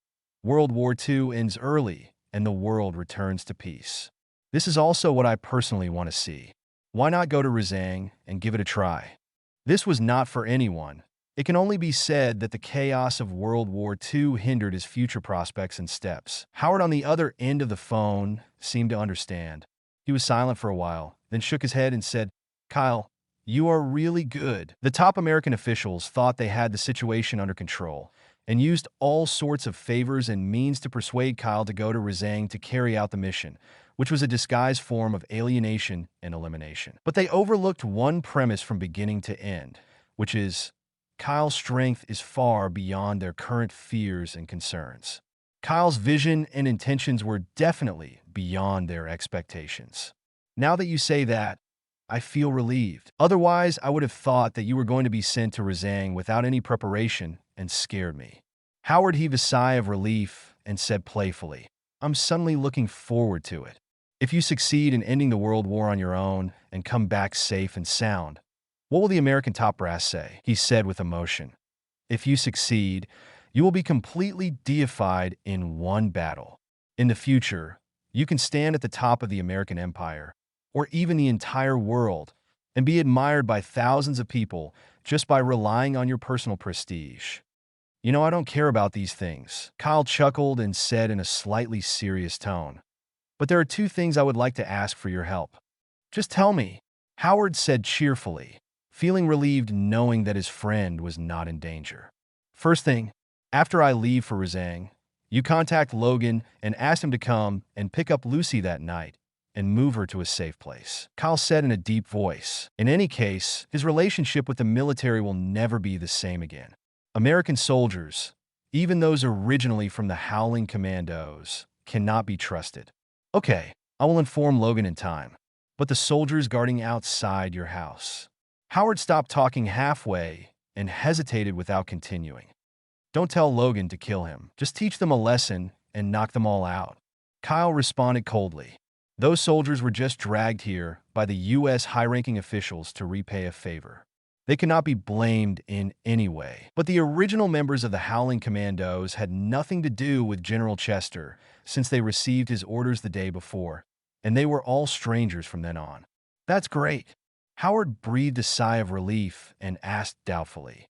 World War II ends early and the world returns to peace. This is also what I personally want to see. Why not go to Rizang and give it a try? This was not for anyone. It can only be said that the chaos of World War II hindered his future prospects and steps. Howard on the other end of the phone seemed to understand. He was silent for a while, then shook his head and said, Kyle, you are really good. The top American officials thought they had the situation under control and used all sorts of favors and means to persuade Kyle to go to Rizang to carry out the mission, which was a disguised form of alienation and elimination. But they overlooked one premise from beginning to end, which is Kyle's strength is far beyond their current fears and concerns. Kyle's vision and intentions were definitely beyond their expectations. Now that you say that, I feel relieved. Otherwise, I would have thought that you were going to be sent to Rizang without any preparation and scared me. Howard heaved a sigh of relief and said playfully, I'm suddenly looking forward to it. If you succeed in ending the World War on your own and come back safe and sound, what will the American top brass say? He said with emotion. If you succeed, you will be completely deified in one battle. In the future, you can stand at the top of the American empire, or even the entire world, and be admired by thousands of people just by relying on your personal prestige. You know, I don't care about these things. Kyle chuckled and said in a slightly serious tone, but there are two things I would like to ask for your help. Just tell me, Howard said cheerfully, feeling relieved knowing that his friend was not in danger. First thing, after I leave for Rizang, you contact Logan and ask him to come and pick up Lucy that night and move her to a safe place. Kyle said in a deep voice. In any case, his relationship with the military will never be the same again. American soldiers, even those originally from the Howling Commandos, cannot be trusted. Okay, I will inform Logan in time. But the soldiers guarding outside your house. Howard stopped talking halfway and hesitated without continuing. Don't tell Logan to kill him. Just teach them a lesson and knock them all out. Kyle responded coldly. Those soldiers were just dragged here by the U.S. high-ranking officials to repay a favor. They cannot be blamed in any way. But the original members of the Howling Commandos had nothing to do with General Chester since they received his orders the day before, and they were all strangers from then on. That's great. Howard breathed a sigh of relief and asked doubtfully,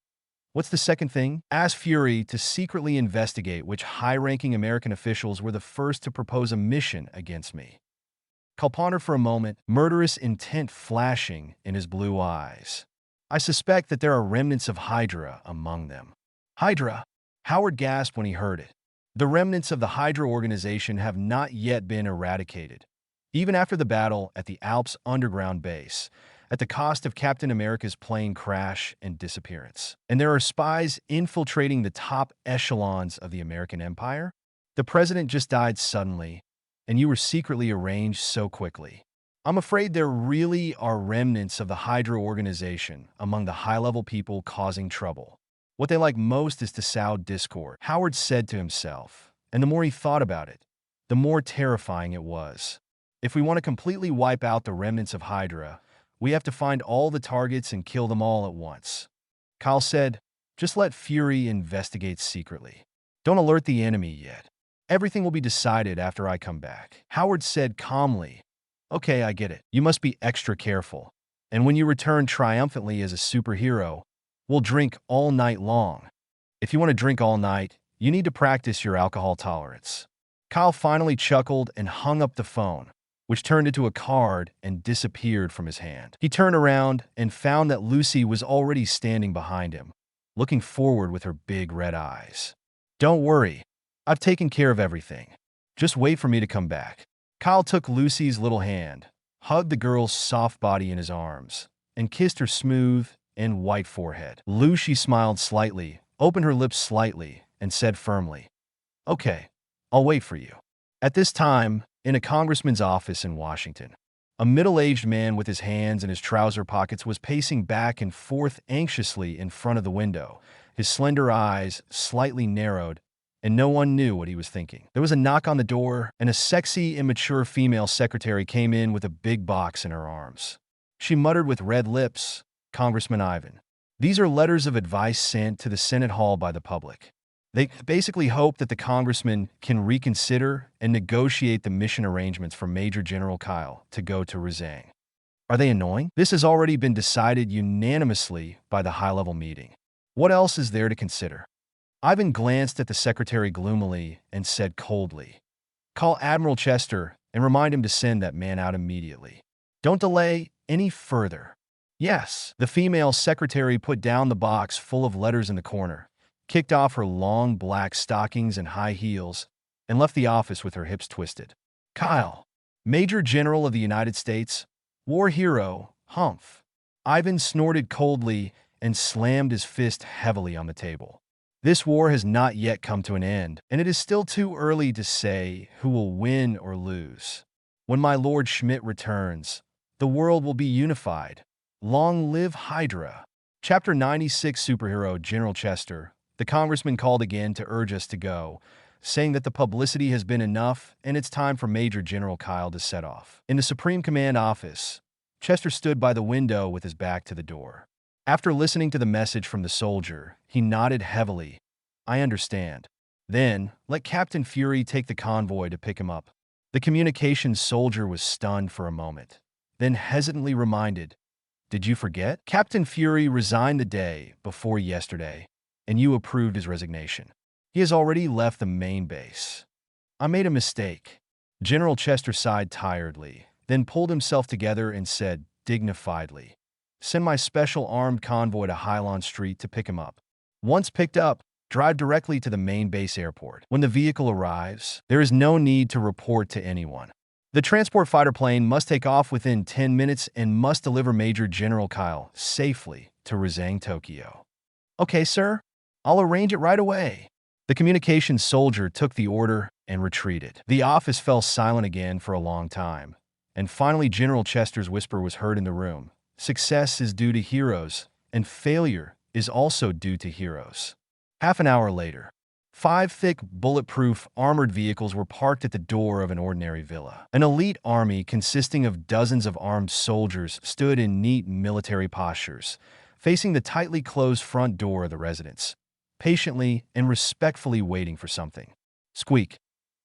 what's the second thing? Ask Fury to secretly investigate which high-ranking American officials were the first to propose a mission against me. Kyle pondered for a moment, murderous intent flashing in his blue eyes. I suspect that there are remnants of Hydra among them. Hydra? Howard gasped when he heard it. The remnants of the Hydra organization have not yet been eradicated, even after the battle at the Alps underground base, at the cost of Captain America's plane crash and disappearance. And there are spies infiltrating the top echelons of the American empire? The president just died suddenly, and you were secretly arranged so quickly. I'm afraid there really are remnants of the Hydra organization among the high-level people causing trouble. What they like most is to sow discord, Howard said to himself, and the more he thought about it, the more terrifying it was. If we want to completely wipe out the remnants of Hydra, we have to find all the targets and kill them all at once. Kyle said, just let Fury investigate secretly. Don't alert the enemy yet. Everything will be decided after I come back. Howard said calmly, okay, I get it. You must be extra careful. And when you return triumphantly as a superhero, we'll drink all night long. If you want to drink all night, You need to practice your alcohol tolerance." Kyle finally chuckled and hung up the phone, which turned into a card and disappeared from his hand. He turned around and found that Lucy was already standing behind him, looking forward with her big red eyes. "Don't worry, I've taken care of everything. Just wait for me to come back." Kyle took Lucy's little hand, hugged the girl's soft body in his arms, and kissed her smooth and white forehead. Lucy smiled slightly, opened her lips slightly, and said firmly, "Okay, I'll wait for you." At this time, in a congressman's office in Washington, a middle-aged man with his hands in his trouser pockets was pacing back and forth anxiously in front of the window, his slender eyes slightly narrowed, and no one knew what he was thinking. There was a knock on the door, and a sexy, immature female secretary came in with a big box in her arms. She muttered with red lips, "Congressman Ivan, these are letters of advice sent to the Senate Hall by the public. They basically hope that the congressman can reconsider and negotiate the mission arrangements for Major General Kyle to go to Rezang. Are they annoying? This has already been decided unanimously by the high-level meeting. What else is there to consider?" Ivan glanced at the secretary gloomily and said coldly, "Call Admiral Chester and remind him to send that man out immediately. Don't delay any further." "Yes." The female secretary put down the box full of letters in the corner, kicked off her long black stockings and high heels, and left the office with her hips twisted. "Kyle, Major General of the United States, war hero, Humph." Ivan snorted coldly and slammed his fist heavily on the table. This war has not yet come to an end, and it is still too early to say who will win or lose. When my Lord Schmidt returns, the world will be unified. Long live Hydra. Chapter 96. Superhero General Chester. The congressman called again to urge us to go, saying that the publicity has been enough and it's time for Major General Kyle to set off. In the Supreme Command office, Chester stood by the window with his back to the door. After listening to the message from the soldier, he nodded heavily. "I understand." Then, let Captain Fury take the convoy to pick him up. The communications soldier was stunned for a moment, then hesitantly reminded, "Did you forget? Captain Fury resigned the day before yesterday, and you approved his resignation. He has already left the main base." "I made a mistake." General Chester sighed tiredly, then pulled himself together and said dignifiedly, "Send my special armed convoy to Hylon Street to pick him up. Once picked up, drive directly to the main base airport. When the vehicle arrives, there is no need to report to anyone. The transport fighter plane must take off within 10 minutes and must deliver Major General Kyle safely to Rezang, Tokyo." "Okay, sir. I'll arrange it right away." The communications soldier took the order and retreated. The office fell silent again for a long time, and finally General Chester's whisper was heard in the room. "Success is due to heroes, and failure is also due to heroes." Half an hour later, 5 thick, bulletproof, armored vehicles were parked at the door of an ordinary villa. An elite army consisting of dozens of armed soldiers stood in neat military postures, facing the tightly closed front door of the residence, patiently and respectfully waiting for something. Squeak.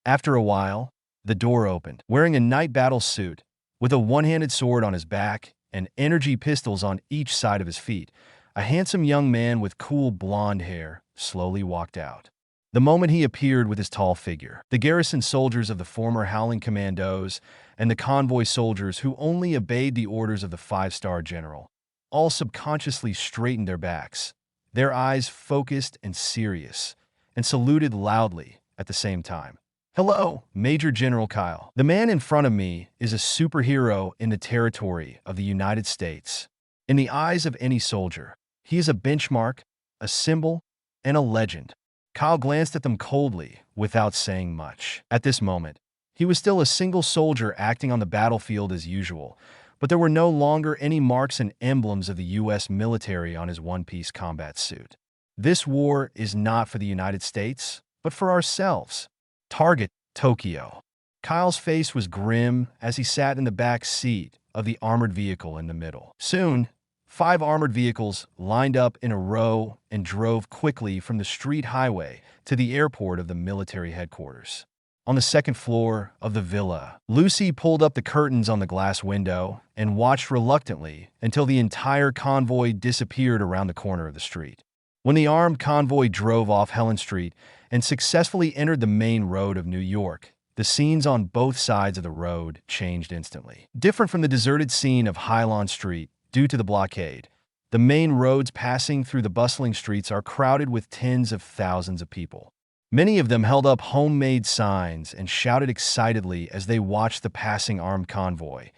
After a while, the door opened. Wearing a night battle suit, with a one-handed sword on his back and energy pistols on each side of his feet, a handsome young man with cool blonde hair slowly walked out. The moment he appeared with his tall figure, the garrison soldiers of the former Howling Commandos and the convoy soldiers who only obeyed the orders of the 5-star general all subconsciously straightened their backs, their eyes focused and serious, and saluted loudly at the same time. "Hello, Major General Kyle. The man in front of me is a superhero in the territory of the United States. In the eyes of any soldier, he is a benchmark, a symbol, and a legend." Kyle glanced at them coldly, without saying much. At this moment, he was still a single soldier acting on the battlefield as usual, but there were no longer any marks and emblems of the U.S. military on his one-piece combat suit. This war is not for the United States, but for ourselves. Target, Tokyo. Kyle's face was grim as he sat in the back seat of the armored vehicle in the middle. Soon, 5 armored vehicles lined up in a row and drove quickly from the street highway to the airport of the military headquarters. On the second floor of the villa, Lucy pulled up the curtains on the glass window and watched reluctantly until the entire convoy disappeared around the corner of the street. When the armed convoy drove off Helen Street and successfully entered the main road of New York, the scenes on both sides of the road changed instantly. Different from the deserted scene of Highland Street due to the blockade, the main roads passing through the bustling streets are crowded with tens of thousands of people. Many of them held up homemade signs and shouted excitedly as they watched the passing armed convoy,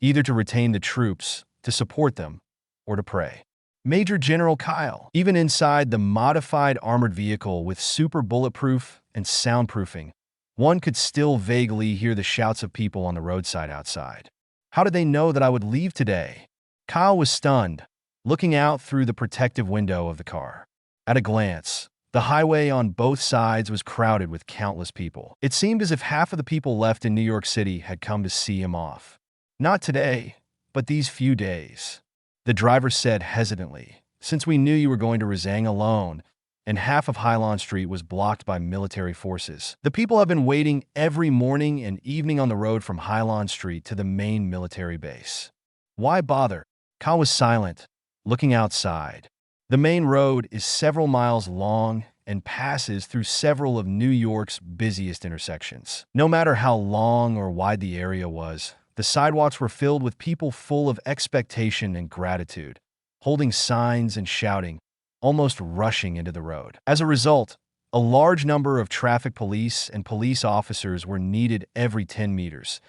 either to retain the troops, to support them, or to pray. Major General Kyle, even inside the modified armored vehicle with super bulletproof and soundproofing, one could still vaguely hear the shouts of people on the roadside outside. How did they know that I would leave today? Kyle was stunned, looking out through the protective window of the car. At a glance, the highway on both sides was crowded with countless people. It seemed as if half of the people left in New York City had come to see him off. Not today, but these few days. The driver said hesitantly, "Since we knew you were going to Rezang alone, and half of Highland Street was blocked by military forces. The people have been waiting every morning and evening on the road from Highland Street to the main military base. Why bother?" Kyle was silent, looking outside. The main road is several miles long and passes through several of New York's busiest intersections. No matter how long or wide the area was, the sidewalks were filled with people full of expectation and gratitude, holding signs and shouting, almost rushing into the road. As a result, a large number of traffic police and police officers were needed every 10 meters,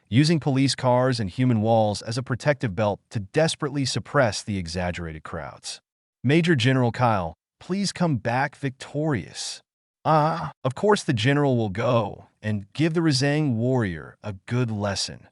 using police cars and human walls as a protective belt to desperately suppress the exaggerated crowds. Major General Kyle, please come back victorious. Of course the general will go and give the Rezang warrior a good lesson.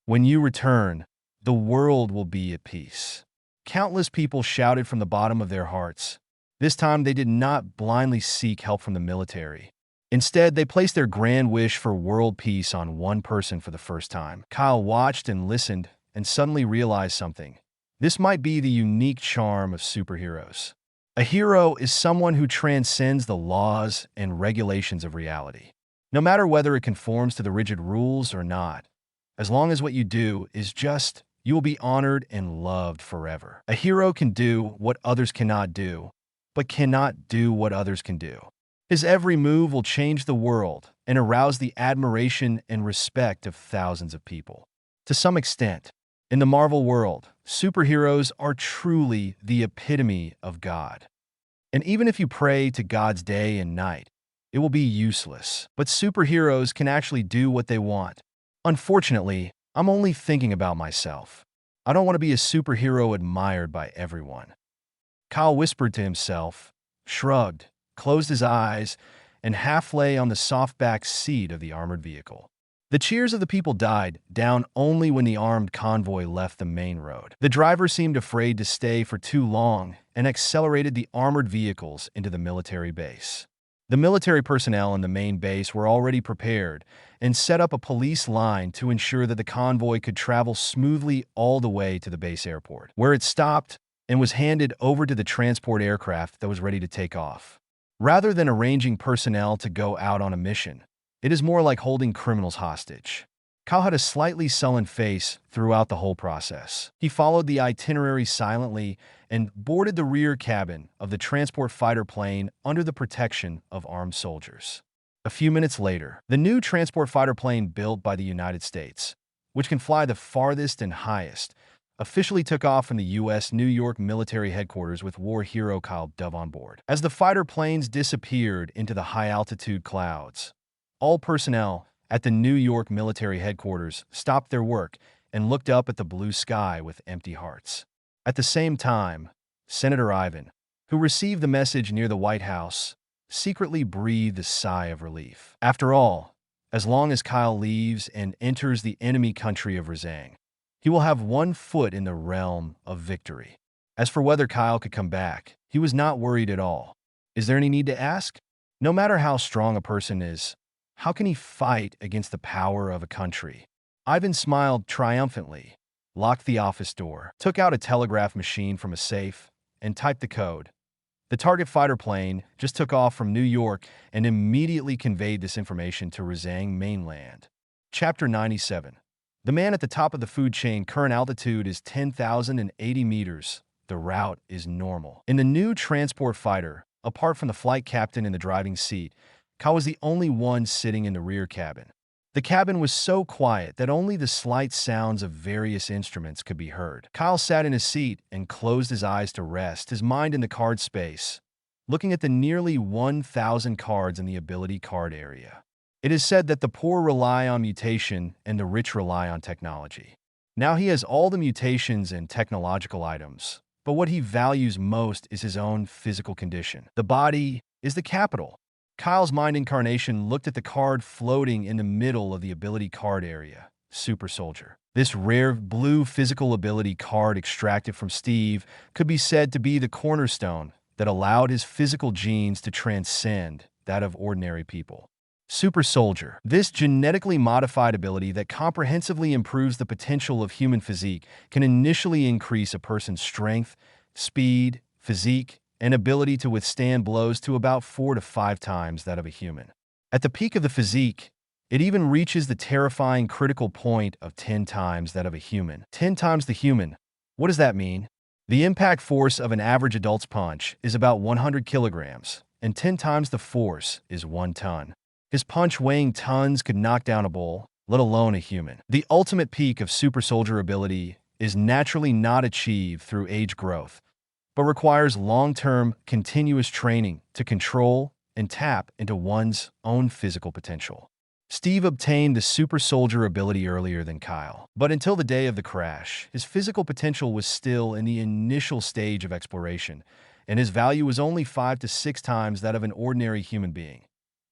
When you return, the world will be at peace. Countless people shouted from the bottom of their hearts. This time they did not blindly seek help from the military. Instead, they placed their grand wish for world peace on one person for the first time. Kyle watched and listened and suddenly realized something. This might be the unique charm of superheroes. A hero is someone who transcends the laws and regulations of reality. No matter whether it conforms to the rigid rules or not, as long as what you do is just, you will be honored and loved forever. A hero can do what others cannot do, but cannot do what others can do. His every move will change the world and arouse the admiration and respect of thousands of people. To some extent, in the Marvel world, superheroes are truly the epitome of God. And even if you pray to God's day and night, it will be useless. But superheroes can actually do what they want. Unfortunately, I'm only thinking about myself. I don't want to be a superhero admired by everyone. Kyle whispered to himself, shrugged, closed his eyes, and half lay on the soft-back seat of the armored vehicle. The cheers of the people died down only when the armed convoy left the main road. The driver seemed afraid to stay for too long and accelerated the armored vehicles into the military base. The military personnel in the main base were already prepared and set up a police line to ensure that the convoy could travel smoothly all the way to the base airport, where it stopped and was handed over to the transport aircraft that was ready to take off. Rather than arranging personnel to go out on a mission, it is more like holding criminals hostage. Kyle had a slightly sullen face throughout the whole process. He followed the itinerary silently and boarded the rear cabin of the transport fighter plane under the protection of armed soldiers. A few minutes later, the new transport fighter plane built by the United States, which can fly the farthest and highest, officially took off from the U.S. New York military headquarters with war hero Kyle Dove on board. As the fighter planes disappeared into the high-altitude clouds, all personnel at the New York military headquarters stopped their work and looked up at the blue sky with empty hearts. At the same time, Senator Ivan, who received the message near the White House, secretly breathed a sigh of relief. After all, as long as Kyle leaves and enters the enemy country of Rezang, he will have one foot in the realm of victory. As for whether Kyle could come back, he was not worried at all. Is there any need to ask? No matter how strong a person is, how can he fight against the power of a country? Ivan smiled triumphantly, locked the office door, took out a telegraph machine from a safe, and typed the code. The target fighter plane just took off from New York and immediately conveyed this information to Rezang mainland. Chapter 97. The man at the top of the food chain, current altitude is 10,080 meters, the route is normal. In the new transport fighter, apart from the flight captain in the driving seat, Kyle was the only one sitting in the rear cabin. The cabin was so quiet that only the slight sounds of various instruments could be heard. Kyle sat in his seat and closed his eyes to rest, his mind in the card space, looking at the nearly 1,000 cards in the ability card area. It is said that the poor rely on mutation and the rich rely on technology. Now he has all the mutations and technological items, but what he values most is his own physical condition. The body is the capital. Kyle's mind incarnation looked at the card floating in the middle of the ability card area, Super Soldier. This rare blue physical ability card extracted from Steve could be said to be the cornerstone that allowed his physical genes to transcend that of ordinary people. Super Soldier. This genetically modified ability that comprehensively improves the potential of human physique can initially increase a person's strength, speed, physique, and ability to withstand blows to about 4 to 5 times that of a human. At the peak of the physique, it even reaches the terrifying critical point of 10 times that of a human. 10 times the human. What does that mean? The impact force of an average adult's punch is about 100 kilograms, and 10 times the force is 1 ton. His punch weighing tons could knock down a bull, let alone a human. The ultimate peak of Super Soldier ability is naturally not achieved through age growth, but requires long-term, continuous training to control and tap into one's own physical potential. Steve obtained the Super Soldier ability earlier than Kyle, but until the day of the crash, his physical potential was still in the initial stage of exploration, and his value was only 5 to 6 times that of an ordinary human being.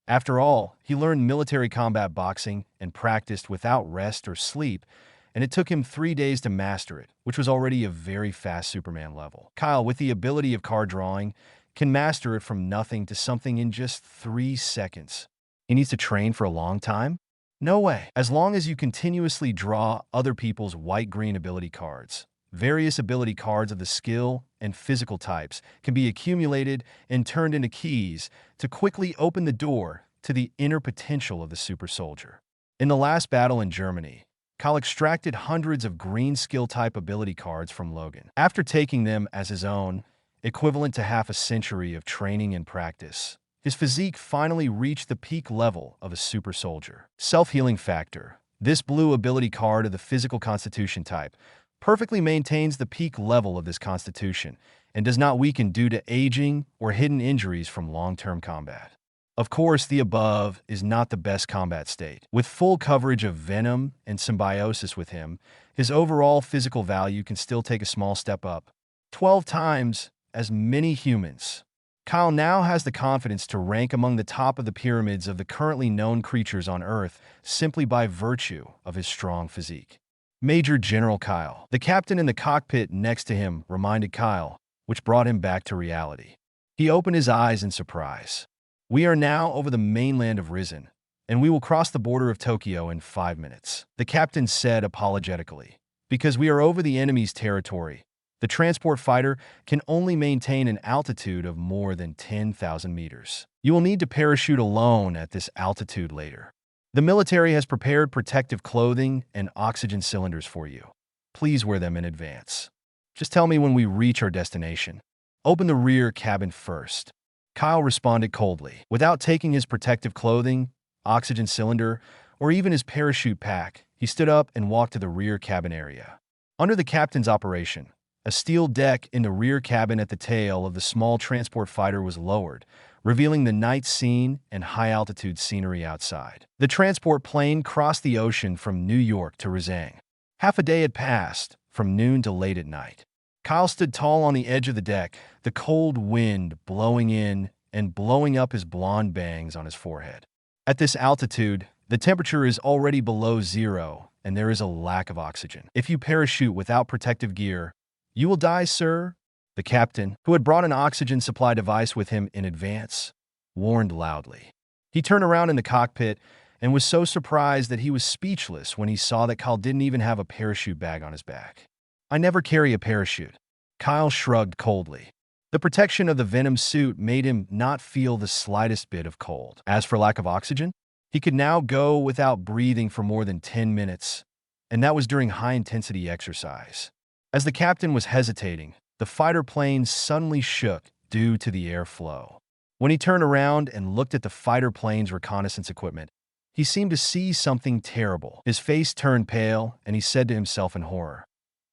After all, he learned military combat boxing and practiced without rest or sleep, and it took him 3 days to master it, which was already a very fast Superman level. Kyle, with the ability of card drawing, can master it from nothing to something in just 3 seconds. He needs to train for a long time? No way. As long as you continuously draw other people's white-green ability cards, various ability cards of the skill and physical types can be accumulated and turned into keys to quickly open the door to the inner potential of the Super Soldier. In the last battle in Germany, Kyle extracted hundreds of green skill-type ability cards from Logan. After taking them as his own, equivalent to half a century of training and practice, his physique finally reached the peak level of a Super Soldier. Self-healing factor. This blue ability card of the physical constitution type perfectly maintains the peak level of this constitution and does not weaken due to aging or hidden injuries from long-term combat. Of course, the above is not the best combat state. With full coverage of Venom and symbiosis with him, his overall physical value can still take a small step up. 12 times as many humans. Kyle now has the confidence to rank among the top of the pyramids of the currently known creatures on Earth simply by virtue of his strong physique. Major General Kyle. The captain in the cockpit next to him reminded Kyle, which brought him back to reality. He opened his eyes in surprise. We are now over the mainland of Risen, and we will cross the border of Tokyo in 5 minutes, the captain said apologetically. Because we are over the enemy's territory, the transport fighter can only maintain an altitude of more than 10,000 meters. You will need to parachute alone at this altitude later. The military has prepared protective clothing and oxygen cylinders for you. Please wear them in advance. Just tell me when we reach our destination. Open the rear cabin first. Kyle responded coldly. Without taking his protective clothing, oxygen cylinder, or even his parachute pack, he stood up and walked to the rear cabin area. Under the captain's operation, a steel deck in the rear cabin at the tail of the small transport fighter was lowered, revealing the night scene and high-altitude scenery outside. The transport plane crossed the ocean from New York to Risen. Half a day had passed, from noon to late at night. Kyle stood tall on the edge of the deck, the cold wind blowing in and blowing up his blonde bangs on his forehead. At this altitude, the temperature is already below zero, and there is a lack of oxygen. If you parachute without protective gear, you will die, sir, the captain, who had brought an oxygen supply device with him in advance, warned loudly. He turned around in the cockpit and was so surprised that he was speechless when he saw that Kyle didn't even have a parachute bag on his back. I never carry a parachute. Kyle shrugged coldly. The protection of the Venom suit made him not feel the slightest bit of cold. As for lack of oxygen, he could now go without breathing for more than 10 minutes, and that was during high-intensity exercise. As the captain was hesitating, the fighter plane suddenly shook due to the airflow. When he turned around and looked at the fighter plane's reconnaissance equipment, he seemed to see something terrible. His face turned pale, and he said to himself in horror,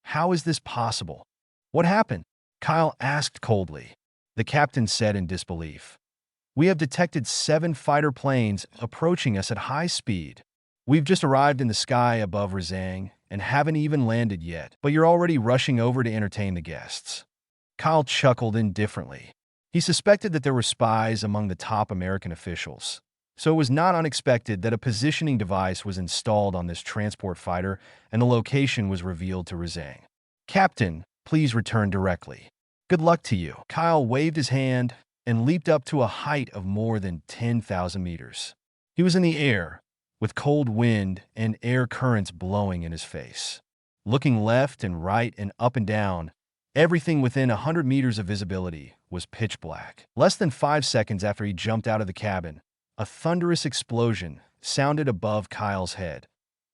"How is this possible? What happened?" Kyle asked coldly. The captain said in disbelief, "We have detected 7 fighter planes approaching us at high speed. We've just arrived in the sky above Razang and haven't even landed yet, but you're already rushing over to entertain the guests." Kyle chuckled indifferently. He suspected that there were spies among the top American officials, so it was not unexpected that a positioning device was installed on this transport fighter and the location was revealed to Razang. "Captain, please return directly. Good luck to you." Kyle waved his hand and leaped up to a height of more than 10,000 meters. He was in the air, with cold wind and air currents blowing in his face. Looking left and right and up and down, everything within 100 meters of visibility was pitch black. Less than 5 seconds after he jumped out of the cabin, a thunderous explosion sounded above Kyle's head,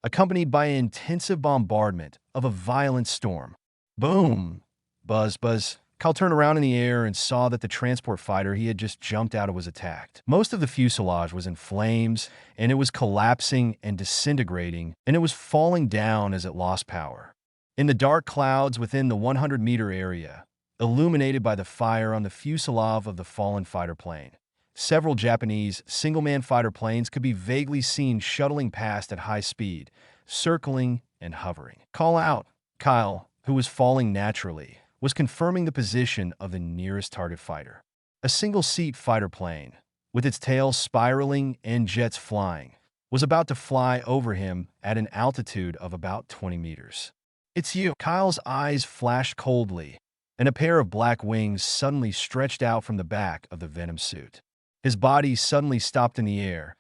accompanied by an intensive bombardment of a violent storm. Boom! Buzz, buzz. Kyle turned around in the air and saw that the transport fighter he had just jumped out of was attacked. Most of the fuselage was in flames, and it was collapsing and disintegrating, and it was falling down as it lost power. In the dark clouds within the 100-meter area, illuminated by the fire on the fuselage of the fallen fighter plane, several Japanese single-man fighter planes could be vaguely seen shuttling past at high speed, circling and hovering. "Call out!" Kyle, who was falling naturally, was confirming the position of the nearest target fighter. A single-seat fighter plane, with its tail spiraling and jets flying, was about to fly over him at an altitude of about 20 meters. "It's you!" Kyle's eyes flashed coldly, and a pair of black wings suddenly stretched out from the back of the Venom suit. His body suddenly stopped in the air,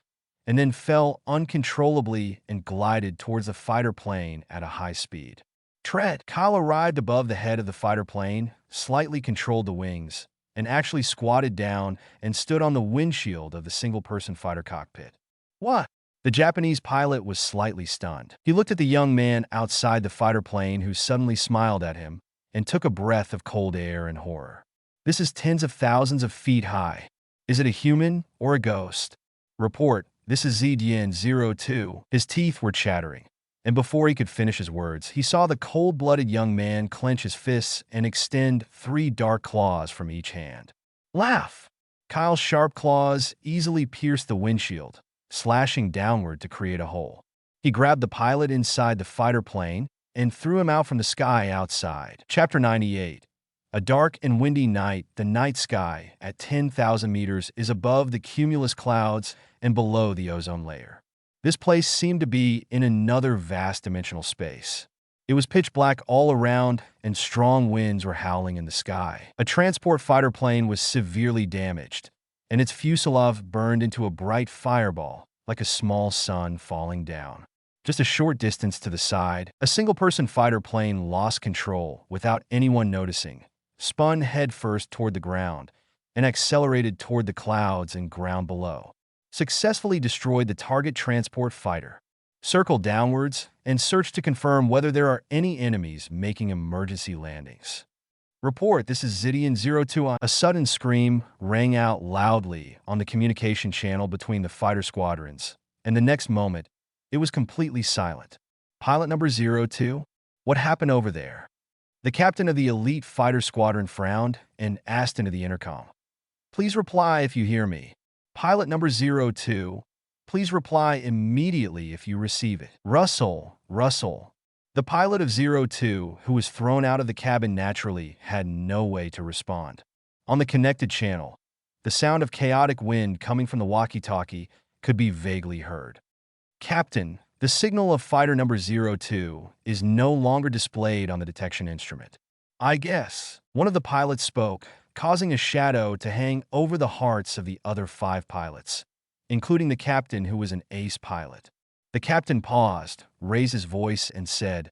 and then fell uncontrollably and glided towards the fighter plane at a high speed. "Tread!" Kyle arrived above the head of the fighter plane, slightly controlled the wings, and actually squatted down and stood on the windshield of the single-person fighter cockpit. "What?" The Japanese pilot was slightly stunned. He looked at the young man outside the fighter plane who suddenly smiled at him and took a breath of cold air in horror. "This is tens of thousands of feet high. Is it a human or a ghost?" "Report, this is Zedian-02. His teeth were chattering, and before he could finish his words, he saw the cold-blooded young man clench his fists and extend 3 dark claws from each hand. "Laugh!" Kyle's sharp claws easily pierced the windshield, slashing downward to create a hole. He grabbed the pilot inside the fighter plane and threw him out from the sky outside. Chapter 98. A dark and windy night. The night sky at 10,000 meters is above the cumulus clouds and below the ozone layer. This place seemed to be in another vast dimensional space. It was pitch black all around, and strong winds were howling in the sky. A transport fighter plane was severely damaged, and its fuselage burned into a bright fireball, like a small sun falling down. Just a short distance to the side, a single-person fighter plane lost control without anyone noticing, spun headfirst toward the ground, and accelerated toward the clouds and ground below. Successfully destroyed the target transport fighter. Circle downwards and search to confirm whether there are any enemies making emergency landings. Report, this is Zedian-02. A sudden scream rang out loudly on the communication channel between the fighter squadrons, and the next moment, it was completely silent. Pilot number 02, what happened over there? The captain of the elite fighter squadron frowned and asked into the intercom. Please reply if you hear me. Pilot number 02, please reply immediately if you receive it. Russell. The pilot of 02, who was thrown out of the cabin naturally, had no way to respond. On the connected channel, the sound of chaotic wind coming from the walkie-talkie could be vaguely heard. Captain, the signal of fighter number 02 is no longer displayed on the detection instrument. I guess. One of the pilots spoke, causing a shadow to hang over the hearts of the other 5 pilots, including the captain, who was an ace pilot. The captain paused, raised his voice, and said,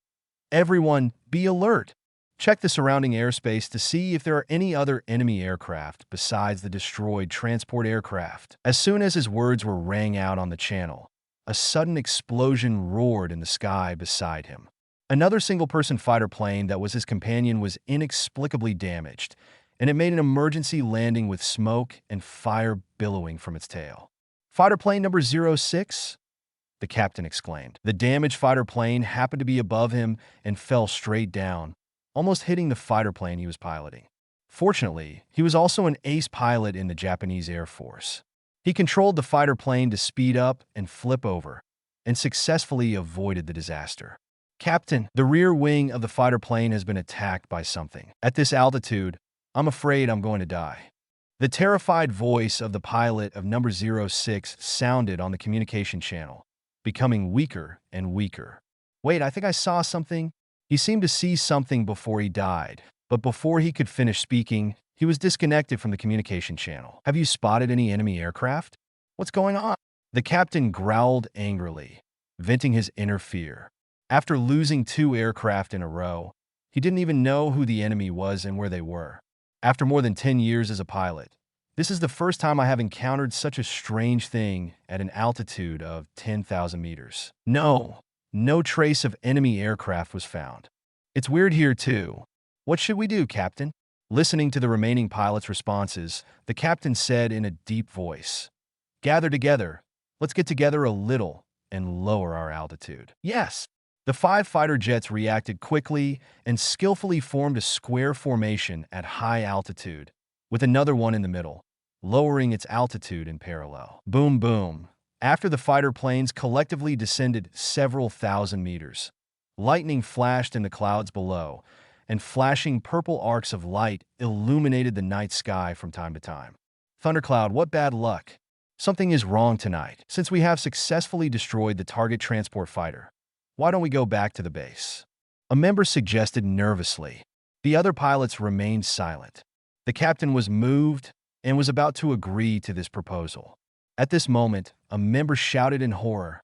"Everyone, be alert. Check the surrounding airspace to see if there are any other enemy aircraft besides the destroyed transport aircraft." As soon as his words were rang out on the channel, a sudden explosion roared in the sky beside him. Another single-person fighter plane that was his companion was inexplicably damaged, and it made an emergency landing with smoke and fire billowing from its tail. "Fighter plane number 06?" the captain exclaimed. The damaged fighter plane happened to be above him and fell straight down, almost hitting the fighter plane he was piloting. Fortunately, he was also an ace pilot in the Japanese Air Force. He controlled the fighter plane to speed up and flip over, and successfully avoided the disaster. "Captain, the rear wing of the fighter plane has been attacked by something. At this altitude, I'm afraid I'm going to die." The terrified voice of the pilot of number 06 sounded on the communication channel, becoming weaker and weaker. "Wait, I think I saw something." He seemed to see something before he died, but before he could finish speaking, he was disconnected from the communication channel. "Have you spotted any enemy aircraft? What's going on?" The captain growled angrily, venting his inner fear. After losing 2 aircraft in a row, he didn't even know who the enemy was and where they were. After more than 10 years as a pilot, this is the first time I have encountered such a strange thing at an altitude of 10,000 meters. No trace of enemy aircraft was found. "It's weird here too. What should we do, Captain?" Listening to the remaining pilots' responses, the captain said in a deep voice, "Gather together. Let's get together a little and lower our altitude." "Yes." The 5 fighter jets reacted quickly and skillfully formed a square formation at high altitude, with another one in the middle, lowering its altitude in parallel. Boom, boom. After the fighter planes collectively descended several thousand meters, lightning flashed in the clouds below, and flashing purple arcs of light illuminated the night sky from time to time. "Thundercloud, what bad luck. Something is wrong tonight. Since we have successfully destroyed the target transport fighter, why don't we go back to the base?" a member suggested nervously. The other pilots remained silent. The captain was moved and was about to agree to this proposal. At this moment, a member shouted in horror,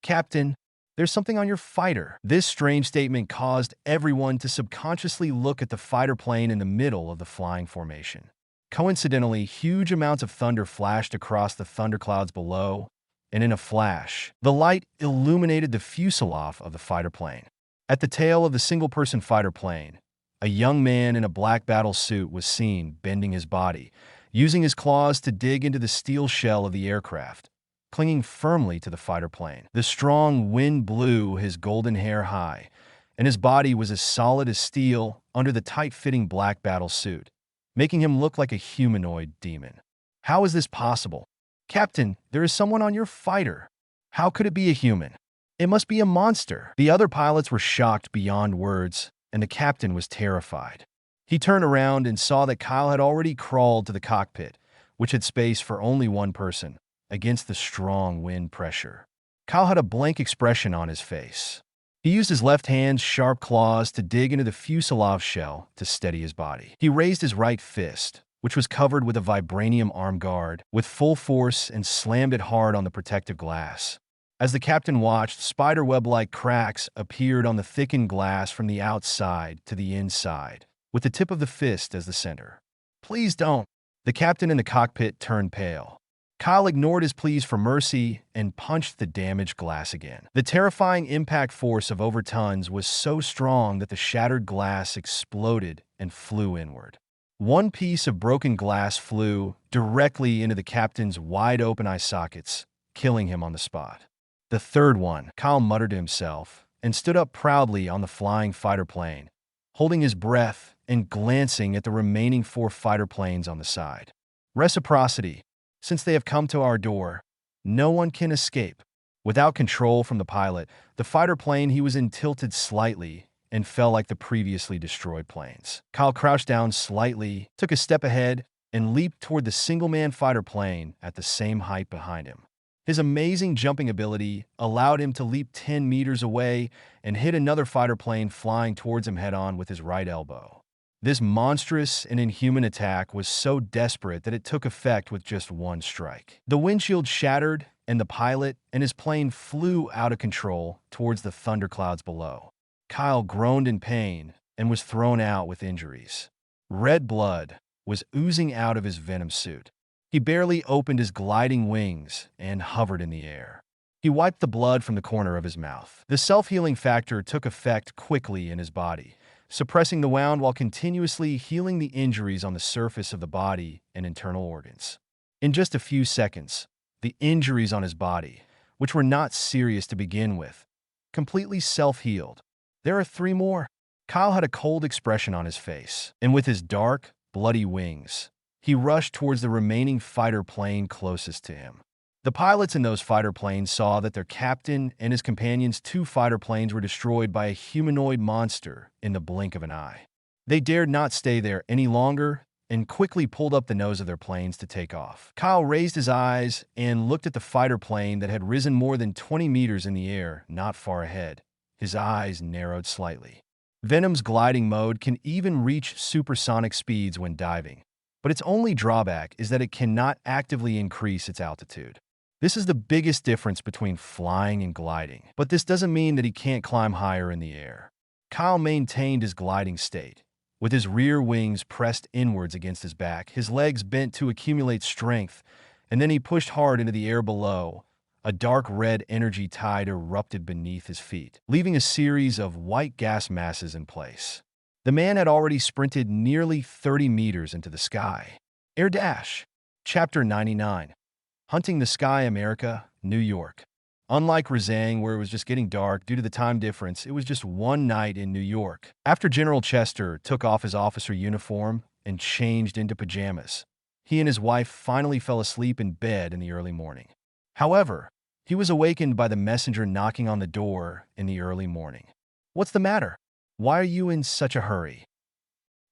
"Captain, there's something on your fighter." This strange statement caused everyone to subconsciously look at the fighter plane in the middle of the flying formation. Coincidentally, huge amounts of thunder flashed across the thunderclouds below, and in a flash, the light illuminated the fuselage of the fighter plane. At the tail of the single-person fighter plane, a young man in a black battle suit was seen bending his body, using his claws to dig into the steel shell of the aircraft, clinging firmly to the fighter plane. The strong wind blew his golden hair high, and his body was as solid as steel under the tight-fitting black battle suit, making him look like a humanoid demon. "How is this possible? Captain, there is someone on your fighter. How could it be a human? It must be a monster." The other pilots were shocked beyond words, and the captain was terrified. He turned around and saw that Kyle had already crawled to the cockpit, which had space for only one person, against the strong wind pressure. Kyle had a blank expression on his face. He used his left hand's sharp claws to dig into the fuselage shell to steady his body. He raised his right fist, which was covered with a vibranium arm guard, with full force and slammed it hard on the protective glass. As the captain watched, spiderweb-like cracks appeared on the thickened glass from the outside to the inside, with the tip of the fist as the center. "Please don't." The captain in the cockpit turned pale. Kyle ignored his pleas for mercy and punched the damaged glass again. The terrifying impact force of over tons was so strong that the shattered glass exploded and flew inward. One piece of broken glass flew directly into the captain's wide-open eye sockets, killing him on the spot. The third one, Kyle muttered to himself, and stood up proudly on the flying fighter plane, holding his breath and glancing at the remaining 4 fighter planes on the side. "Reciprocity. Since they have come to our door, no one can escape." Without control from the pilot, the fighter plane he was in tilted slightly and fell like the previously destroyed planes. Kyle crouched down slightly, took a step ahead, and leaped toward the single-man fighter plane at the same height behind him. His amazing jumping ability allowed him to leap 10 meters away and hit another fighter plane flying towards him head-on with his right elbow. This monstrous and inhuman attack was so desperate that it took effect with just one strike. The windshield shattered, and the pilot and his plane flew out of control towards the thunderclouds below. Kyle groaned in pain and was thrown out with injuries. Red blood was oozing out of his venom suit. He barely opened his gliding wings and hovered in the air. He wiped the blood from the corner of his mouth. The self-healing factor took effect quickly in his body, suppressing the wound while continuously healing the injuries on the surface of the body and internal organs. In just a few seconds, the injuries on his body, which were not serious to begin with, completely self-healed. There are 3 more. Kyle had a cold expression on his face, and with his dark, bloody wings, he rushed towards the remaining fighter plane closest to him. The pilots in those fighter planes saw that their captain and his companions' 2 fighter planes were destroyed by a humanoid monster in the blink of an eye. They dared not stay there any longer and quickly pulled up the nose of their planes to take off. Kyle raised his eyes and looked at the fighter plane that had risen more than 20 meters in the air not far ahead. His eyes narrowed slightly. Venom's gliding mode can even reach supersonic speeds when diving, but its only drawback is that it cannot actively increase its altitude. This is the biggest difference between flying and gliding, but this doesn't mean that he can't climb higher in the air. Kyle maintained his gliding state, with his rear wings pressed inwards against his back, his legs bent to accumulate strength, and then he pushed hard into the air below. A dark red energy tide erupted beneath his feet, leaving a series of white gas masses in place. The man had already sprinted nearly 30 meters into the sky. Air Dash. Chapter 99. Hunting the Sky, America, New York. Unlike Razang, where it was just getting dark due to the time difference, it was just one night in New York. After General Chester took off his officer uniform and changed into pajamas, he and his wife finally fell asleep in bed in the early morning. However, he was awakened by the messenger knocking on the door in the early morning. "What's the matter? Why are you in such a hurry?"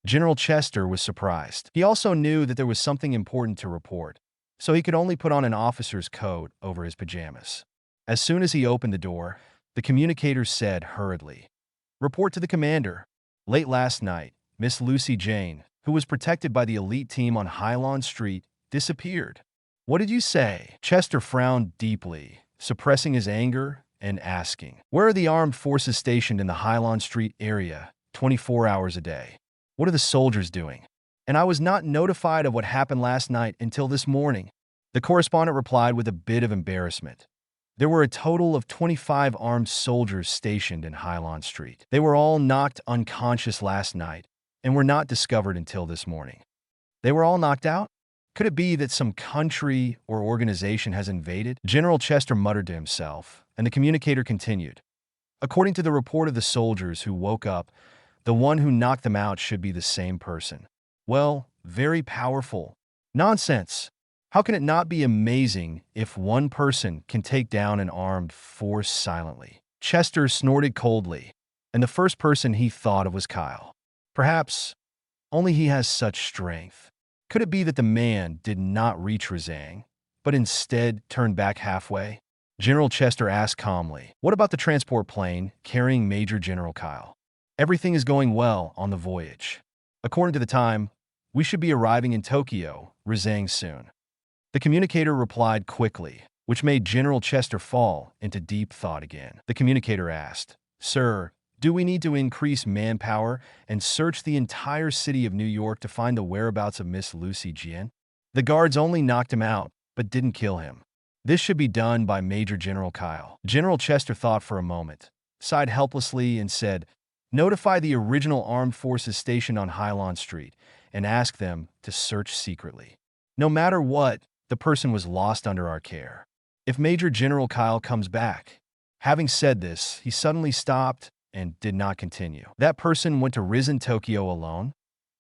General Chester was surprised. He also knew that there was something important to report, so he could only put on an officer's coat over his pajamas. As soon as he opened the door, the communicator said hurriedly, "Report to the commander. Late last night, Miss Lucy Jane, who was protected by the elite team on Highland Street, disappeared." "What did you say?" Chester frowned deeply, suppressing his anger and asking, "Where are the armed forces stationed in the Highland Street area 24 hours a day? What are the soldiers doing? And I was not notified of what happened last night until this morning." The correspondent replied with a bit of embarrassment. There were a total of 25 armed soldiers stationed in Highland Street. They were all knocked unconscious last night and were not discovered until this morning. They were all knocked out? Could it be that some country or organization has invaded? General Chester muttered to himself, and the communicator continued. "According to the report of the soldiers who woke up, the one who knocked them out should be the same person. Well, very powerful. Nonsense. How can it not be amazing if one person can take down an armed force silently?" Chester snorted coldly, and the first person he thought of was Kyle. Perhaps only he has such strength. Could it be that the man did not reach Razang, but instead turned back halfway? General Chester asked calmly, "What about the transport plane carrying Major General Kyle?" "Everything is going well on the voyage. According to the time, we should be arriving in Tokyo, Razang soon." The communicator replied quickly, which made General Chester fall into deep thought again. The communicator asked, "Sir, do we need to increase manpower and search the entire city of New York to find the whereabouts of Miss Lucy Jane?" "The guards only knocked him out, but didn't kill him. This should be done by Major General Kyle." General Chester thought for a moment, sighed helplessly, and said, "Notify the original armed forces stationed on Highland Street and ask them to search secretly. No matter what, the person was lost under our care. If Major General Kyle comes back." Having said this, he suddenly stopped and did not continue. "That person went to Risen Tokyo alone?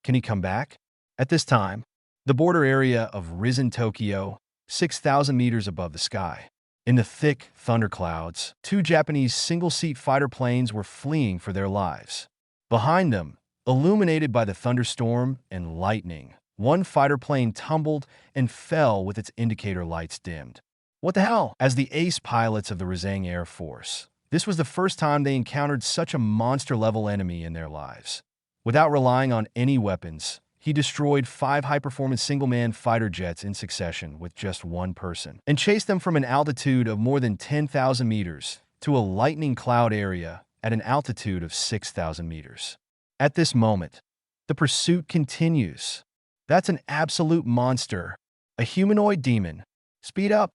Can he come back?" At this time, the border area of Risen Tokyo, 6,000 meters above the sky. In the thick thunderclouds, 2 Japanese single-seat fighter planes were fleeing for their lives. Behind them, illuminated by the thunderstorm and lightning, one fighter plane tumbled and fell with its indicator lights dimmed. What the hell? As the ace pilots of the Razang Air Force, this was the first time they encountered such a monster-level enemy in their lives. Without relying on any weapons, he destroyed 5 high-performance single-man fighter jets in succession with just one person, and chased them from an altitude of more than 10,000 meters to a lightning cloud area at an altitude of 6,000 meters. At this moment, the pursuit continues. That's an absolute monster, a humanoid demon. Speed up,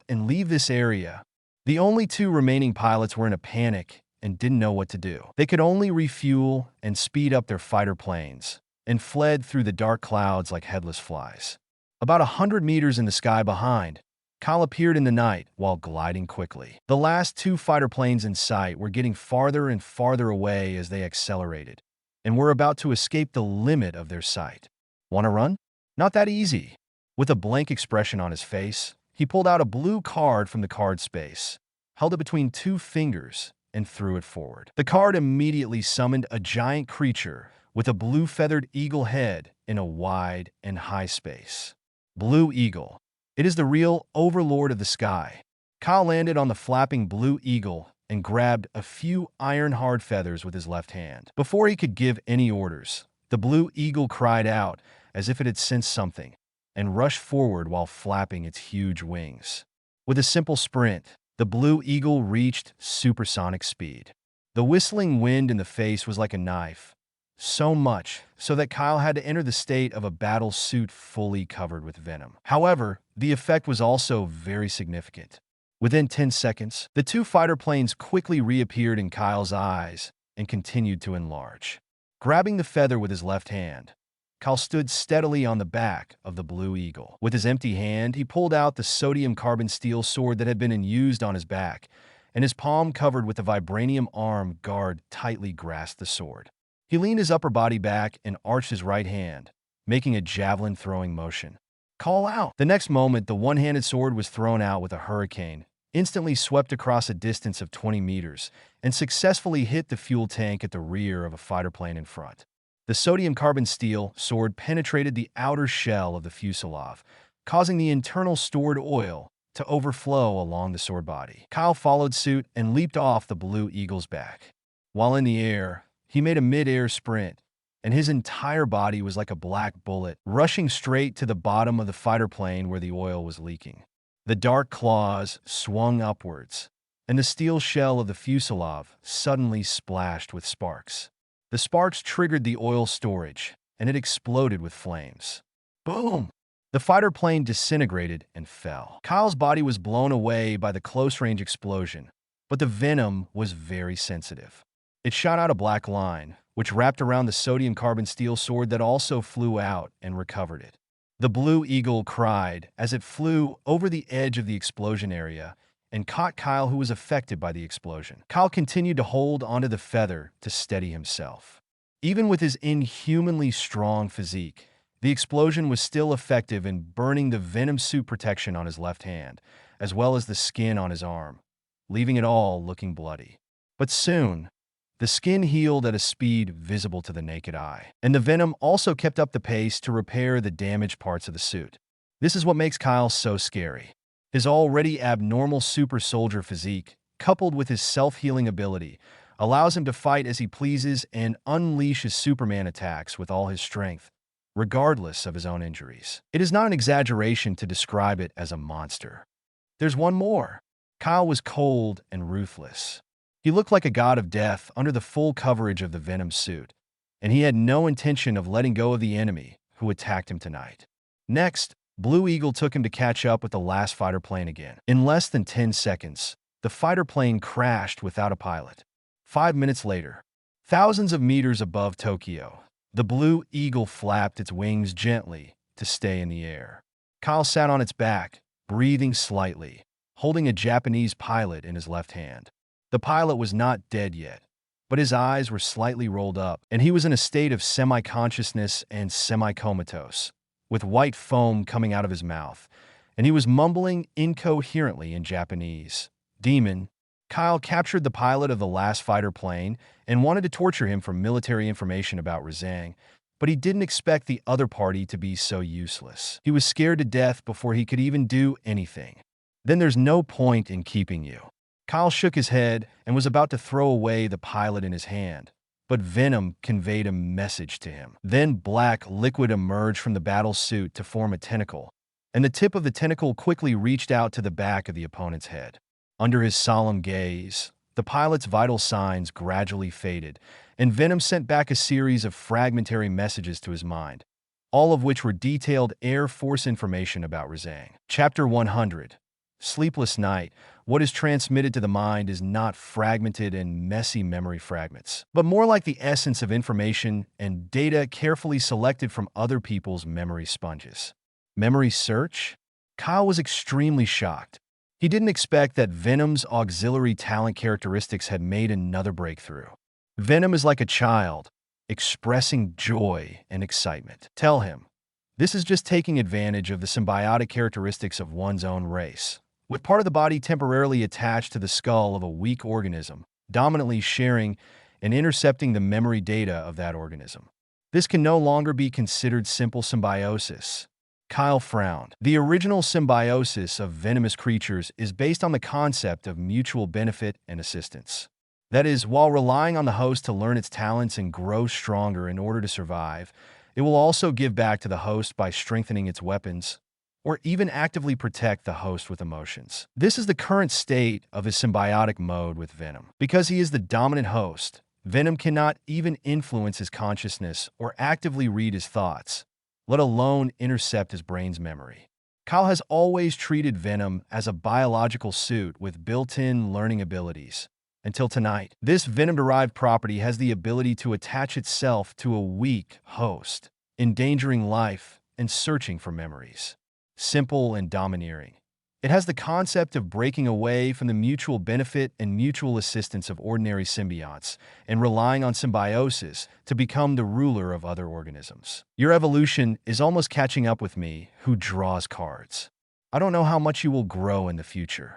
and leave this area. The only two remaining pilots were in a panic and didn't know what to do. They could only refuel and speed up their fighter planes and fled through the dark clouds like headless flies. About 100 meters in the sky behind, Kyle appeared in the night while gliding quickly. The last two fighter planes in sight were getting farther and farther away as they accelerated, and were about to escape the limit of their sight. Want to run? Not that easy. With a blank expression on his face, he pulled out a blue card from the card space, held it between two fingers, and threw it forward. The card immediately summoned a giant creature with a blue-feathered eagle head in a wide and high space. Blue Eagle. It is the real overlord of the sky. Kyle landed on the flapping blue eagle and grabbed a few iron-hard feathers with his left hand. Before he could give any orders, the blue eagle cried out as if it had sensed something and rushed forward while flapping its huge wings. With a simple sprint, the blue eagle reached supersonic speed. The whistling wind in the face was like a knife, so much so that Kyle had to enter the state of a battle suit fully covered with venom. However, the effect was also very significant. Within 10 seconds, the two fighter planes quickly reappeared in Kyle's eyes and continued to enlarge. Grabbing the feather with his left hand, Kyle stood steadily on the back of the Blue Eagle. With his empty hand, he pulled out the sodium carbon steel sword that had been used on his back, and his palm covered with a vibranium arm guard tightly grasped the sword. He leaned his upper body back and arched his right hand, making a javelin-throwing motion. Call out! The next moment, the one-handed sword was thrown out with a hurricane, instantly swept across a distance of 20 meters, and successfully hit the fuel tank at the rear of a fighter plane in front. The sodium carbon steel sword penetrated the outer shell of the fuselage, causing the internal stored oil to overflow along the sword body. Kyle followed suit and leaped off the Blue Eagle's back. While in the air, he made a mid-air sprint, and his entire body was like a black bullet, rushing straight to the bottom of the fighter plane where the oil was leaking. The dark claws swung upwards, and the steel shell of the fuselage suddenly splashed with sparks. The sparks triggered the oil storage, and it exploded with flames. Boom! The fighter plane disintegrated and fell. Kyle's body was blown away by the close-range explosion, but the venom was very sensitive. It shot out a black line, which wrapped around the sodium carbon steel sword that also flew out and recovered it. The Blue Eagle cried as it flew over the edge of the explosion area and caught Kyle, who was affected by the explosion. Kyle continued to hold onto the feather to steady himself. Even with his inhumanly strong physique, the explosion was still effective in burning the venom suit protection on his left hand, as well as the skin on his arm, leaving it all looking bloody. But soon, the skin healed at a speed visible to the naked eye, and the venom also kept up the pace to repair the damaged parts of the suit. This is what makes Kyle so scary. His already abnormal super soldier physique, coupled with his self-healing ability, allows him to fight as he pleases and unleash his Superman attacks with all his strength, regardless of his own injuries. It is not an exaggeration to describe it as a monster. There's one more. Kyle was cold and ruthless. He looked like a god of death under the full coverage of the venom suit, and he had no intention of letting go of the enemy who attacked him tonight. Next, Blue Eagle took him to catch up with the last fighter plane again. In less than 10 seconds, the fighter plane crashed without a pilot. 5 minutes later, thousands of meters above Tokyo, the Blue Eagle flapped its wings gently to stay in the air. Kyle sat on its back, breathing slightly, holding a Japanese pilot in his left hand. The pilot was not dead yet, but his eyes were slightly rolled up, and he was in a state of semi-consciousness and semi-comatose, with white foam coming out of his mouth, and he was mumbling incoherently in Japanese. Demon. Kyle captured the pilot of the last fighter plane and wanted to torture him for military information about Razang, but he didn't expect the other party to be so useless. He was scared to death before he could even do anything. Then there's no point in keeping you. Kyle shook his head and was about to throw away the pilot in his hand, but venom conveyed a message to him. Then black liquid emerged from the battle suit to form a tentacle, and the tip of the tentacle quickly reached out to the back of the opponent's head. Under his solemn gaze, the pilot's vital signs gradually faded, and venom sent back a series of fragmentary messages to his mind, all of which were detailed Air Force information about Razang. Chapter 100. sleepless night, what is transmitted to the mind is not fragmented and messy memory fragments, but more like the essence of information and data carefully selected from other people's memory sponges. Memory search? Kyle was extremely shocked. He didn't expect that Venom's auxiliary talent characteristics had made another breakthrough. Venom is like a child, expressing joy and excitement. Tell him, this is just taking advantage of the symbiotic characteristics of one's own race. With part of the body temporarily attached to the skull of a weak organism, dominantly sharing and intercepting the memory data of that organism. This can no longer be considered simple symbiosis. Kyle frowned. The original symbiosis of venomous creatures is based on the concept of mutual benefit and assistance. That is, while relying on the host to learn its talents and grow stronger in order to survive, it will also give back to the host by strengthening its weapons, or even actively protect the host with emotions. This is the current state of his symbiotic mode with Venom. Because he is the dominant host, Venom cannot even influence his consciousness or actively read his thoughts, let alone intercept his brain's memory. Kyle has always treated Venom as a biological suit with built-in learning abilities. Until tonight, this Venom-derived property has the ability to attach itself to a weak host, endangering life and searching for memories. Simple and domineering. It has the concept of breaking away from the mutual benefit and mutual assistance of ordinary symbionts and relying on symbiosis to become the ruler of other organisms. Your evolution is almost catching up with me, who draws cards. I don't know how much you will grow in the future.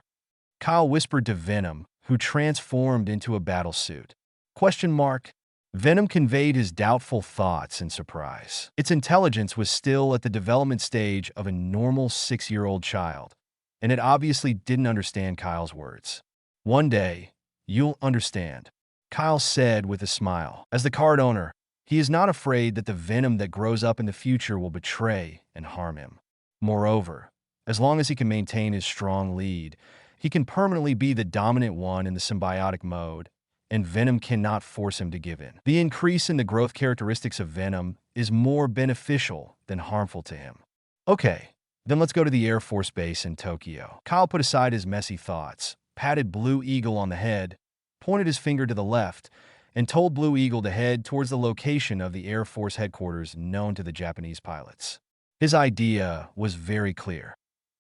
Kyle whispered to Venom, who transformed into a battlesuit. Question mark. Venom conveyed his doubtful thoughts in surprise. Its intelligence was still at the development stage of a normal 6-year-old child, and it obviously didn't understand Kyle's words. One day, you'll understand, Kyle said with a smile. As the card owner, he is not afraid that the Venom that grows up in the future will betray and harm him. Moreover, as long as he can maintain his strong lead, he can permanently be the dominant one in the symbiotic mode, and Venom cannot force him to give in. The increase in the growth characteristics of Venom is more beneficial than harmful to him. Okay, then let's go to the Air Force Base in Tokyo. Kyle put aside his messy thoughts, patted Blue Eagle on the head, pointed his finger to the left, and told Blue Eagle to head towards the location of the Air Force headquarters known to the Japanese pilots. His idea was very clear.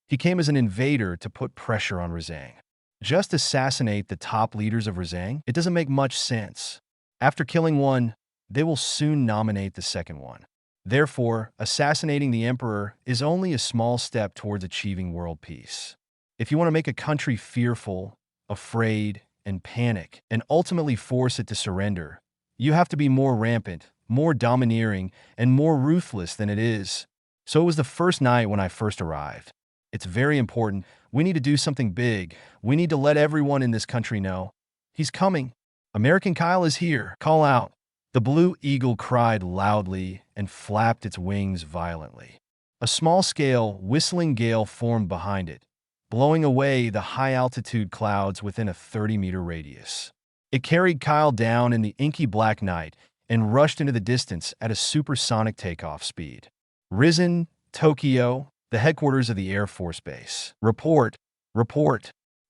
He came as an invader to put pressure on Razang. Just assassinate the top leaders of Razang? It doesn't make much sense. After killing one, they will soon nominate the second one. Therefore, assassinating the emperor is only a small step towards achieving world peace. If you want to make a country fearful, afraid, and panic, and ultimately force it to surrender, you have to be more rampant, more domineering, and more ruthless than it is. So it was the first night when I first arrived. It's very important. We need to do something big. We need to let everyone in this country know. He's coming. American Kyle is here. Call out. The Blue Eagle cried loudly and flapped its wings violently. A small-scale, whistling gale formed behind it, blowing away the high-altitude clouds within a 30-meter radius. It carried Kyle down in the inky black night and rushed into the distance at a supersonic takeoff speed. Risen, Tokyo, the headquarters of the Air Force Base. Report.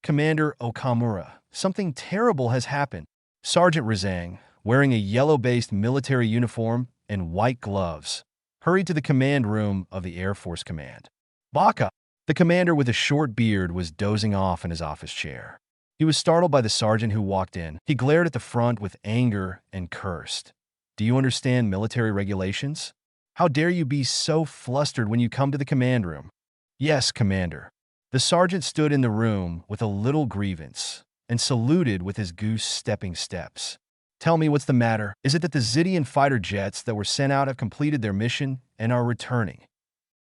Commander Okamura, something terrible has happened. Sergeant Razang, wearing a yellow-based military uniform and white gloves, hurried to the command room of the Air Force Command. Baka! The commander with a short beard was dozing off in his office chair. He was startled by the sergeant who walked in. He glared at the front with anger and cursed. Do you understand military regulations? How dare you be so flustered when you come to the command room? Yes, Commander. The sergeant stood in the room with a little grievance and saluted with his goose-stepping steps. Tell me what's the matter. Is it that the Zydian fighter jets that were sent out have completed their mission and are returning?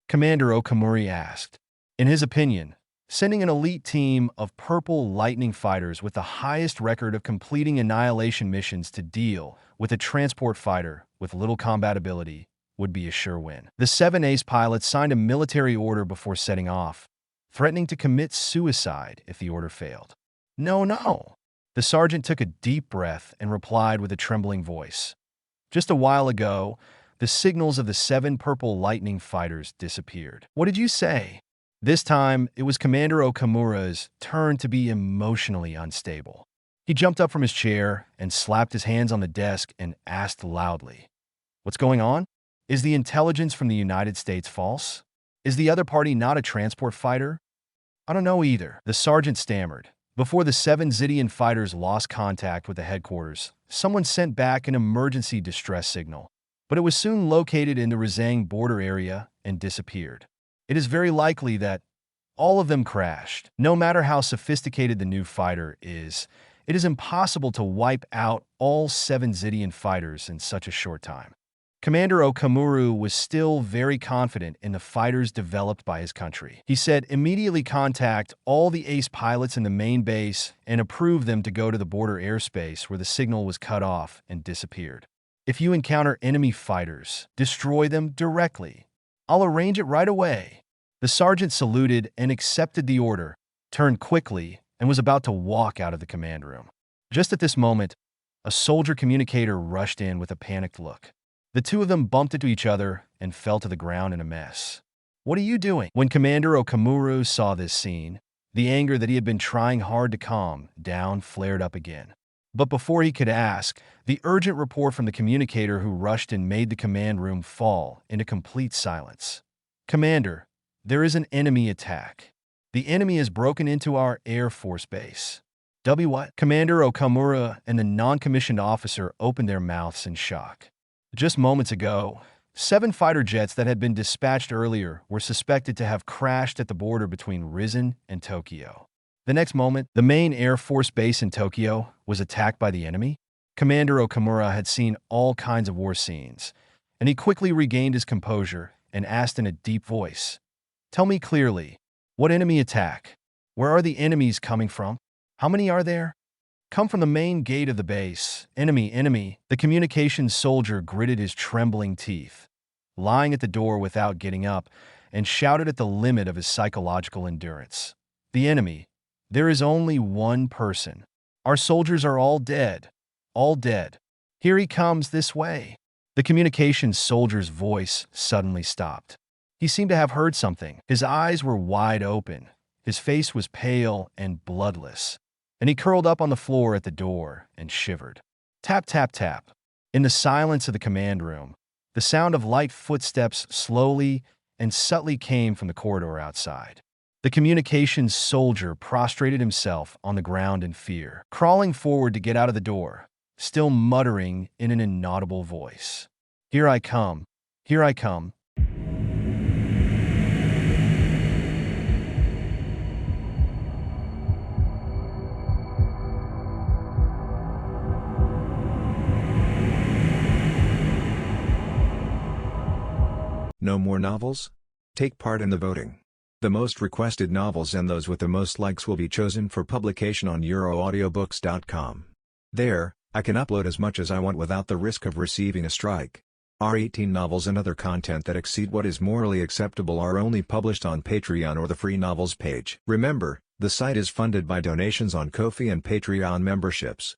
Commander Okamura asked. In his opinion, sending an elite team of Purple Lightning fighters with the highest record of completing annihilation missions to deal with a transport fighter with little combat ability would be a sure win. The 7 ace pilots signed a military order before setting off, threatening to commit suicide if the order failed. No. The sergeant took a deep breath and replied with a trembling voice. Just a while ago, the signals of the 7 Purple Lightning fighters disappeared. What did you say? This time, it was Commander Okamura's turn to be emotionally unstable. He jumped up from his chair and slapped his hands on the desk and asked loudly, "What's going on? Is the intelligence from the United States false? Is the other party not a transport fighter?" "I don't know either," the sergeant stammered. Before the 7 Zydian fighters lost contact with the headquarters, someone sent back an emergency distress signal, but it was soon located in the Rizang border area and disappeared. It is very likely that all of them crashed. No matter how sophisticated the new fighter is, it is impossible to wipe out all 7 Zydian fighters in such a short time. Commander Okamura was still very confident in the fighters developed by his country. He said, "Immediately contact all the ace pilots in the main base and approve them to go to the border airspace where the signal was cut off and disappeared. If you encounter enemy fighters, destroy them directly. I'll arrange it right away." The sergeant saluted and accepted the order, turned quickly, and was about to walk out of the command room. Just at this moment, a soldier communicator rushed in with a panicked look. The two of them bumped into each other and fell to the ground in a mess. "What are you doing?" When Commander Okamura saw this scene, the anger that he had been trying hard to calm down flared up again. But before he could ask, the urgent report from the communicator who rushed in made the command room fall into complete silence. "Commander, there is an enemy attack. The enemy has broken into our Air Force base." What? Commander Okamura and the non-commissioned officer opened their mouths in shock. Just moments ago, 7 fighter jets that had been dispatched earlier were suspected to have crashed at the border between Rizin and Tokyo. The next moment, the main Air Force base in Tokyo was attacked by the enemy. Commander Okamura had seen all kinds of war scenes, and he quickly regained his composure and asked in a deep voice, "Tell me clearly, what enemy attack? Where are the enemies coming from? How many are there?" "Come from the main gate of the base. Enemy." The communications soldier gritted his trembling teeth, lying at the door without getting up, and shouted at the limit of his psychological endurance. "The enemy. There is only one person. Our soldiers are all dead. All dead. Here he comes this way." The communications soldier's voice suddenly stopped. He seemed to have heard something. His eyes were wide open. His face was pale and bloodless, and he curled up on the floor at the door and shivered. Tap, tap, tap. In the silence of the command room, the sound of light footsteps slowly and subtly came from the corridor outside. The communications soldier prostrated himself on the ground in fear, crawling forward to get out of the door, still muttering in an inaudible voice, "Here I come. Here I come." No more novels? Take part in the voting. The most requested novels and those with the most likes will be chosen for publication on euroaudiobooks.com. There, I can upload as much as I want without the risk of receiving a strike. Our 18 novels and other content that exceed what is morally acceptable are only published on Patreon or the free novels page. Remember, the site is funded by donations on Ko-fi and Patreon memberships.